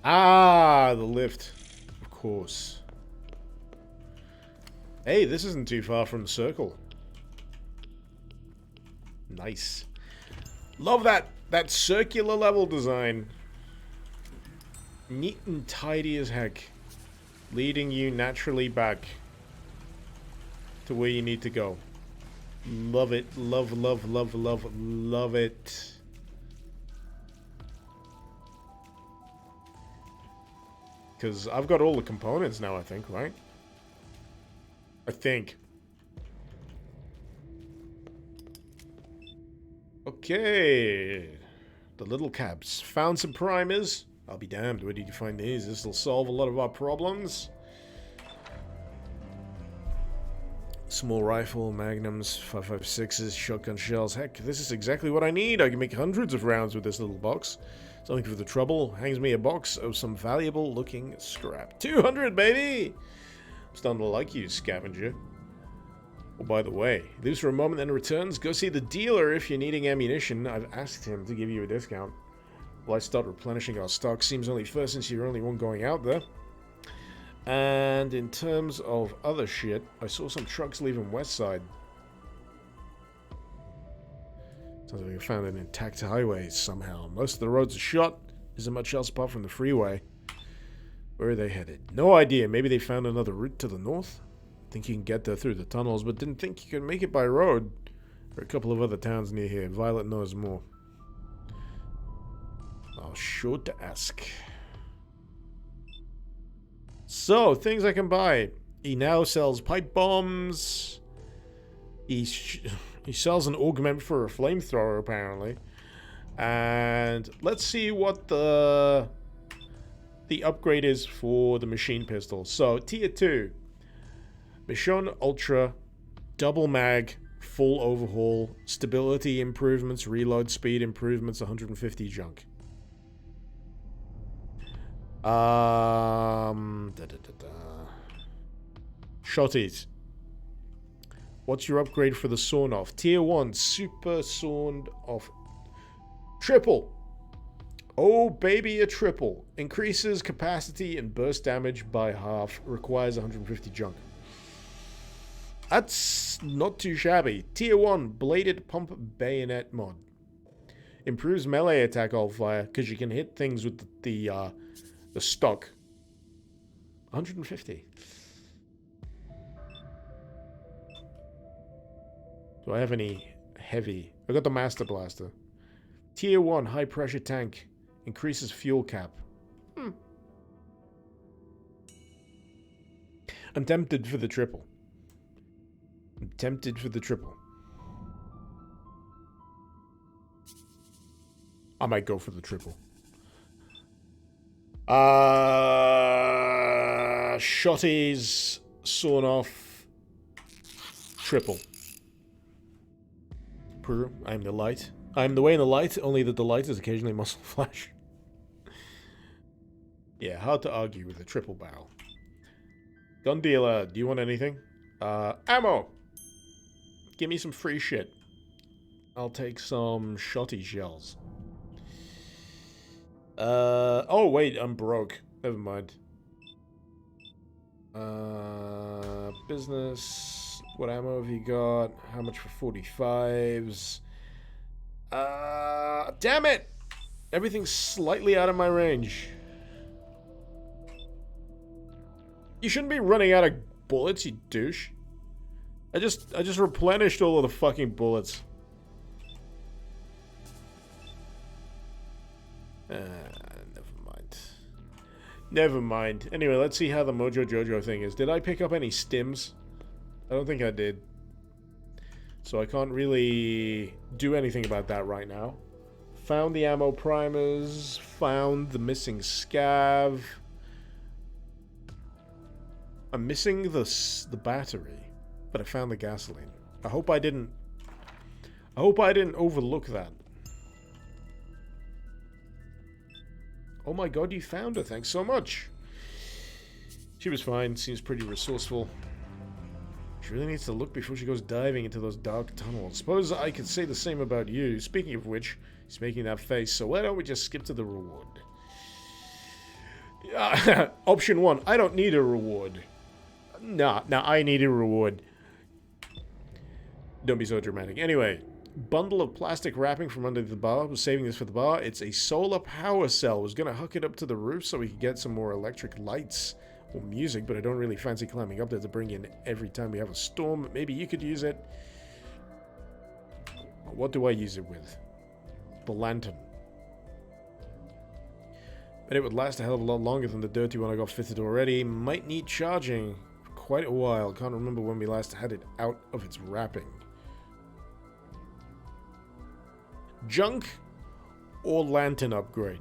Ah, the lift. Of course. Hey, this isn't too far from the circle. Nice. Love that circular level design. Neat and tidy as heck. Leading you naturally back to where you need to go. Love it. Love, love, love, love, love it. Because I've got all the components now, I think, right? I think. Okay. The little cabs. Found some primers. I'll be damned. Where did you find these? This will solve a lot of our problems. Small rifle, magnums, 5.56s, shotgun shells. Heck, this is exactly what I need. I can make hundreds of rounds with this little box. Something for the trouble. Hangs me a box of some valuable looking scrap. 200, baby! I'm starting to like you, scavenger. Oh, by the way, leaves for a moment then returns. Go see the dealer if you're needing ammunition. I've asked him to give you a discount. Well, I start replenishing our stock. Seems only fair since you're only one going out there. And in terms of other shit, I saw some trucks leaving West Side. Sounds like I found an intact highway somehow. Most of the roads are shut. Isn't much else apart from the freeway. Where are they headed? No idea. Maybe they found another route to the north? Think you can get there through the tunnels, but didn't think you could make it by road. There are a couple of other towns near here. Violet knows more. I'll sure to ask. So, things I can buy. He now sells pipe bombs. He sells an augment for a flamethrower, apparently. And let's see what the upgrade is for the machine pistol. So, tier 2. Michonne Ultra, double mag, Full overhaul. Stability improvements. Reload speed improvements. 150 junk. Shotties. What's your upgrade for the sawn off? Tier 1. Super sawned off. Triple. Oh, baby, a triple. Increases capacity and burst damage by half. Requires 150 junk. That's not too shabby. Tier 1, Bladed Pump Bayonet mod. Improves melee attack all fire, because you can hit things with the stock. 150. Do I have any heavy? I got the Master Blaster. Tier 1, high pressure tank. Increases fuel cap. I'm tempted for the triple. I'm tempted for the triple. I might go for the triple. Shotties, sawn off, triple. I'm the light. I'm the way in the light, only that the light is occasionally muscle flash. Yeah, hard to argue with a triple barrel. Gun dealer, do you want anything? Ammo! Give me some free shit. I'll take some shotty shells. Oh wait, I'm broke. Never mind. Business. What ammo have you got? How much for 45s? Damn it! Everything's slightly out of my range. You shouldn't be running out of bullets, you douche. I just replenished all of the fucking bullets. Never mind. Never mind. Anyway, let's see how the Mojo Jojo thing is. Did I pick up any stims? I don't think I did. So I can't really do anything about that right now. Found the ammo primers. Found the missing scav. I'm missing the battery, but I found the gasoline. I hope I didn't overlook that. Oh my god, you found her. Thanks so much. She was fine. Seems pretty resourceful. She really needs to look before she goes diving into those dark tunnels. Suppose I could say the same about you. Speaking of which, he's making that face, so why don't we just skip to the reward? Option 1, I don't need a reward. Nah, I need a reward. Don't be so dramatic. Anyway, bundle of plastic wrapping from under the bar. I was saving this for the bar. It's a solar power cell. I was going to hook it up to the roof so we could get some more electric lights or music, but I don't really fancy climbing up there to bring in every time we have a storm. Maybe you could use it. What do I use it with? The lantern. But it would last a hell of a lot longer than the dirty one I got fitted already. Might need charging for quite a while. Can't remember when we last had it out of its wrapping. Junk or lantern upgrade?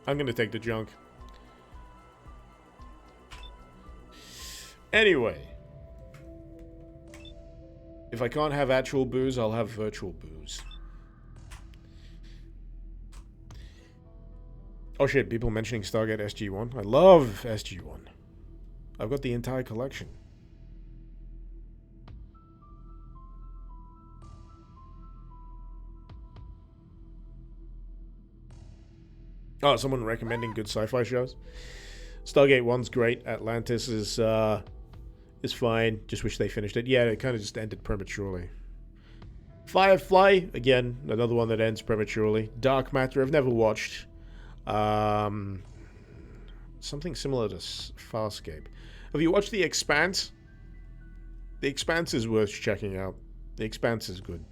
I'm going to take the junk. Anyway. If I can't have actual booze, I'll have virtual booze. Oh shit, people mentioning Stargate SG-1. I love SG-1. I've got the entire collection. Oh, someone recommending good sci-fi shows? Stargate 1's great. Atlantis is fine. Just wish they finished it. Yeah, it kind of just ended prematurely. Firefly, again, another one that ends prematurely. Dark Matter, I've never watched. Something similar to Farscape. Have you watched The Expanse? The Expanse is worth checking out. The Expanse is good.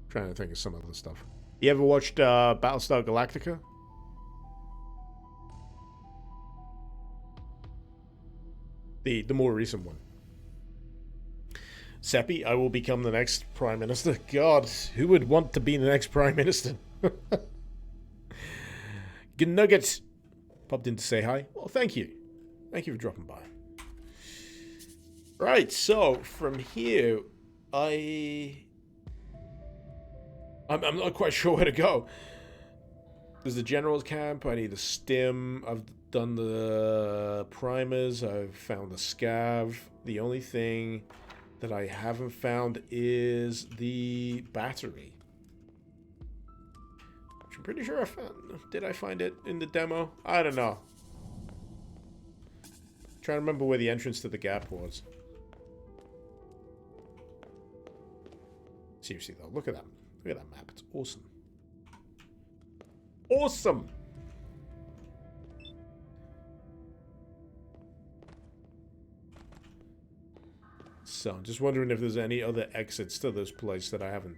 Trying to think of some other stuff. You ever watched Battlestar Galactica? The more recent one. Seppi, I will become the next Prime Minister. God, who would want to be the next Prime Minister? Good nuggets. Popped in to say hi. Well, thank you. Thank you for dropping by. Right, so from here, I'm not quite sure where to go. There's the general's camp. I need the stim. I've done the primers. I've found the scav. The only thing that I haven't found is the battery. Which I'm pretty sure I found. Did I find it in the demo? I don't know. Trying to remember where the entrance to the gap was. Seriously though, look at that. Look at that map. It's awesome. Awesome! So, I'm just wondering if there's any other exits to this place that I haven't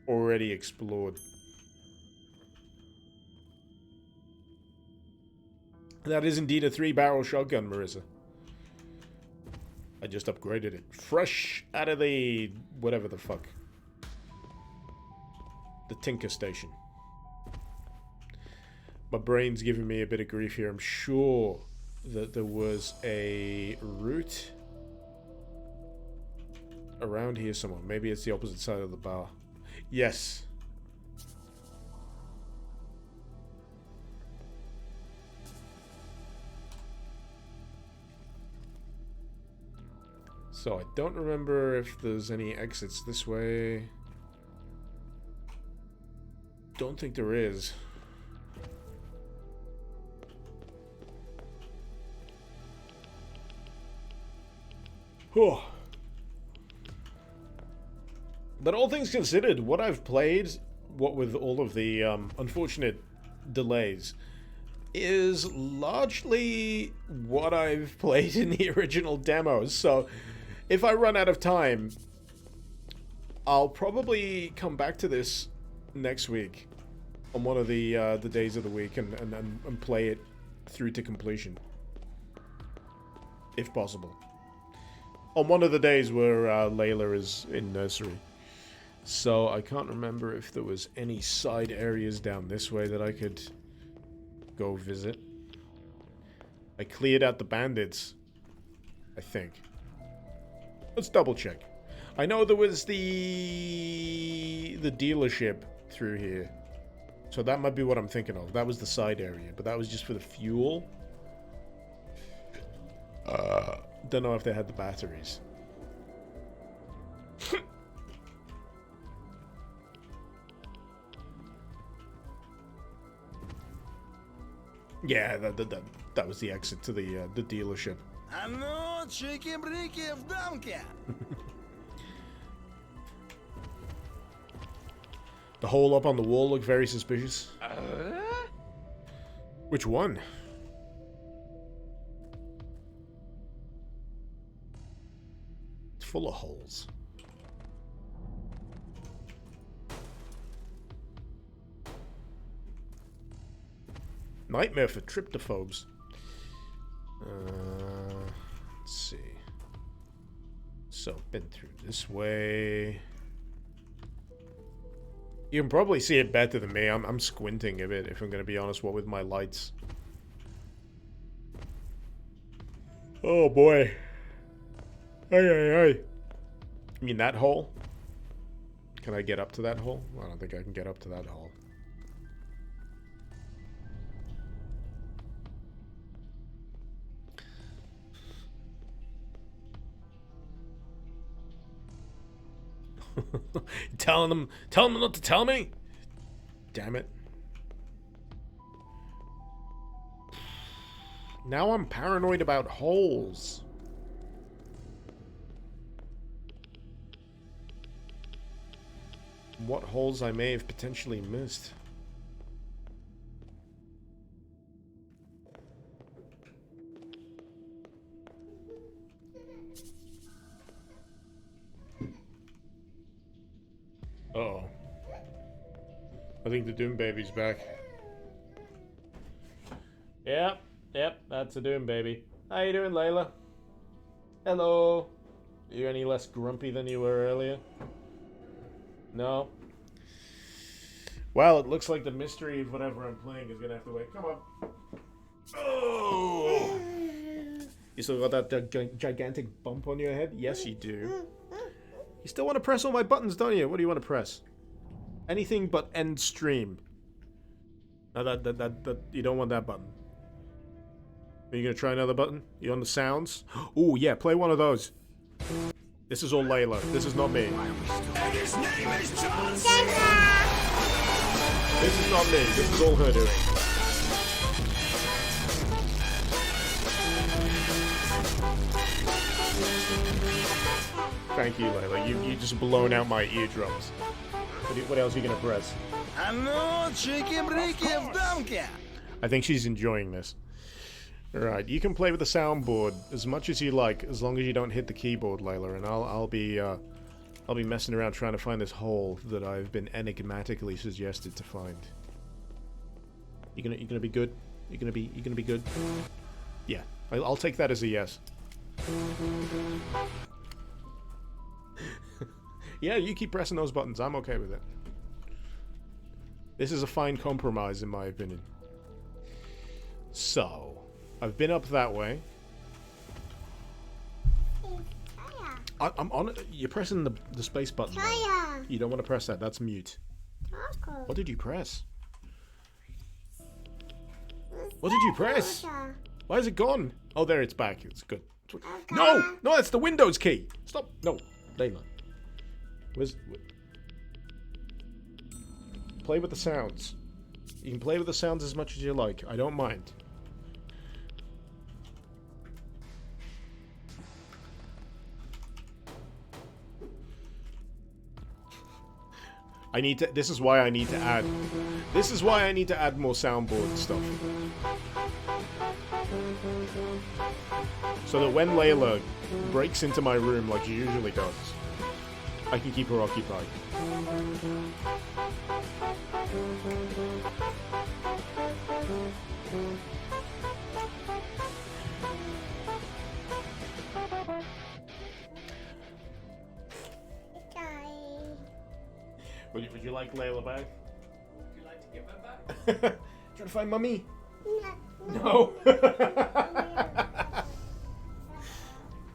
already explored. That is indeed a 3-barrel shotgun, Marissa. I just upgraded it. Fresh out of the... whatever the fuck. The Tinker Station. My brain's giving me a bit of grief here. I'm sure that there was a route around here somewhere. Maybe it's the opposite side of the bar. Yes. So I don't remember if there's any exits this way. Don't think there is. Whew. But all things considered, what I've played, what with all of the unfortunate delays, is largely what I've played in the original demos. So if I run out of time, I'll probably come back to this next week on one of the days of the week and play it through to completion, if possible. On one of the days where Layla is in nursery. So I can't remember if there was any side areas down this way that I could go visit. I cleared out the bandits, I think. Let's double check. I know there was the dealership through here. So that might be what I'm thinking of. That was the side area, but that was just for the fuel. Don't know if they had the batteries. Yeah, that was the exit to the dealership. А ну, чики-брики в дамке! The hole up on the wall looked very suspicious. Which one? It's full of holes. Nightmare for tryptophobes. Let's see. So, been through this way. You can probably see it better than me. I'm squinting a bit, if I'm going to be honest, what with my lights. Oh boy. Hey, hey, hey. I mean, that hole? Can I get up to that hole? I don't think I can get up to that hole. telling them not to tell me? Damn it. Now I'm paranoid about holes. What holes I may have potentially missed. Uh-oh. I think the Doom Baby's back. Yep, that's a Doom Baby. How you doing, Layla? Hello. Are you any less grumpy than you were earlier? No? Well, it looks like the mystery of whatever I'm playing is gonna have to wait. Come on. Oh! You still got that gigantic bump on your head? Yes, you do. You still want to press all my buttons, don't you? What do you want to press? Anything but end stream. No, that you don't want that button. Are you gonna try another button? You on the sounds? Oh yeah, play one of those. This is all Layla. This is not me. And his name is John This is not me. This is all her doing. Thank you, Layla. You just blown out my eardrums. What else are you gonna press? А ну, чики-брики в дамке! I think she's enjoying this. Alright, you can play with the soundboard as much as you like, as long as you don't hit the keyboard, Layla, and I'll be messing around trying to find this hole that I've been enigmatically suggested to find. You gonna be good? You gonna be good? Yeah, I'll take that as a yes. Yeah, you keep pressing those buttons. I'm okay with it. This is a fine compromise, in my opinion. So, I've been up that way. I'm on it. You're pressing the space button. Right? You don't want to press that. That's mute. What did you press? What did you press? Why is it gone? Oh, there, it's back. It's good. No! No, that's the Windows key! Stop! No, Layla. Play with the sounds. You can play with the sounds as much as you like. I don't mind. I need to. This is why I need to add. This is why I need to add more soundboard stuff. So that when Layla breaks into my room like she usually does, I can keep her occupied. Would you like Layla back? Would you like to give her back? Trying to find Mummy? No.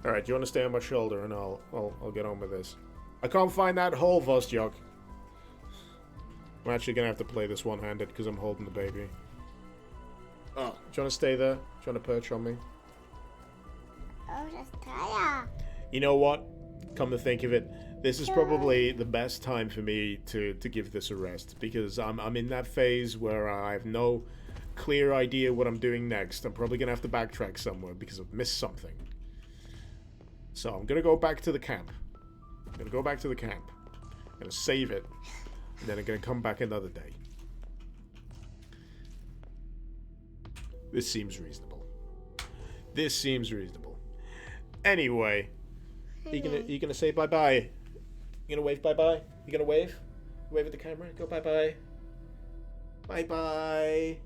Alright, do you want to stay on my shoulder and I'll get on with this. I can't find that hole, Vostok. I'm actually gonna have to play this one-handed because I'm holding the baby. Oh, do you want to stay there? Do you want to perch on me? You know what? Come to think of it, this is probably the best time for me to give this a rest because I'm in that phase where I have no clear idea what I'm doing next. I'm probably gonna have to backtrack somewhere because I've missed something. So I'm gonna go back to the camp. I'm gonna go back to the camp. I'm gonna save it, and then I'm gonna come back another day. This seems reasonable. This seems reasonable. Anyway, you gonna say bye bye? You gonna wave bye bye? You gonna wave? Wave at the camera. Go bye bye. Bye bye.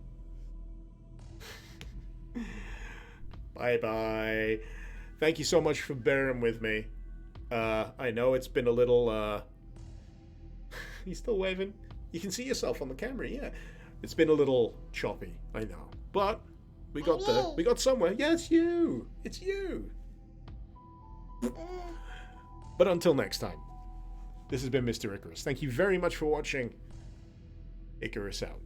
Bye bye. Thank you so much for bearing with me. I know it's been a little, you still waving? You can see yourself on the camera, yeah. It's been a little choppy, I know. But, we got there. We got somewhere. Yeah, it's you. It's you. But until next time, this has been Mr. Icarus. Thank you very much for watching. Icarus out.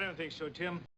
don't think so, Tim.